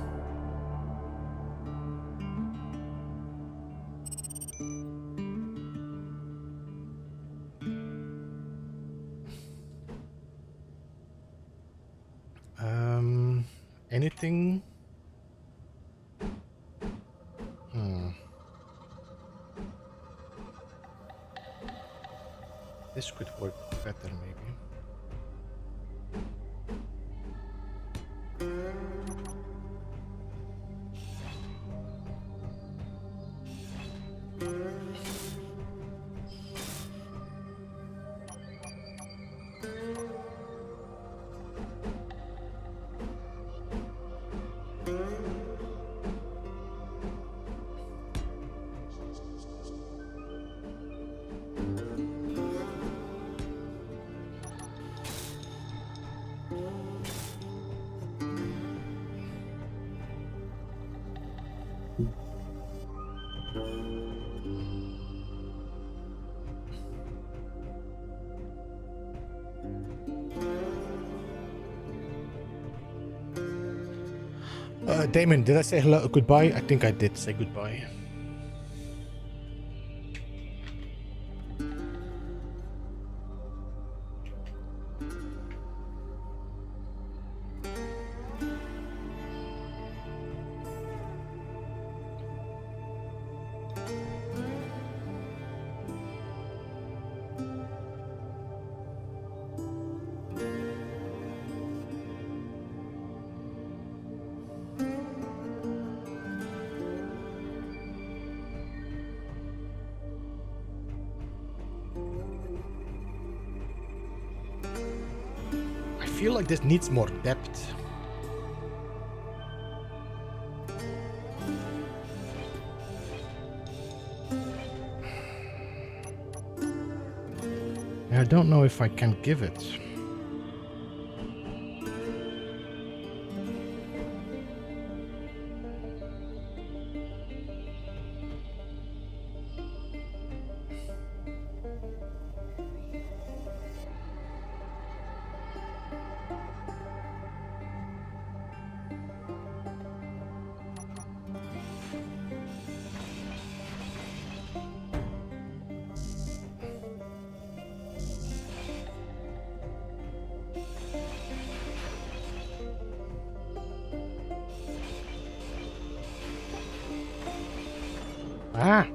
Anything? This could work better, maybe. Damon, did I say hello, goodbye? I think I did say goodbye. I feel like this needs more depth. I don't know if I can give it. Ah!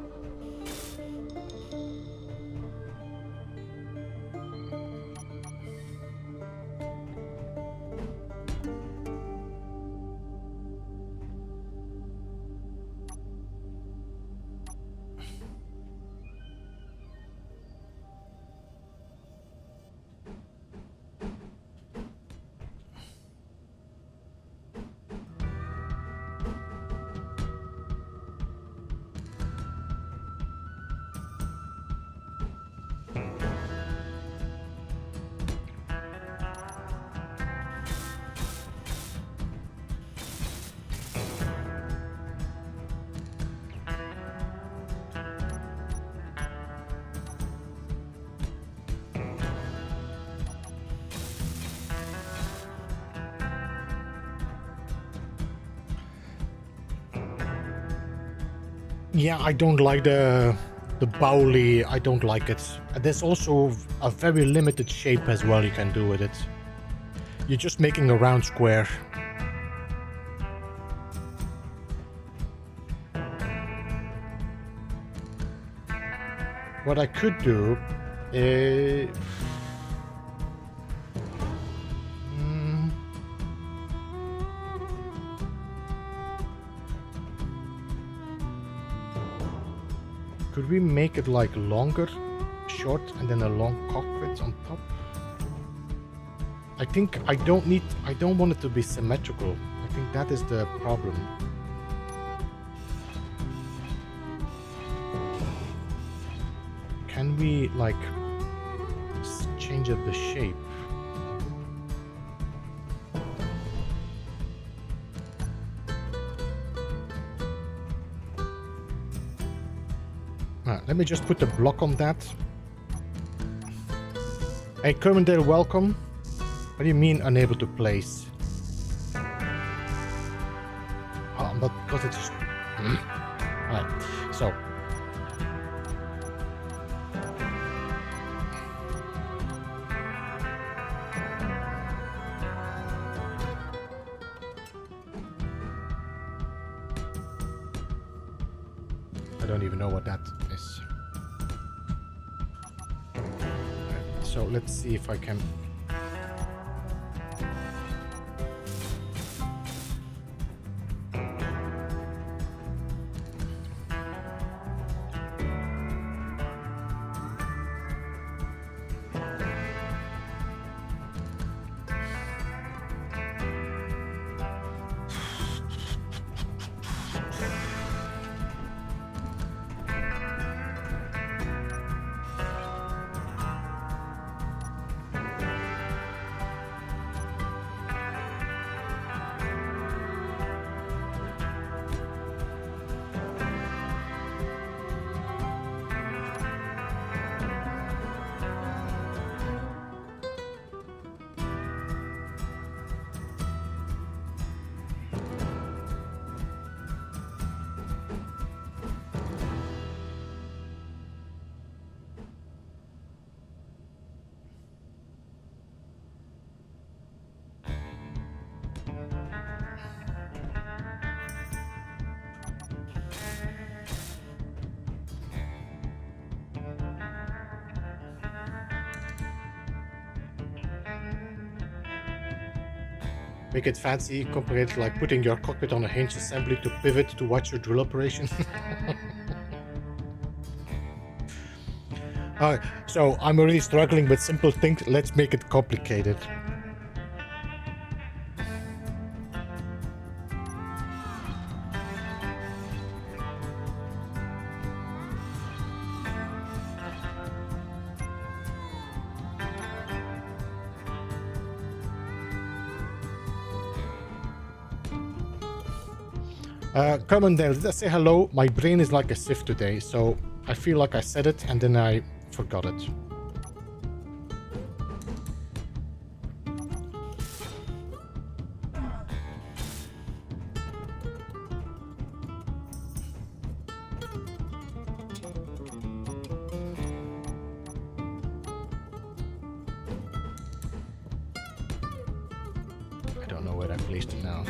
Yeah, I don't like the bowly. I don't like it. There's also a very limited shape as well you can do with it. You're just making a round square. What I could do is... Could we make it like longer, short, and then a long cockpit on top? I think I don't want it to be symmetrical. I think that is the problem. Can we like change up the shape? Let me just put the block on that. Hey, Kermandale, welcome. What do you mean unable to place? Oh, but because it's... Alright, so... I don't even know what that is. So let's see if I can... Make it fancy, compare it like putting your cockpit on a hinge assembly to pivot to watch your drill operation. So I'm already struggling with simple things. Let's make it complicated. Come on then, let's say hello. My brain is like a sieve today, so I feel like I said it and then I forgot it. I don't know where I placed it now.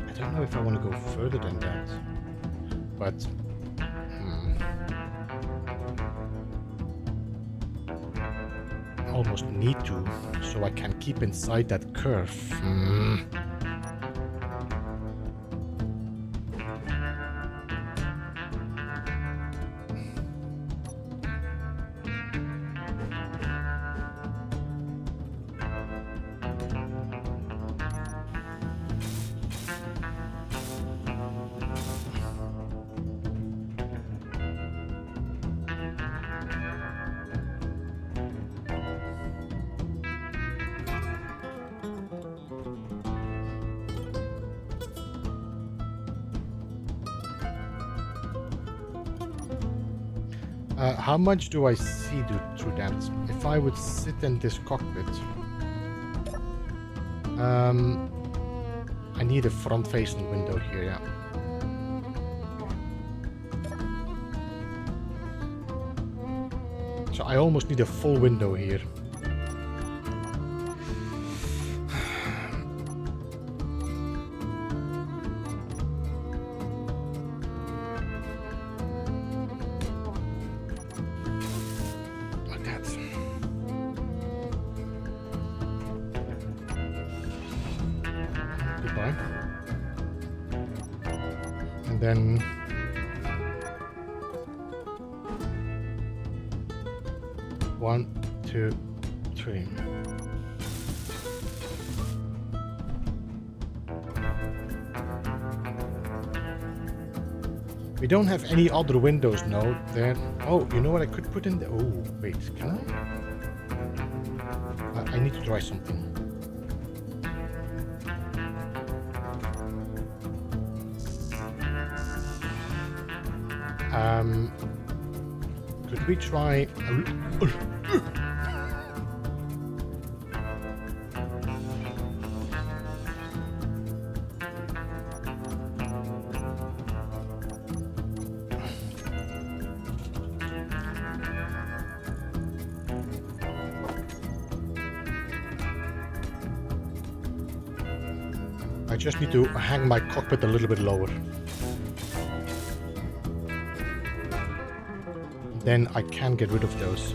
I don't know if I want to go further than that, but almost need to, so I can keep inside that curve. How much do I see through that? If I would sit in this cockpit, I need a front-facing window here, yeah. So I almost need a full window here. And then one, two, three. We don't have any other windows now there. Oh, you know what I could put in there? Oh, wait, can I? I need to try something. Could we try? I just need to hang my cockpit a little bit lower. Then I can get rid of those.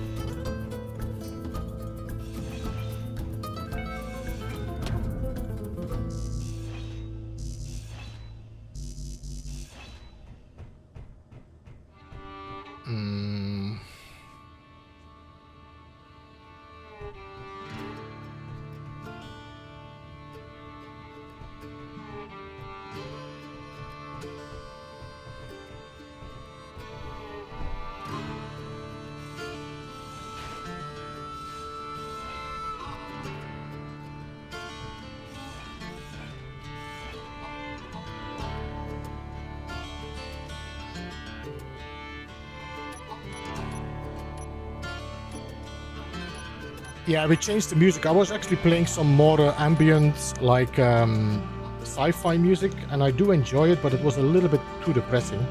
Yeah, we changed the music. I was actually playing some more ambient, like sci-fi music, and I do enjoy it, but it was a little bit too depressing.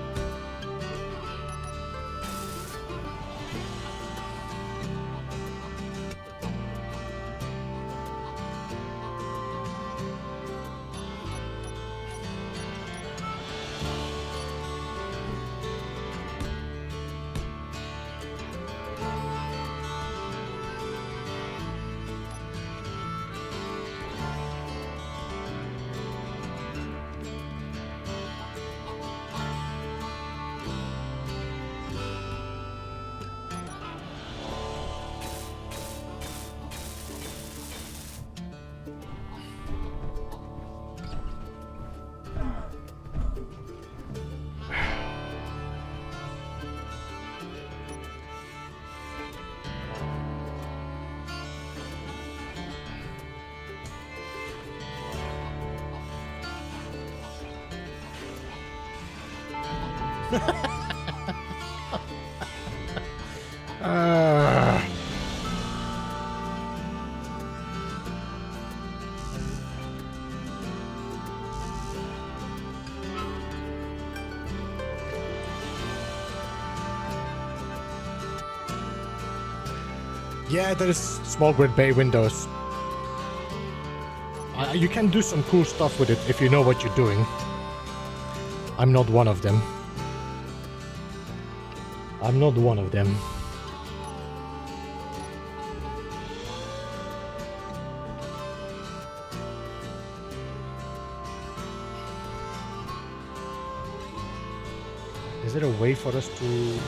Yeah, there is small grid bay windows. You can do some cool stuff with it if you know what you're doing. I'm not one of them. I'm not one of them. Is there a way for us to...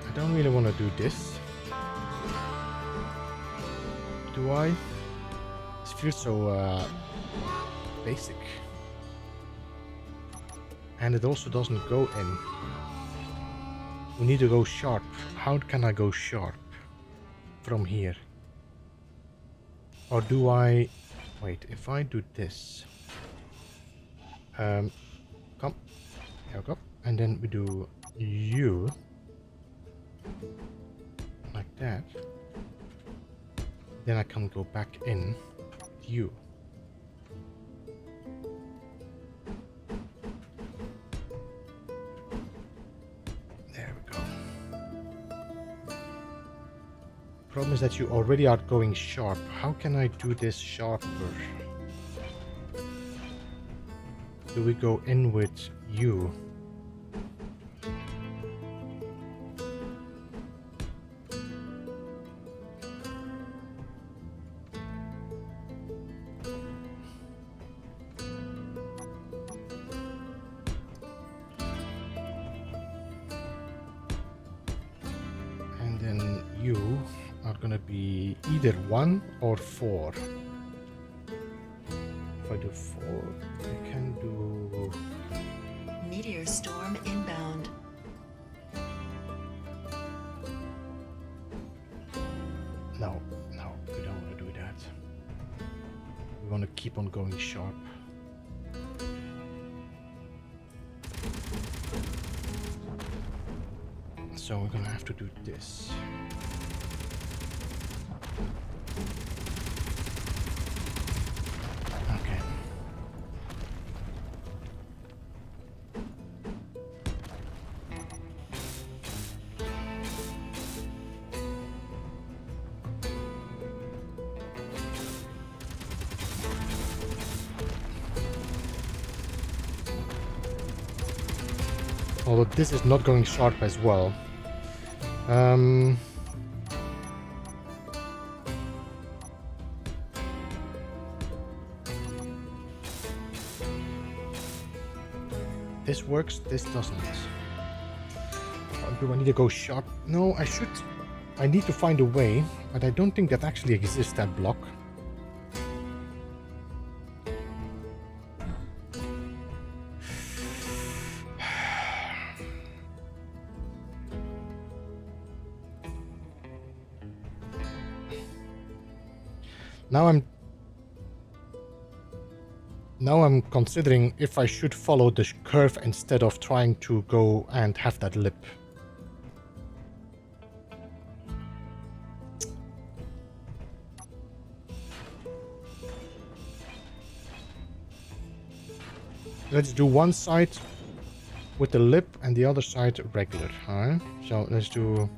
I don't really want to do this. Do I? This feels so basic. And it also doesn't go in. We need to go sharp. How can I go sharp from here? Or do I... Wait, if I do this... come. Here we go. And then we do you. Like that. Then I can go back in with you. There we go. Problem is that you already are going sharp. How can I do this sharper? Do we go in with you? Either 1 or 4. If I do 4, I can do... Meteor storm inbound. No, we don't want to do that. We want to keep on going sharp. So we're gonna have to do this. Although this is not going sharp as well. This works, this doesn't. Do I need to go sharp? No, I should. I need to find a way, but I don't think that actually exists, that block. Now I'm considering if I should follow the curve instead of trying to go and have that lip. Let's do one side with the lip and the other side regular. Alright, so let's do...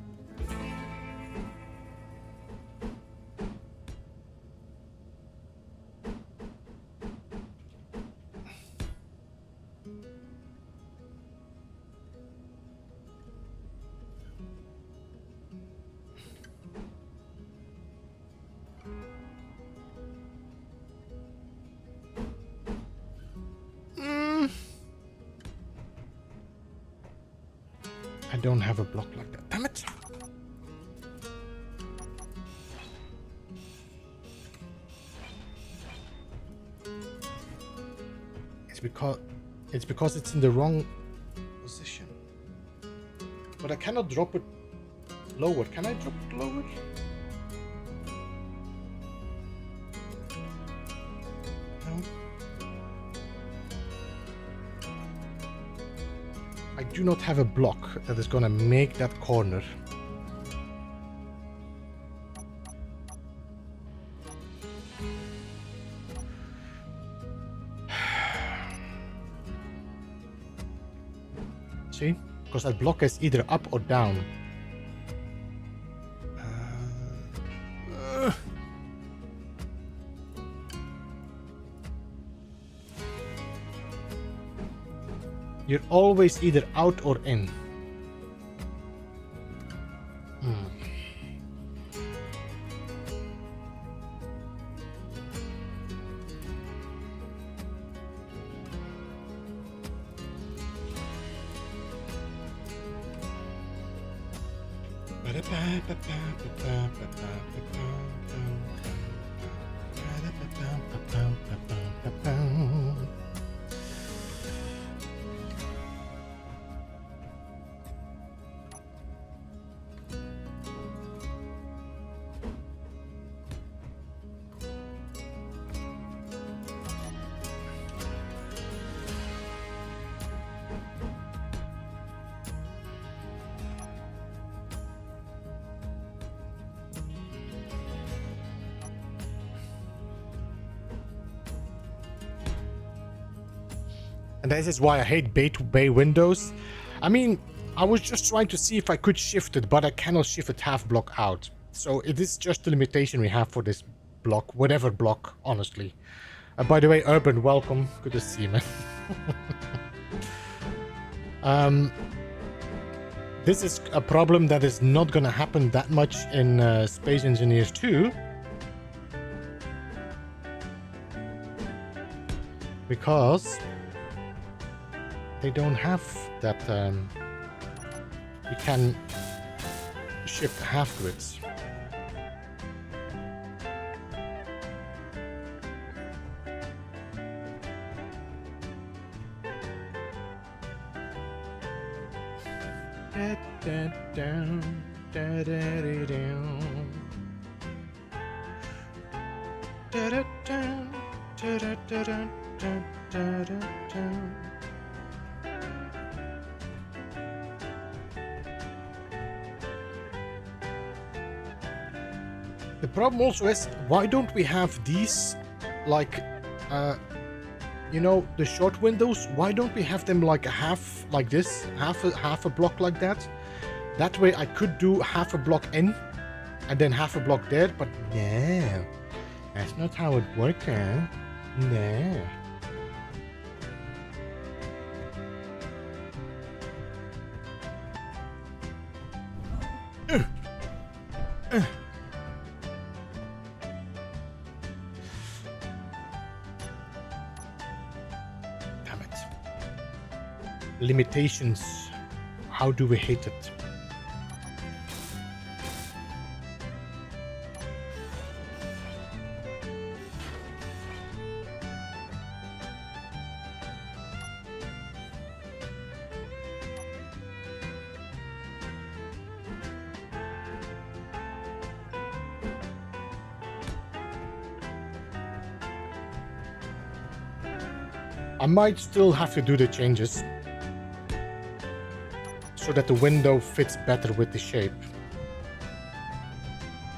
I don't have a block like that. Damn it! It's because it's in the wrong position. But I cannot drop it lower. Can I drop it lower? No. I do not have a block that is gonna make that corner. See? Because that block is either up or down. You're always either out or in. And this is why I hate bay windows. I mean, I was just trying to see if I could shift it, but I cannot shift it half block out. So it is just the limitation we have for this block, whatever block, honestly. By the way, Urban, welcome. Good to see you, man. This is a problem that is not gonna happen that much in Space Engineers 2. Because they don't have that, you can shift half grids. The problem also is, why don't we have these, like, you know, the short windows? Why don't we have them like a half, like this, half a block like that? That way I could do half a block in, and then half a block there. But no, that's not how it works, huh? No. Damn it. Limitations. How do we hate it? I might still have to do the changes so that the window fits better with the shape.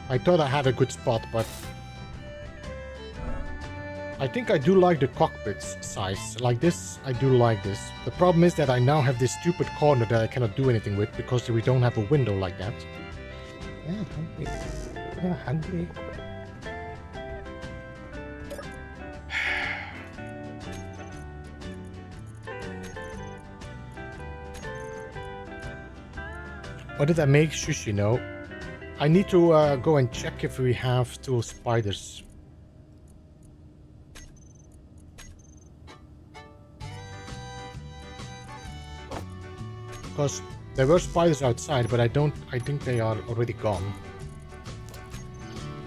I thought I had a good spot, but I think I do like the cockpit's size. Like this, I do like this. The problem is that I now have this stupid corner that I cannot do anything with because we don't have a window like that. Yeah, hungry. Yeah, hungry. What did I make sushi? No. I need to go and check if we have two spiders. Because there were spiders outside, but I think they are already gone.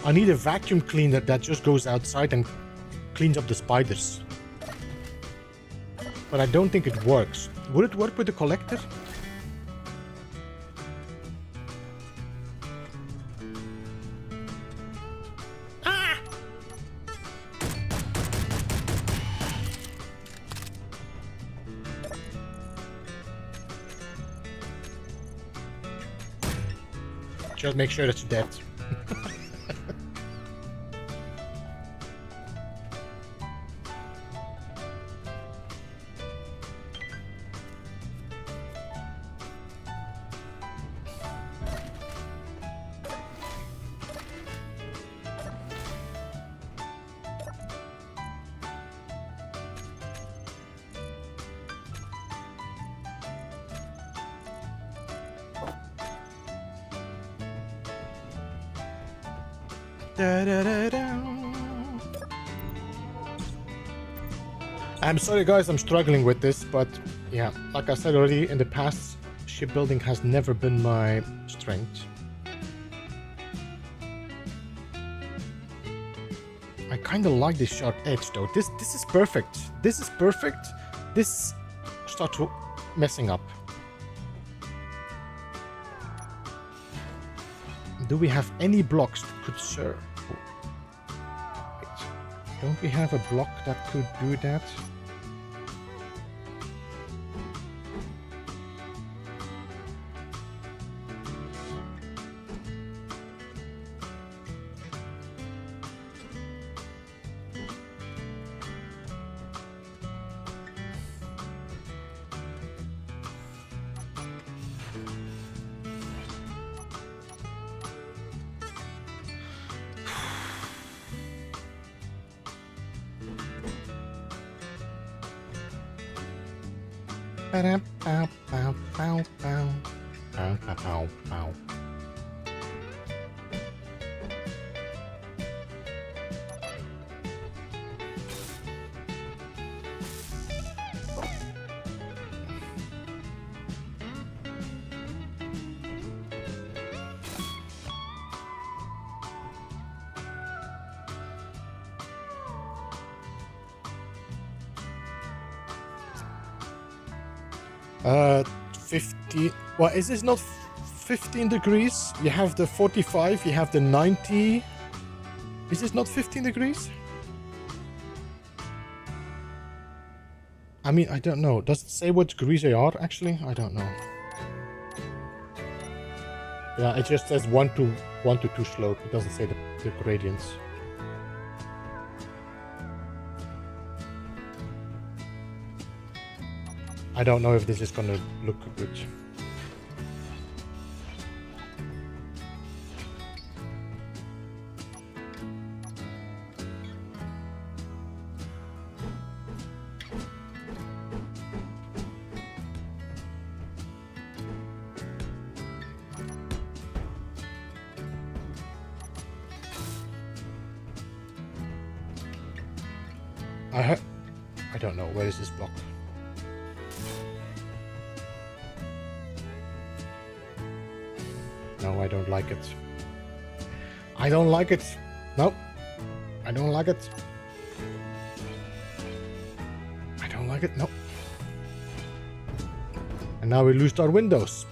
I need a vacuum cleaner that just goes outside and cleans up the spiders. But I don't think it works. Would it work with the collector? Just make sure it's dead. I'm sorry guys, I'm struggling with this, but yeah, like I said already in the past, shipbuilding has never been my strength. I kind of like this sharp edge though. This is perfect. This is perfect. This starts messing up. Do we have any blocks that could serve? Wait, don't we have a block that could do that? Uh, 50. Well, is this not 15 degrees? You have the 45, you have the 90. Is this not 15 degrees? I mean, I don't know. Does it say what degrees they are, actually? I don't know. Yeah, it just says 1 to 2 slope. It doesn't say the gradients. I don't know if this is gonna look good. I don't know. Where is this block? No, I don't like it. I don't like it. Nope. I don't like it. I don't like it. Nope. And now we lose our windows.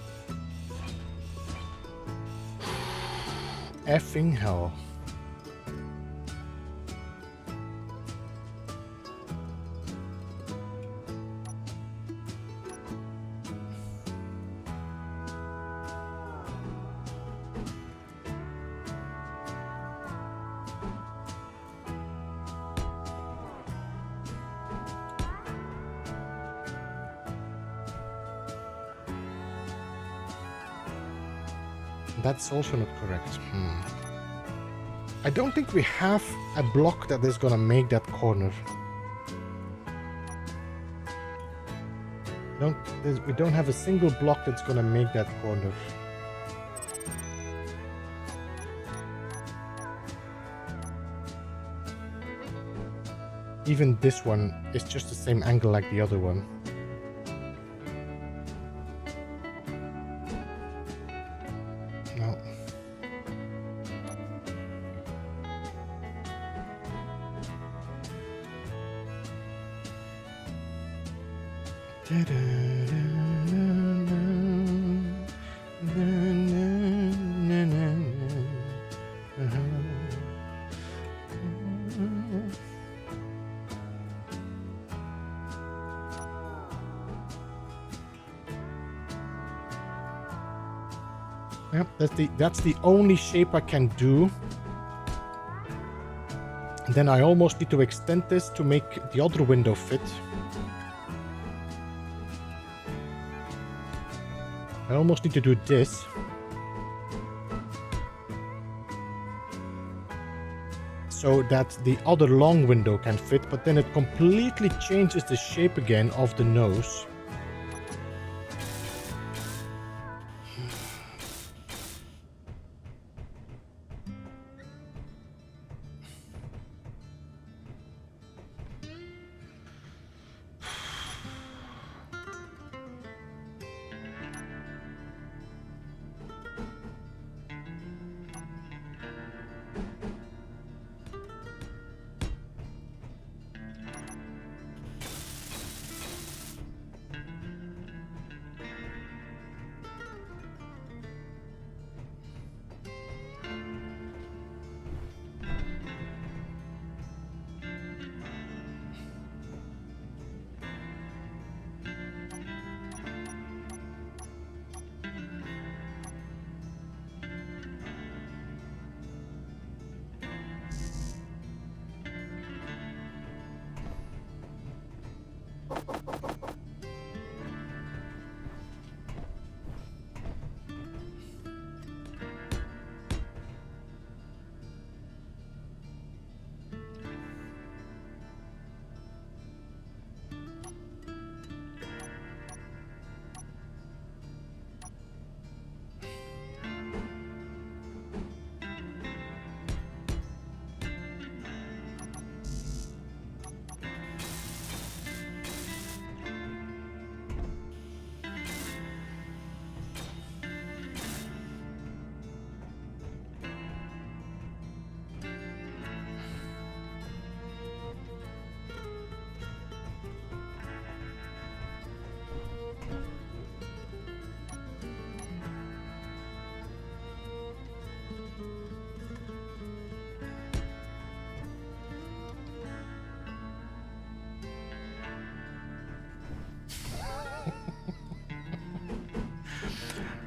Effing hell. That's also not correct. I don't think we have a block that is gonna make that corner. We don't have a single block that's gonna make that corner. Even this one is just the same angle like the other one. No. Yep, that's the only shape I can do. Then I almost need to extend this to make the other window fit. I almost need to do this. So that the other long window can fit, but then it completely changes the shape again of the nose.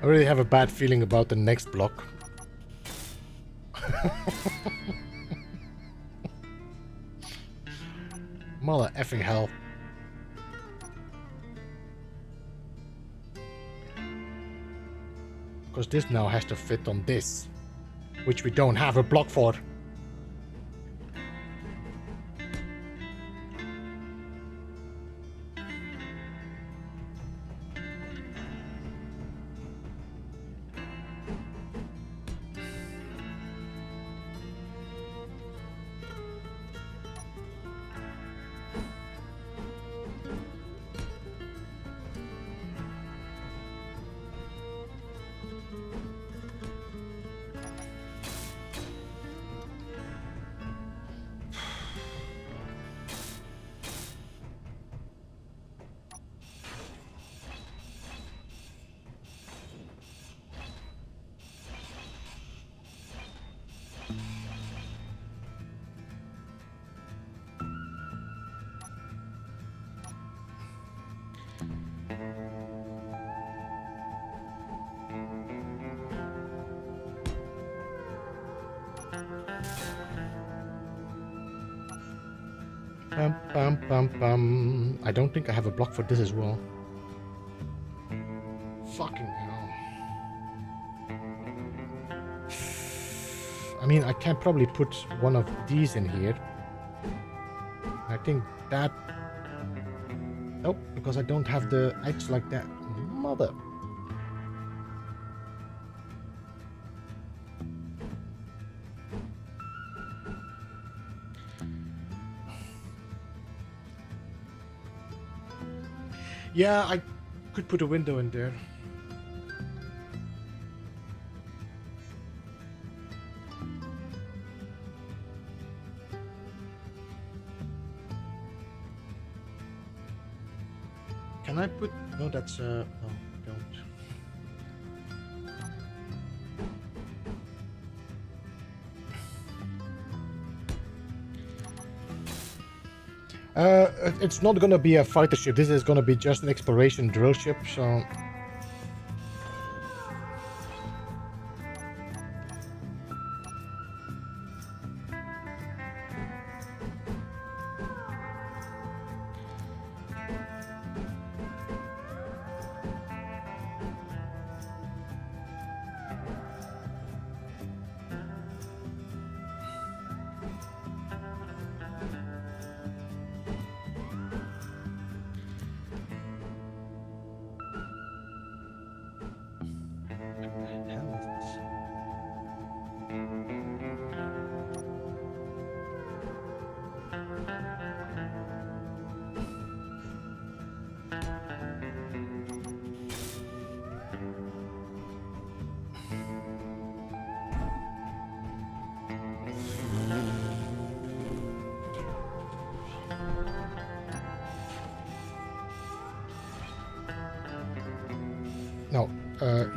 I really have a bad feeling about the next block. Mother effing hell. Because this now has to fit on this, which we don't have a block for. Bum, bum, bum, bum. I don't think I have a block for this as well. Fucking hell. I mean, I can probably put one of these in here. I think that... Nope, because I don't have the edge like that. Mother. Yeah, I could put a window in there. Can I put... No, that's... No, don't. It's not gonna be a fighter ship. This is gonna be just an exploration drill ship, so... No,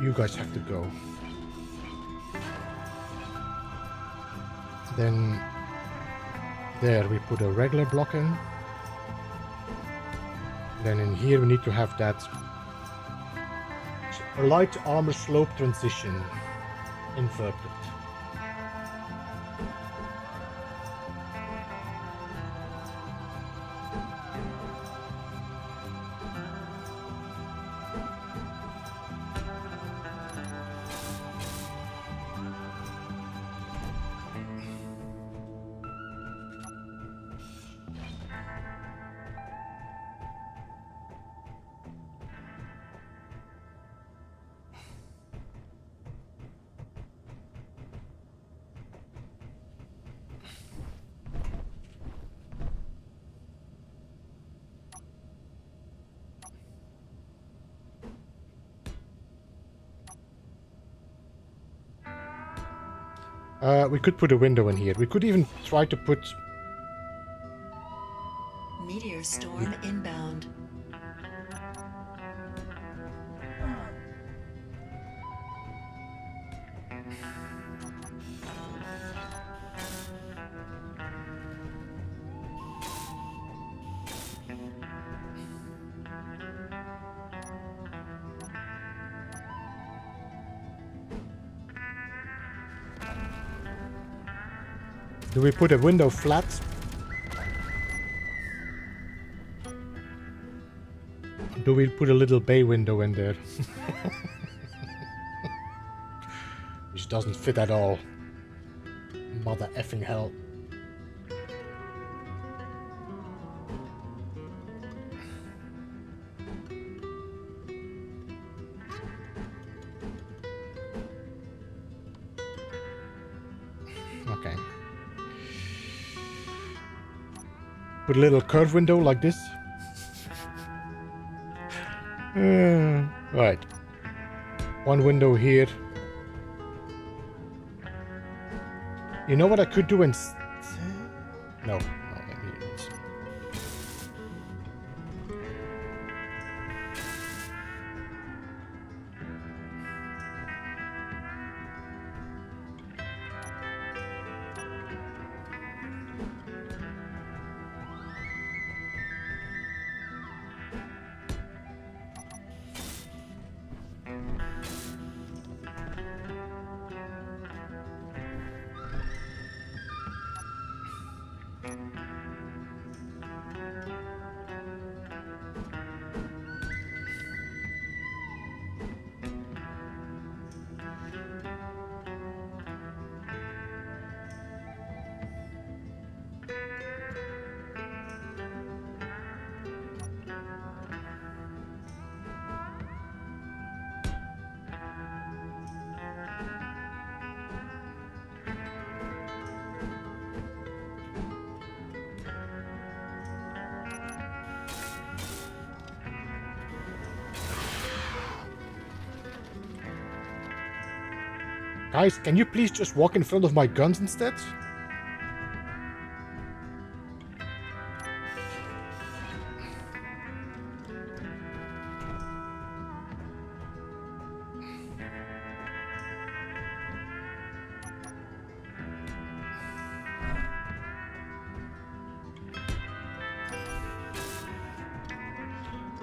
you guys have to go. Then there we put a regular block in. Then in here we need to have that light armor slope transition inverted. We could put a window in here. We could even try to put... Meteor storm inbound. Do we put a window flat? Do we put a little bay window in there? Which doesn't fit at all. Mother effing hell. Okay. Put a little curved window like this. Right. One window here. You know what I could do instead? No. Let me... Guys, can you please just walk in front of my guns instead?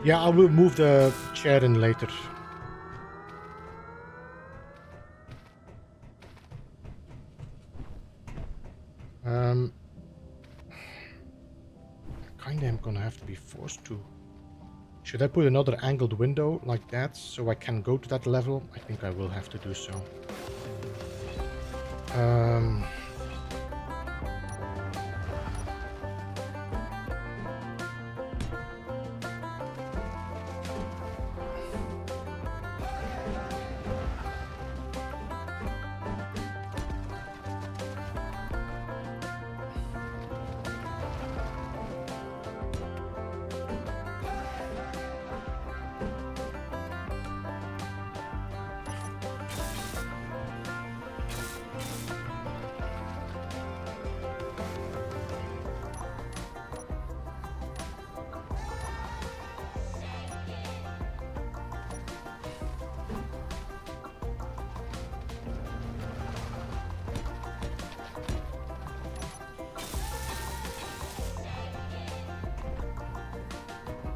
Yeah, I will move the chair in later. Kinda am gonna have to be forced to. Should I put another angled window like that so I can go to that level? I think I will have to do so.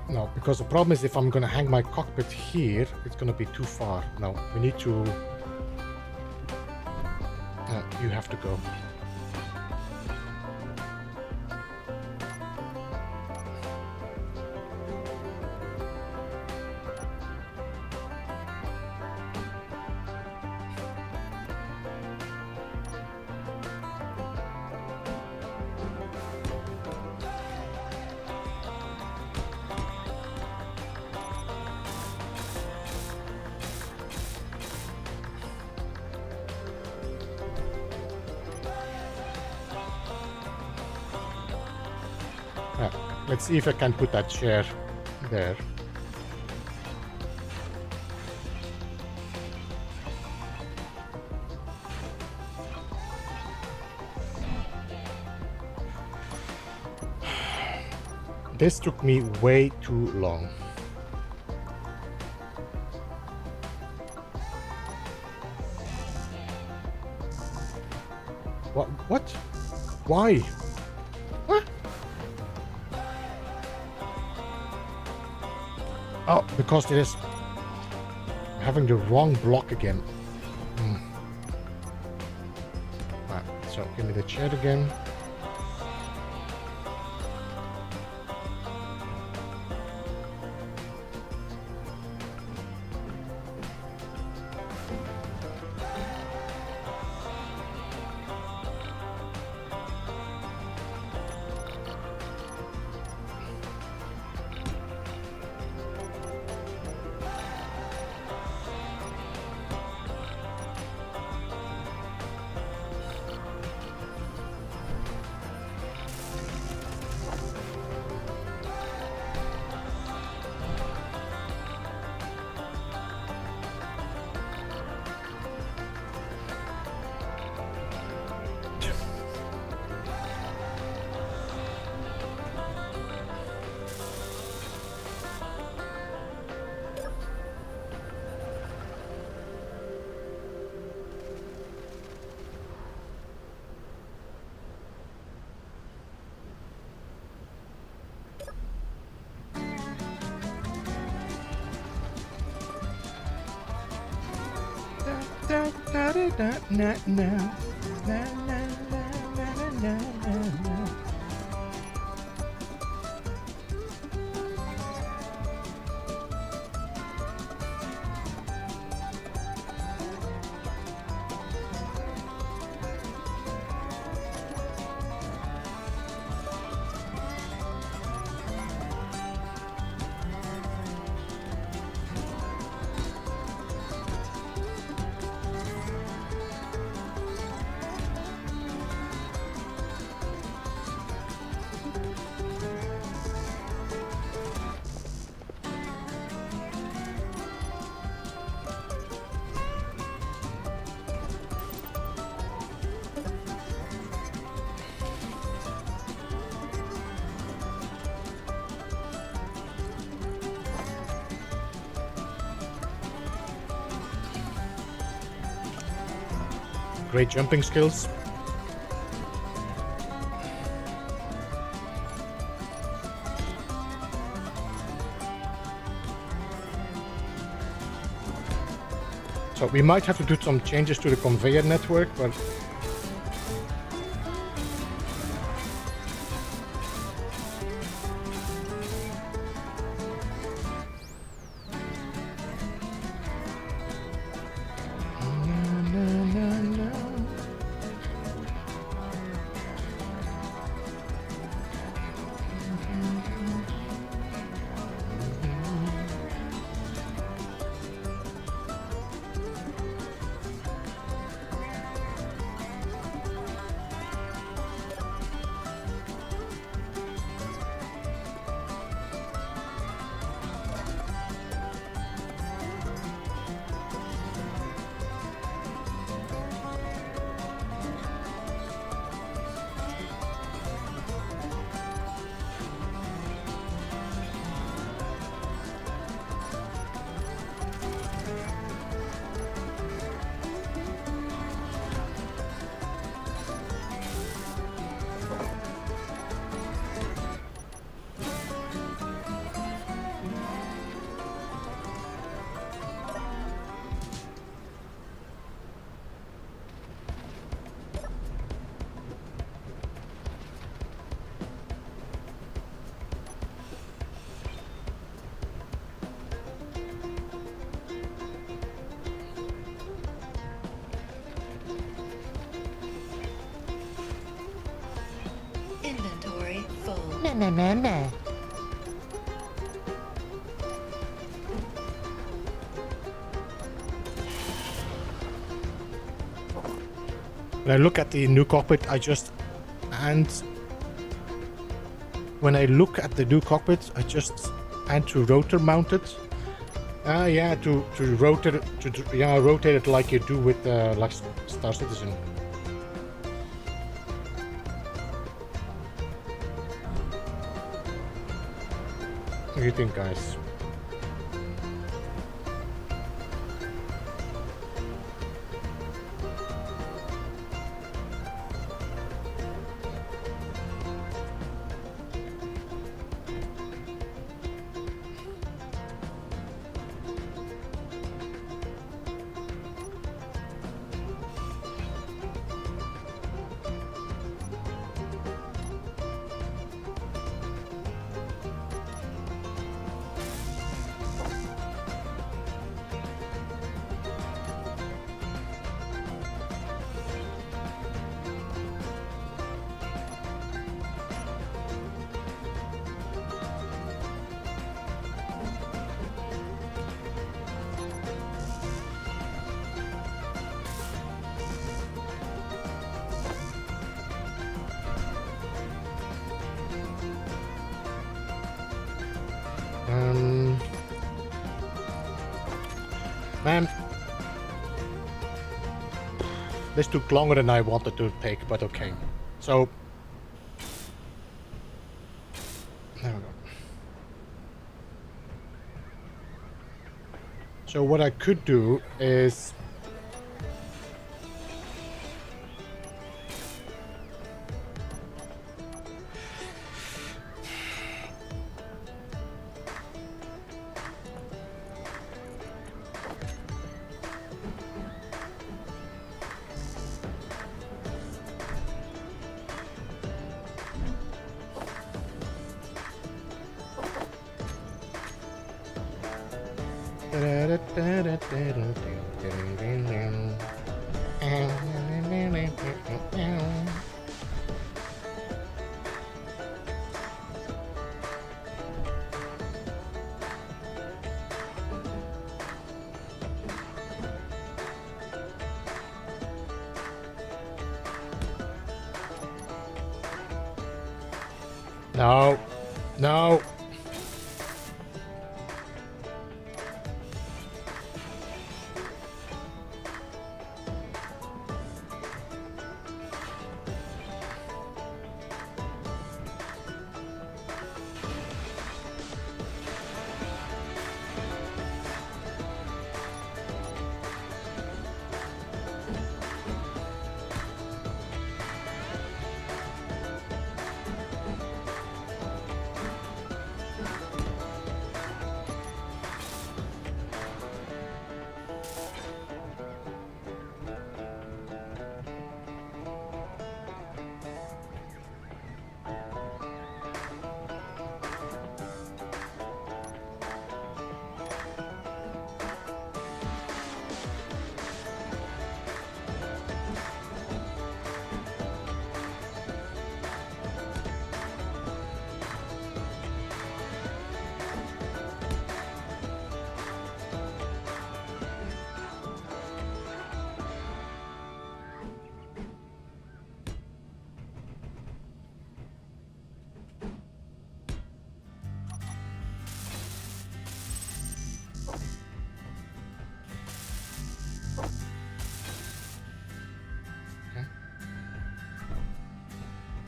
No, because the problem is if I'm gonna hang my cockpit here, it's gonna be too far. No, we need to... you have to go. Let's see if I can put that chair there. This took me way too long. What? Why? What? Oh, because it is having the wrong block again. Right, so give me the chair again. great jumping skills. So we might have to do some changes to the conveyor network, but Inventory full. No. when I look at the new cockpit, when I look at the new cockpit, I just add to rotor mount it. Yeah, to rotate it like you do with like Star Citizen. What do you think, guys? Man, this took longer than I wanted to take, but okay. So, there we go. So what I could do is no, no.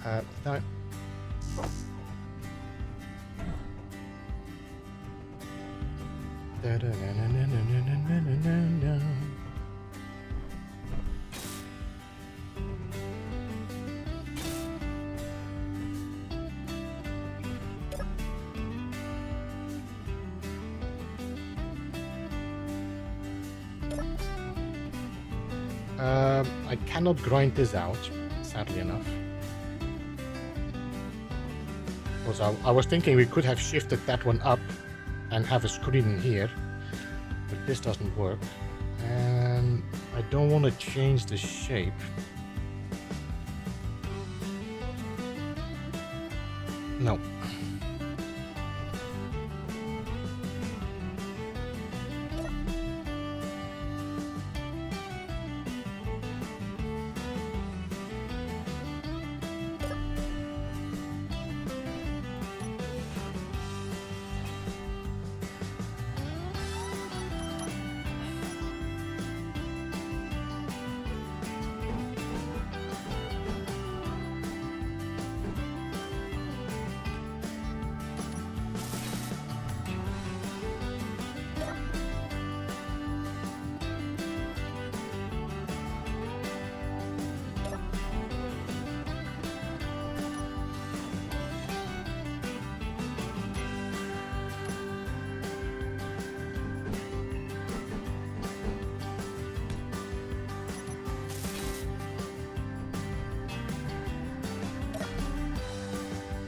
No. I cannot grind this out, sadly enough. Because I was thinking we could have shifted that one up and have a screen in here, but this doesn't work. And I don't want to change the shape. No.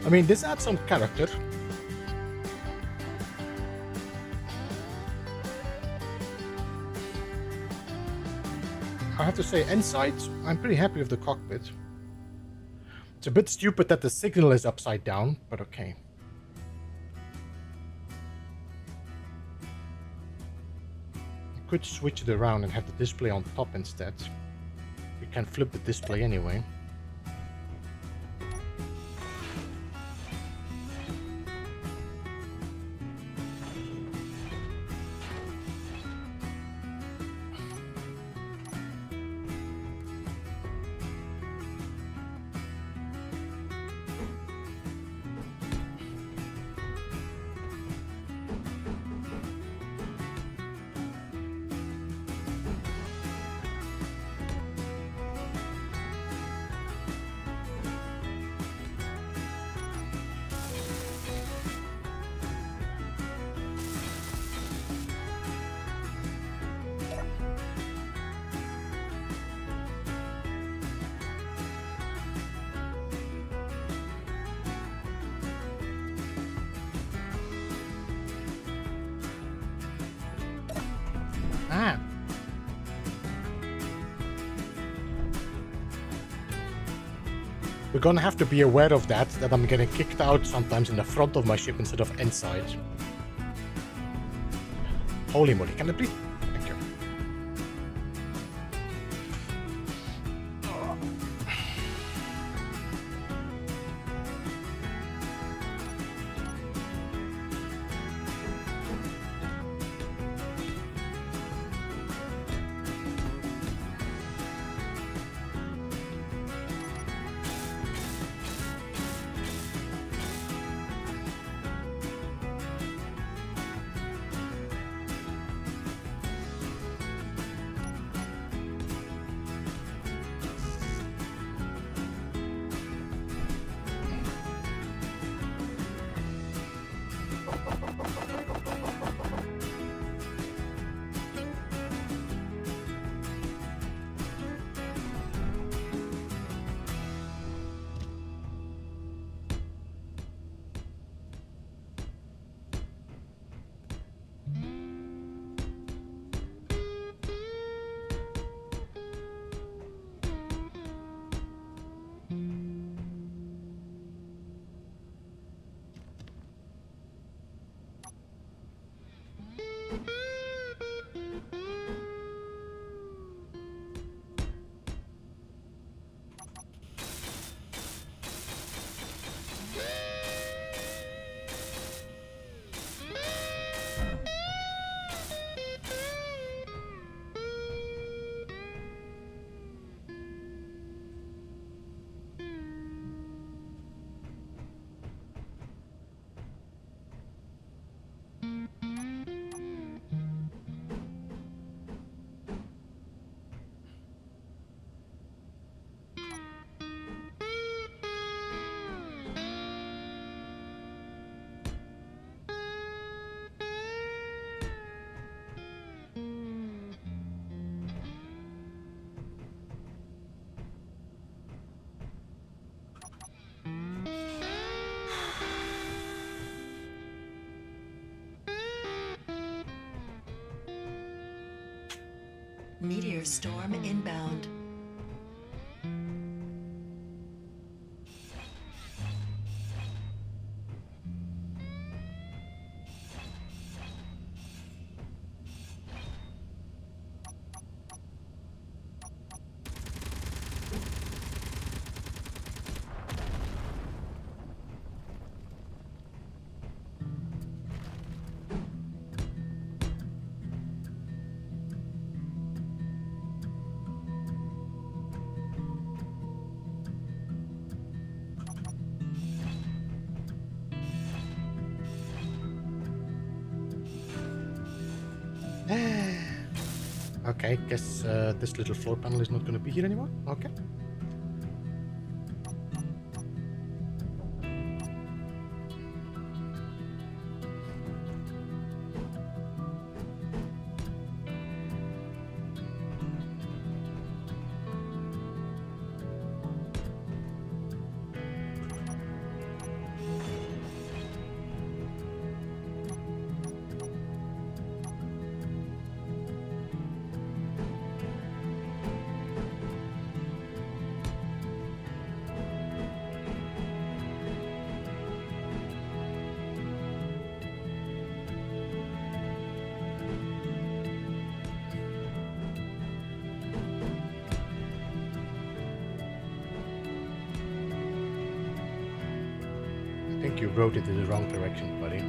I mean, this adds some character. I have to say, inside, I'm pretty happy with the cockpit. It's a bit stupid that the signal is upside down, but okay. I could switch it around and have the display on top instead. We can flip the display anyway. Ah. We're gonna have to be aware of that I'm getting kicked out sometimes in the front of my ship instead of inside. Holy moly, can I please? Thank you. Meteor storm inbound. Okay, guess this little floor panel is not going to be here anymore. Okay. I think you wrote it in the wrong direction, buddy.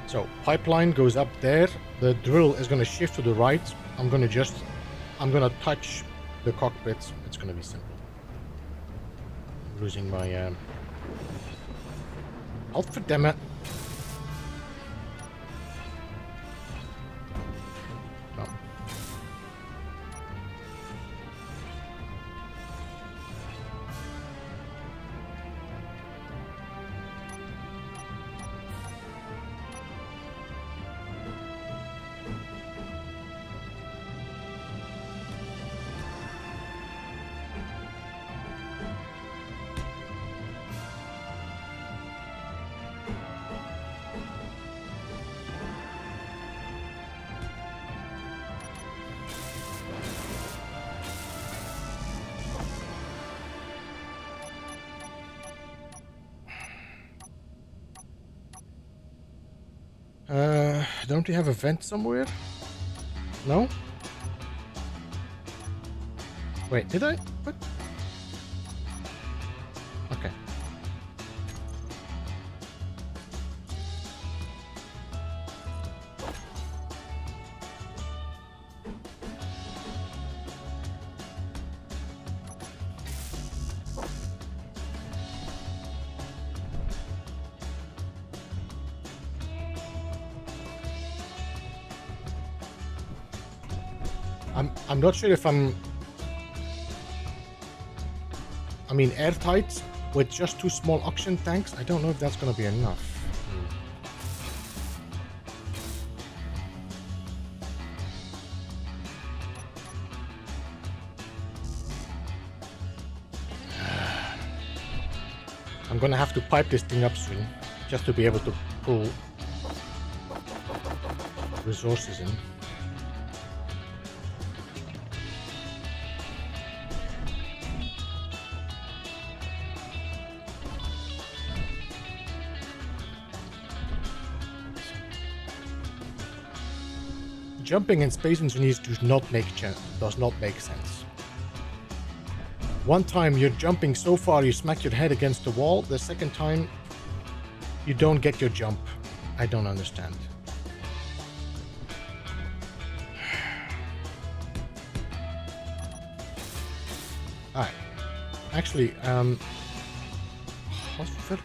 So pipeline goes up there. The drill is going to shift to the right. I'm going to touch the cockpit. It's going to be simple. I'm losing my outfit, damn it. No. Don't we have a vent somewhere? No? Wait, did I? What? Okay. I'm not sure if I mean, airtight with just 2 small oxygen tanks. I don't know if that's going to be enough. I'm going to have to pipe this thing up soon, just to be able to pull resources in. Jumping in Space Engineers does not make sense. One time you're jumping so far you smack your head against the wall. The second time you don't get your jump. I don't understand. Alright. Actually, hospital.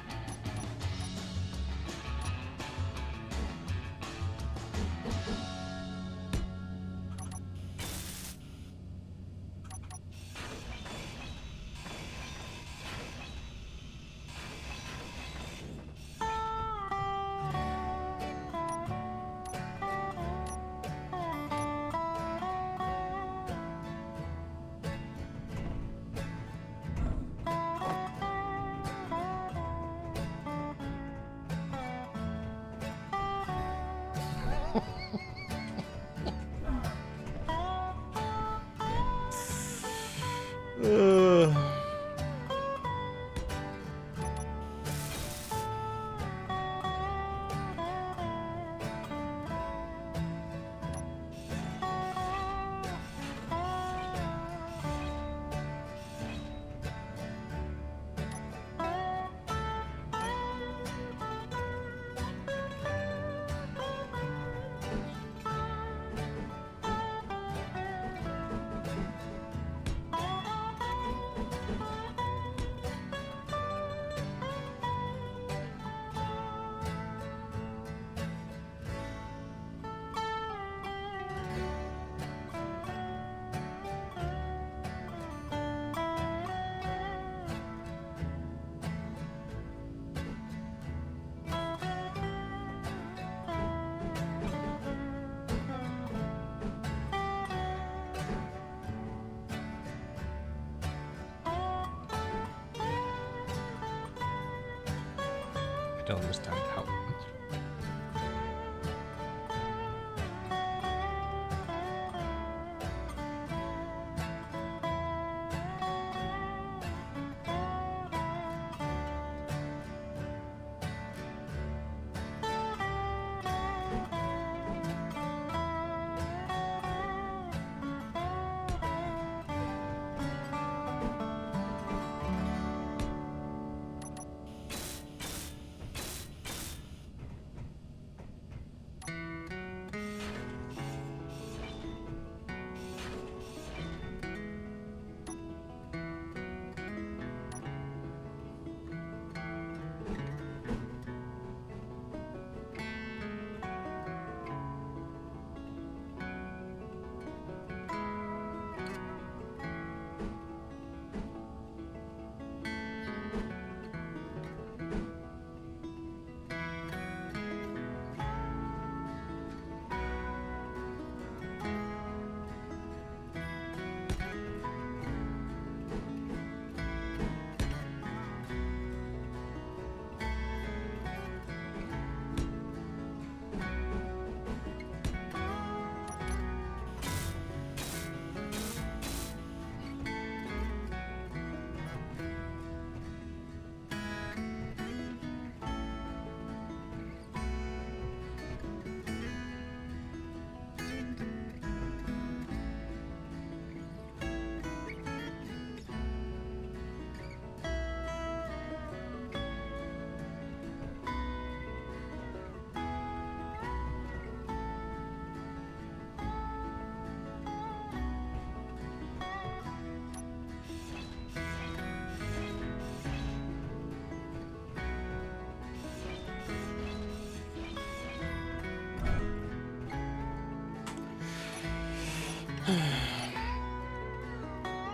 I don't understand how.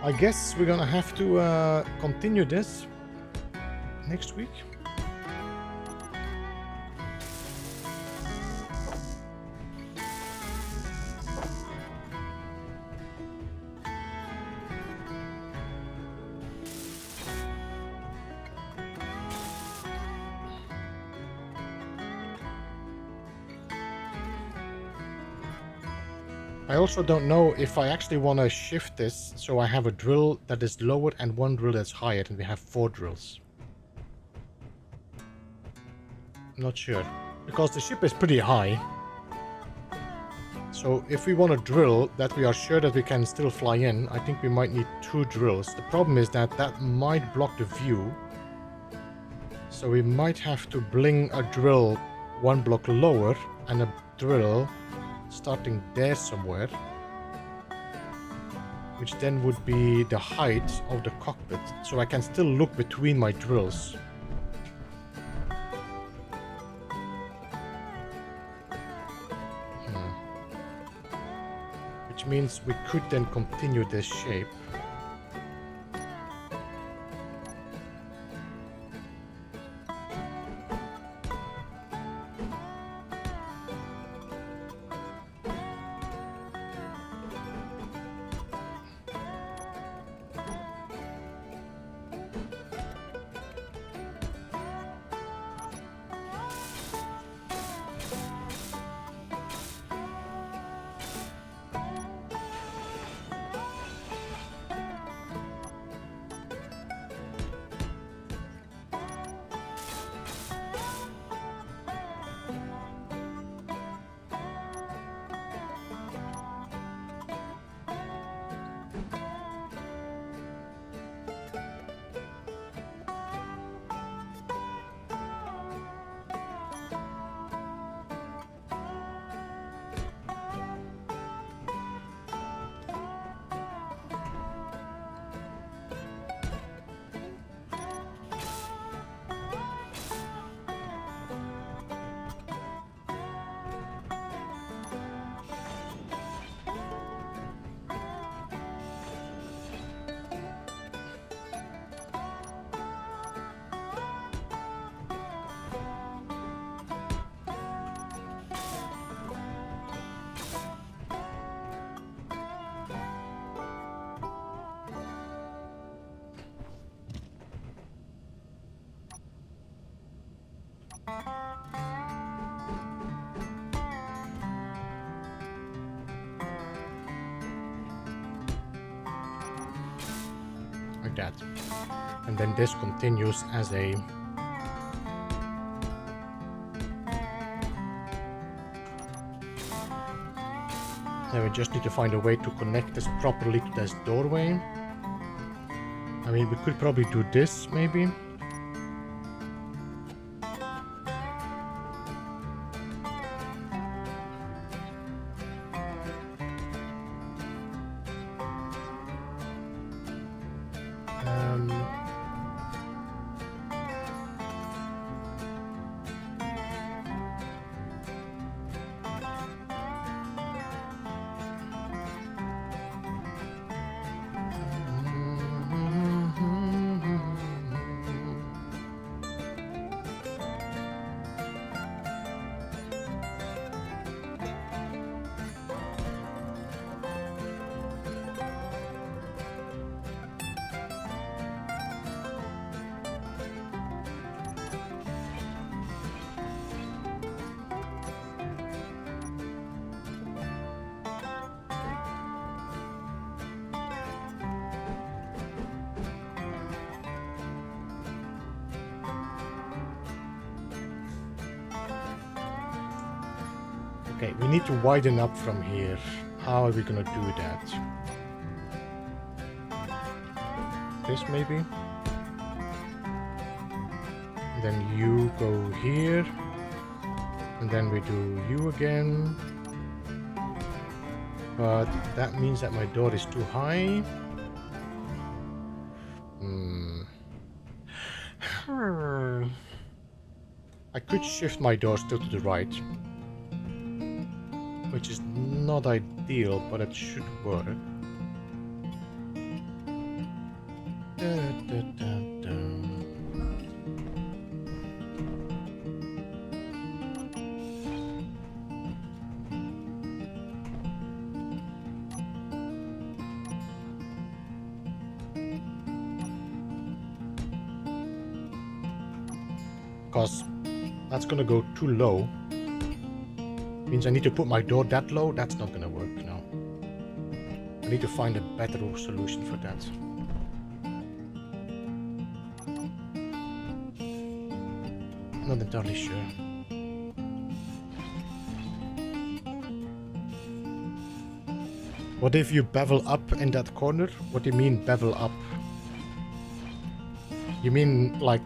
I guess we're gonna have to continue this next week. I also don't know if I actually want to shift this so I have a drill that is lower and one drill that's higher, and we have 4 drills. Not sure, because the ship is pretty high. So if we want a drill that we are sure that we can still fly in, I think we might need 2 drills. The problem is that that might block the view. So we might have to bring a drill 1 block lower and a drill starting there somewhere, which then would be the height of the cockpit, so I can still look between my drills. Which means we could then continue this shape. Like that. And then this continues as a then we just need to find a way to connect this properly to this doorway. I mean, we could probably do this, maybe. Okay, we need to widen up from here. How are we gonna do that? This maybe? And then you go here. And then we do you again. But that means that my door is too high. I could shift my door still to the right, which is not ideal, but it should work. Because that's gonna go too low. Means I need to put my door that low. That's not gonna work now. I need to find a better solution for that. Not entirely sure. What if you bevel up in that corner? What do you mean bevel up? You mean like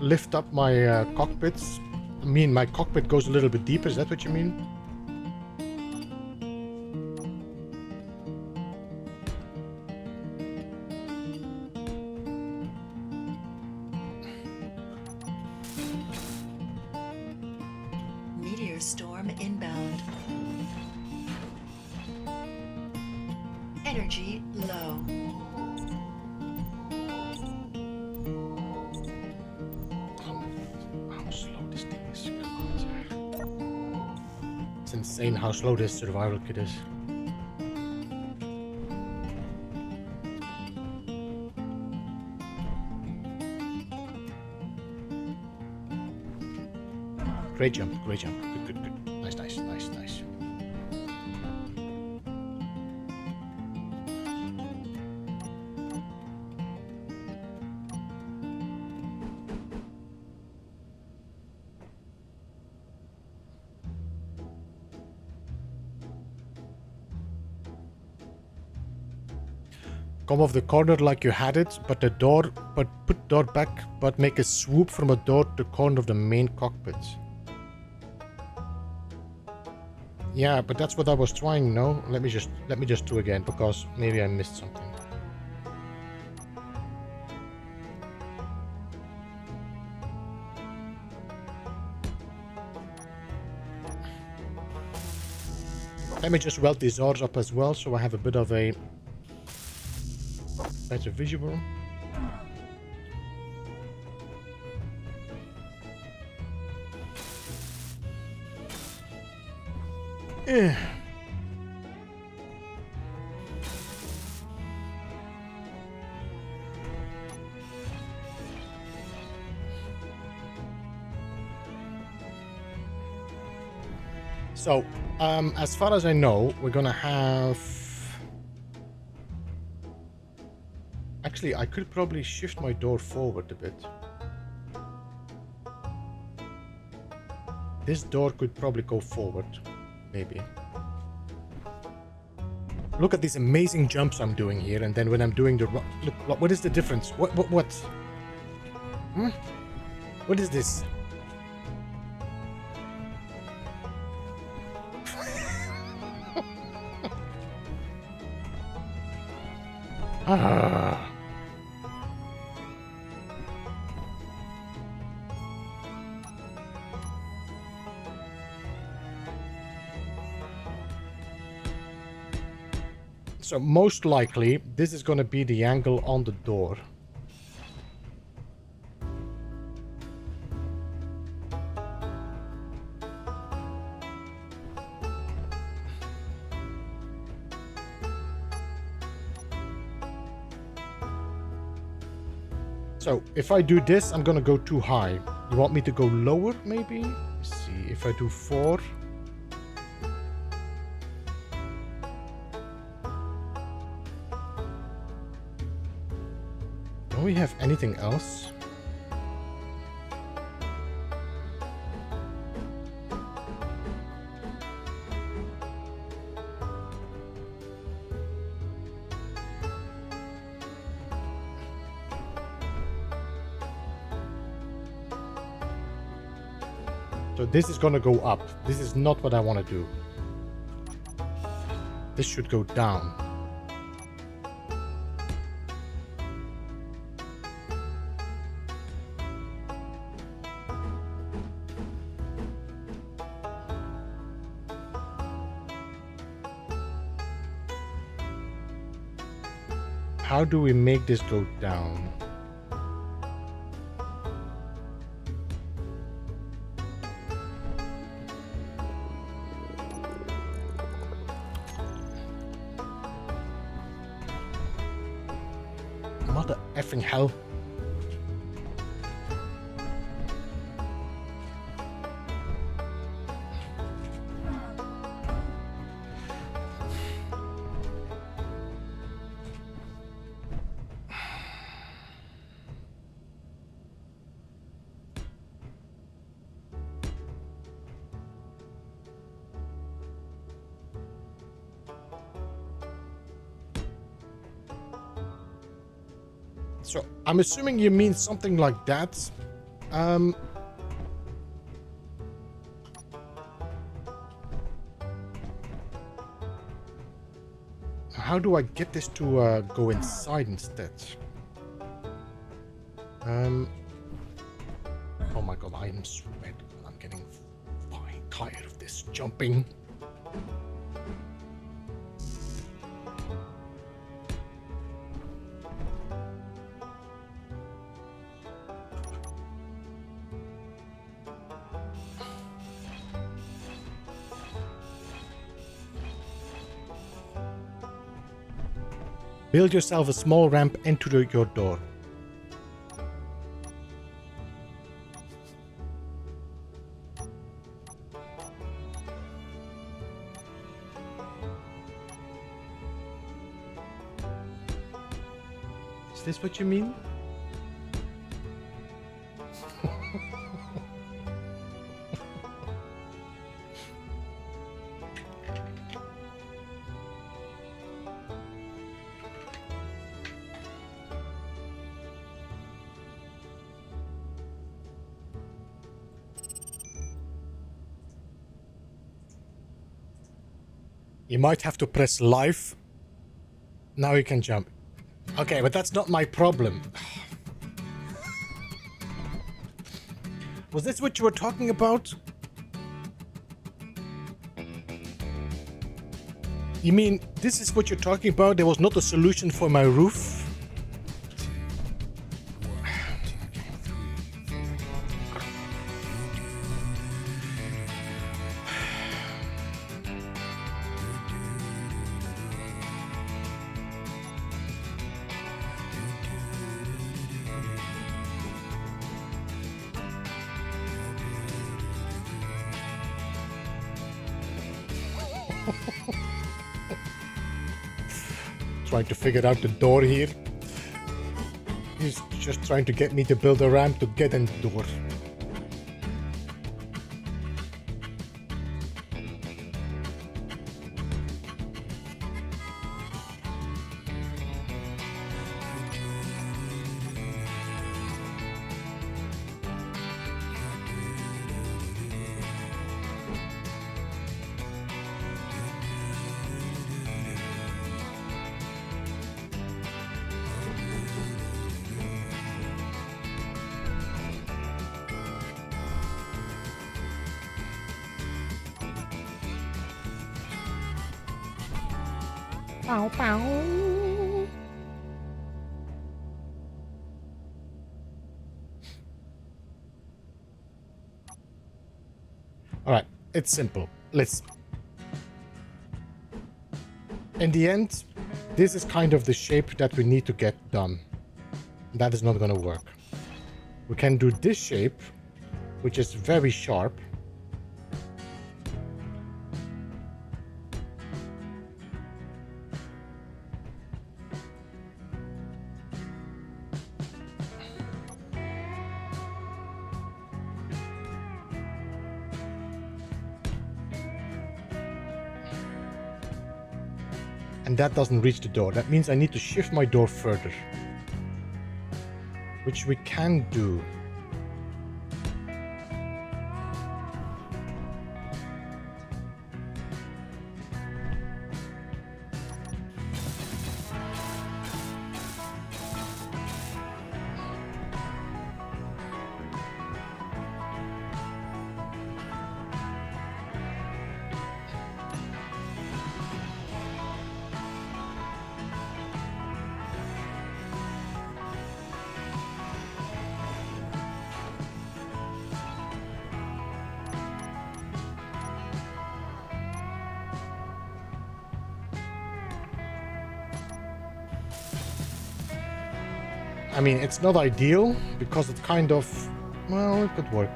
lift up my cockpits? I mean my cockpit goes a little bit deeper, is that what you mean? Meteor storm inbound. Energy low. How slow this thing is. It's insane how slow this survival kit is. Great jump, great jump. Good, good, good. Nice, nice, nice, nice. Come off the corner like you had it, but put door back, but make a swoop from a door to the corner of the main cockpit. Yeah, but that's what I was trying, no? Let me just do again, because maybe I missed something. Let me just weld these doors up as well, so I have a bit of a better visual. So, as far as I know, we're gonna have... Actually, I could probably shift my door forward a bit. This door could probably go forward, maybe. Look at these amazing jumps I'm doing here, and then when I'm doing the... Look, what is the difference? What? Hmm? What is this? Ah. So most likely, this is going to be the angle on the door. So if I do this, I'm going to go too high. You want me to go lower, maybe? Let's see, if I do 4... Don't we have anything else? So this is gonna go up. This is not what I want to do. This should go down. How do we make this go down? Mother effing hell. So, I'm assuming you mean something like that. How do I get this to go inside instead? Oh my god, I'm sweating. I'm getting fine tired of this jumping. Build yourself a small ramp into your door. Is this what you mean? You might have to press live. Now you can jump. Okay, but that's not my problem. Was this what you were talking about? You mean this is what you're talking about? There was not a solution for my roof? Trying to figure out the door here. He's just trying to get me to build a ramp to get in the door. Bow, bow. All right, it's simple. Listen. In the end, this is kind of the shape that we need to get done. That is not going to work. We can do this shape, which is very sharp. And that doesn't reach the door. That means I need to shift my door further. Which we can do. I mean, it's not ideal because it kind of, well, it could work.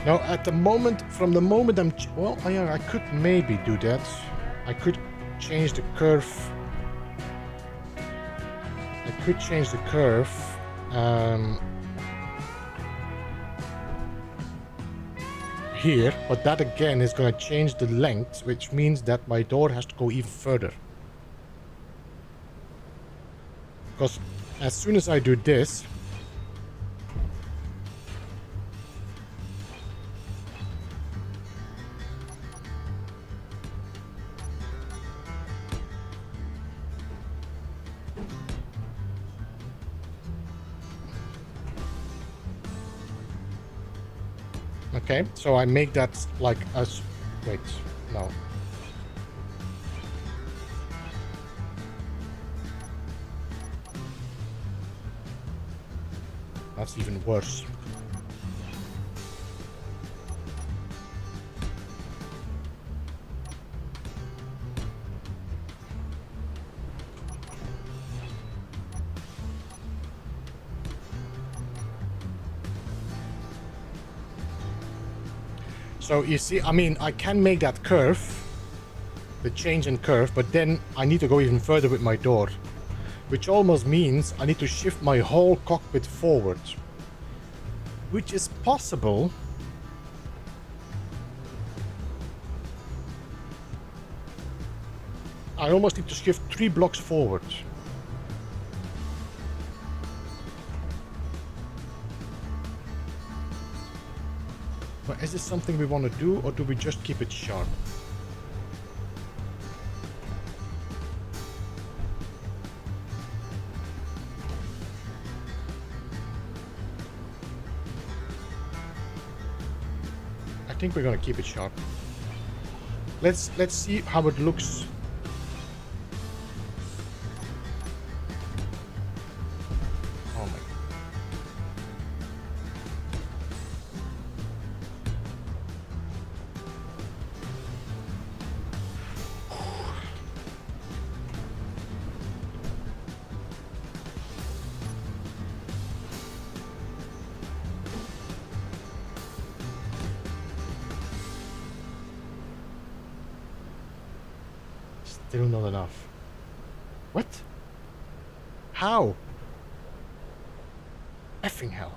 Now, at the moment, from the moment well, yeah, I could maybe do that. I could change the curve. I could change the curve. Here, but that again is going to change the length, which means that my door has to go even further. Because as soon as I do this, okay, so I make that like as, wait, no. That's even worse. So you see, I mean, I can make that curve, the change in curve, but then I need to go even further with my door, which almost means I need to shift my whole cockpit forward, which is possible. I almost need to shift 3 blocks forward. But is this something we want to do, or do we just keep it sharp? I think we're gonna keep it sharp. Let's see how it looks. Oh my. Still not enough. What? How? Effing hell.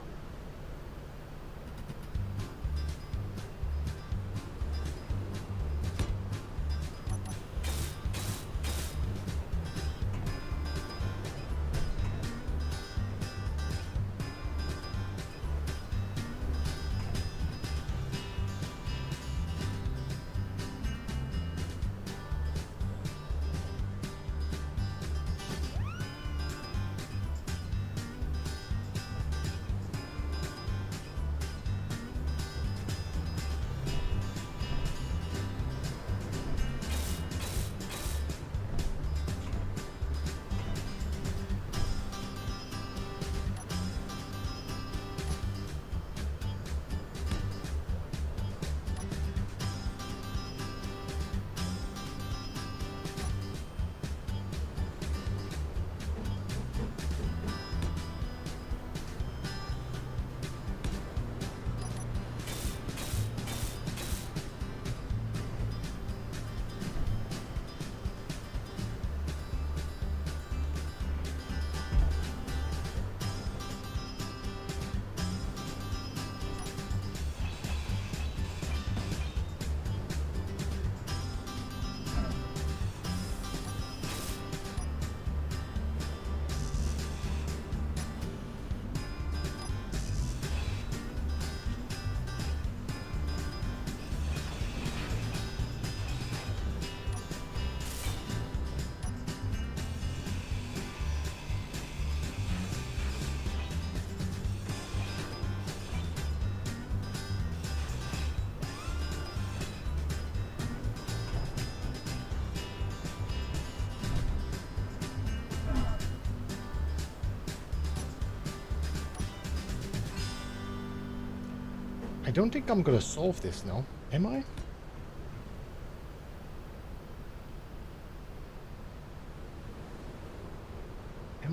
I don't think I'm gonna solve this now, am I?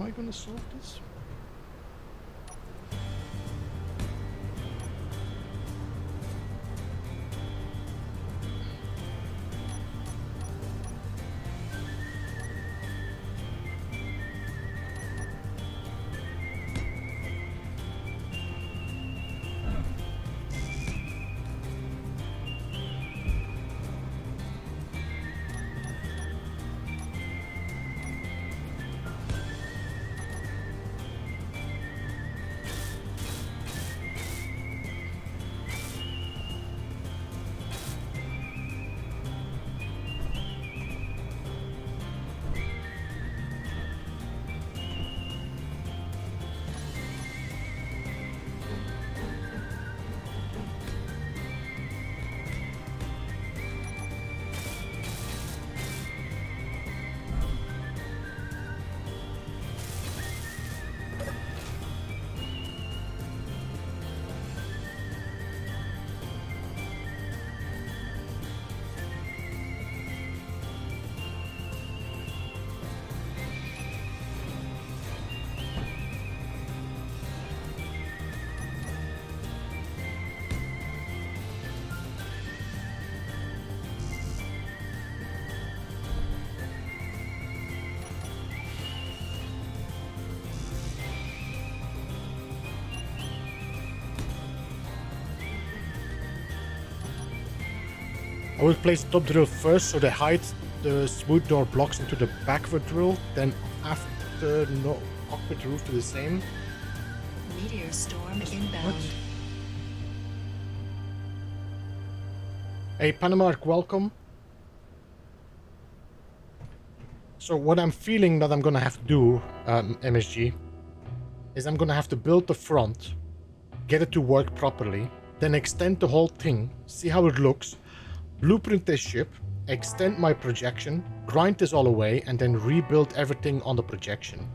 am I gonna solve this? I will place top drill first so they hide the smooth door blocks into the back of a drill, then after no cockpit roof do the same. Meteor storm inbound. What? Hey Panamark, welcome. So what I'm feeling that I'm gonna have to do, MSG, is I'm gonna have to build the front, get it to work properly, then extend the whole thing, see how it looks, blueprint this ship, extend my projection, grind this all away, and then rebuild everything on the projection.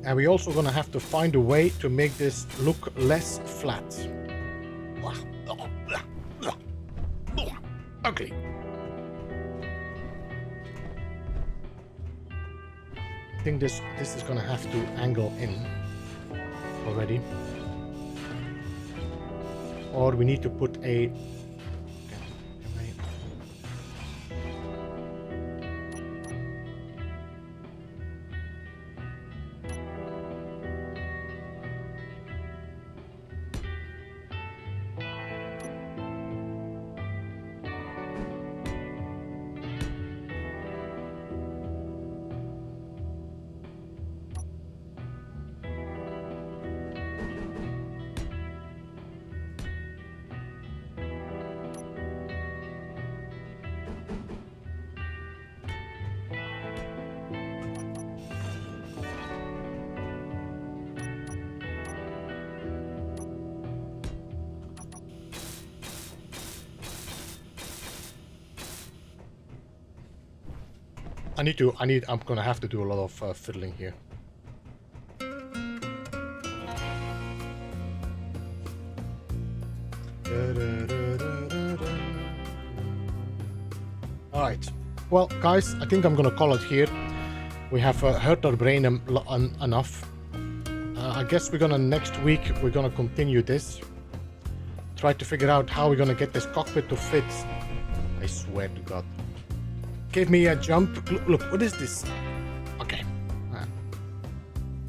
And we're also gonna have to find a way to make this look less flat. Ugly. I think this is gonna have to angle in already. Or we need to put a I'm gonna have to do a lot of fiddling here. Alright, well guys, I think I'm gonna call it here. We have hurt our brain enough. I guess next week we're gonna continue this. Try to figure out how we're gonna get this cockpit to fit. I swear to God. Gave me a jump. Look, what is this? Okay.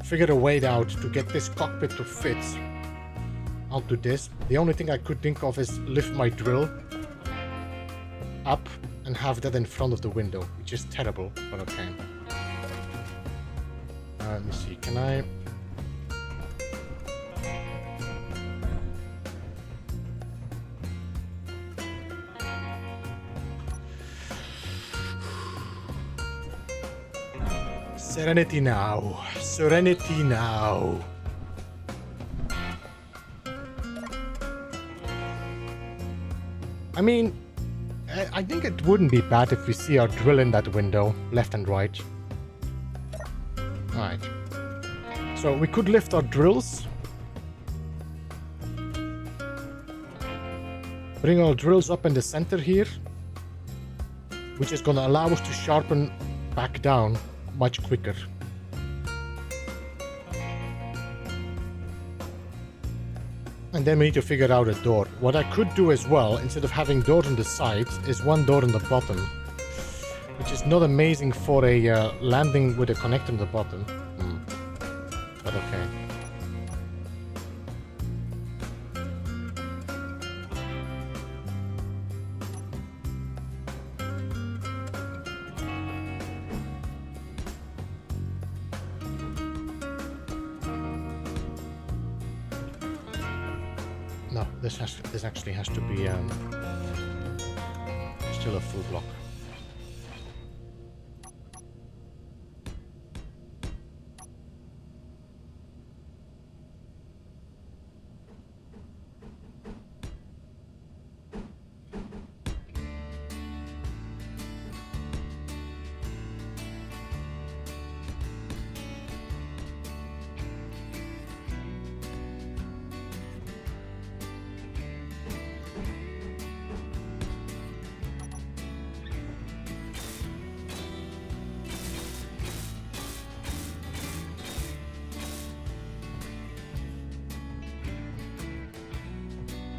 Figure a way out to get this cockpit to fit. I'll do this. The only thing I could think of is lift my drill up and have that in front of the window, which is terrible, but okay. Let me see. Can I? Serenity now. Serenity now. I mean, I think it wouldn't be bad if we see our drill in that window, left and right. Alright. So we could lift our drills. Bring our drills up in the center here, which is going to allow us to sharpen back down much quicker. And then we need to figure out a door. What I could do as well, instead of having doors on the sides, is one door on the bottom, which is not amazing for a landing with a connector on the bottom. But okay. No, this actually has to be still a full block.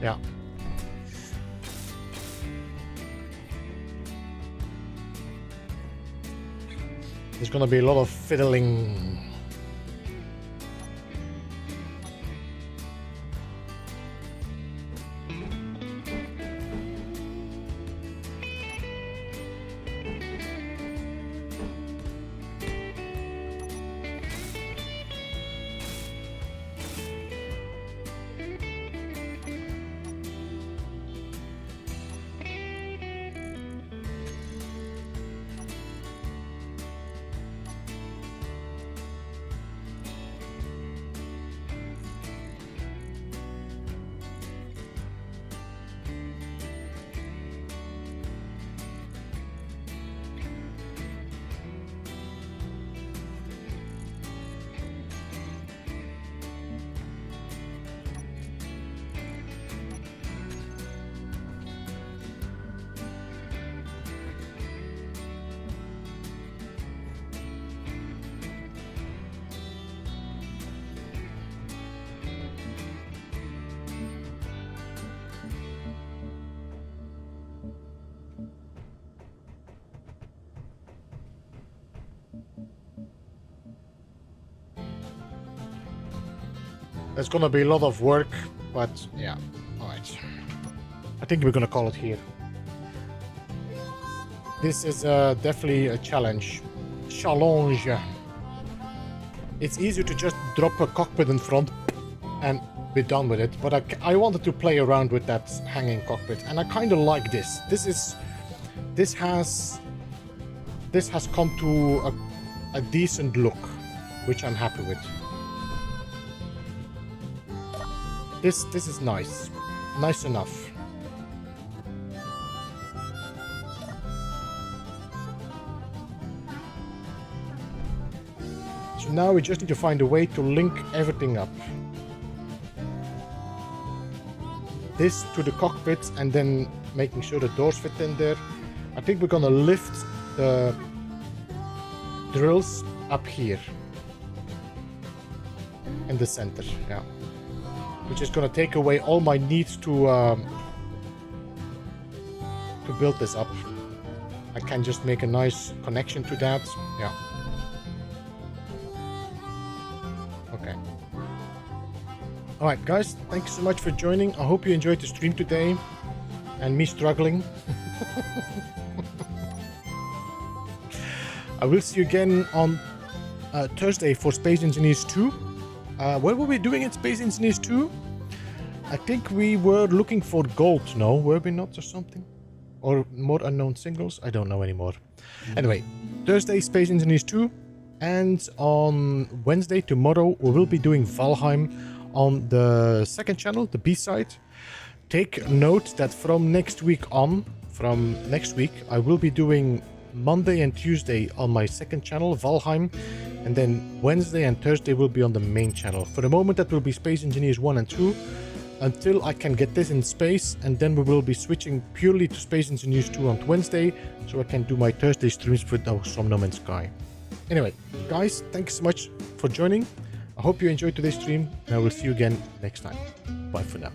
Yeah. There's gonna be a lot of fiddling. There's gonna be a lot of work, but yeah, alright. I think we're gonna call it here. This is definitely a challenge. Challenge. It's easier to just drop a cockpit in front and be done with it, but I wanted to play around with that hanging cockpit, and I kind of like this. This has come to a decent look, which I'm happy with. This is nice enough. So now we just need to find a way to link everything up. This to the cockpit and then making sure the doors fit in there. I think we're gonna lift the drills up here in the center, yeah. Which is gonna take away all my needs to build this up. I can just make a nice connection to that, yeah. Okay. Alright guys, thank you so much for joining. I hope you enjoyed the stream today and me struggling. I will see you again on Thursday for Space Engineers 2. What were we doing in Space Engineers 2? I think we were looking for gold, no? Were we not, or something? Or more unknown singles? I don't know anymore. Anyway, Thursday, Space Engineers 2. And on Wednesday, tomorrow, we will be doing Valheim on the second channel, the B-side. take note that from next week, I will be doing Monday and Tuesday on my second channel, Valheim, and then Wednesday and Thursday will be on the main channel. For the moment, that will be Space Engineers 1 and 2, until I can get this in space, and then we will be switching purely to Space Engineers 2 on Wednesday, so I can do my Thursday streams from No Man's Sky. Anyway, guys, thanks so much for joining. I hope you enjoyed today's stream, and I will see you again next time. Bye for now.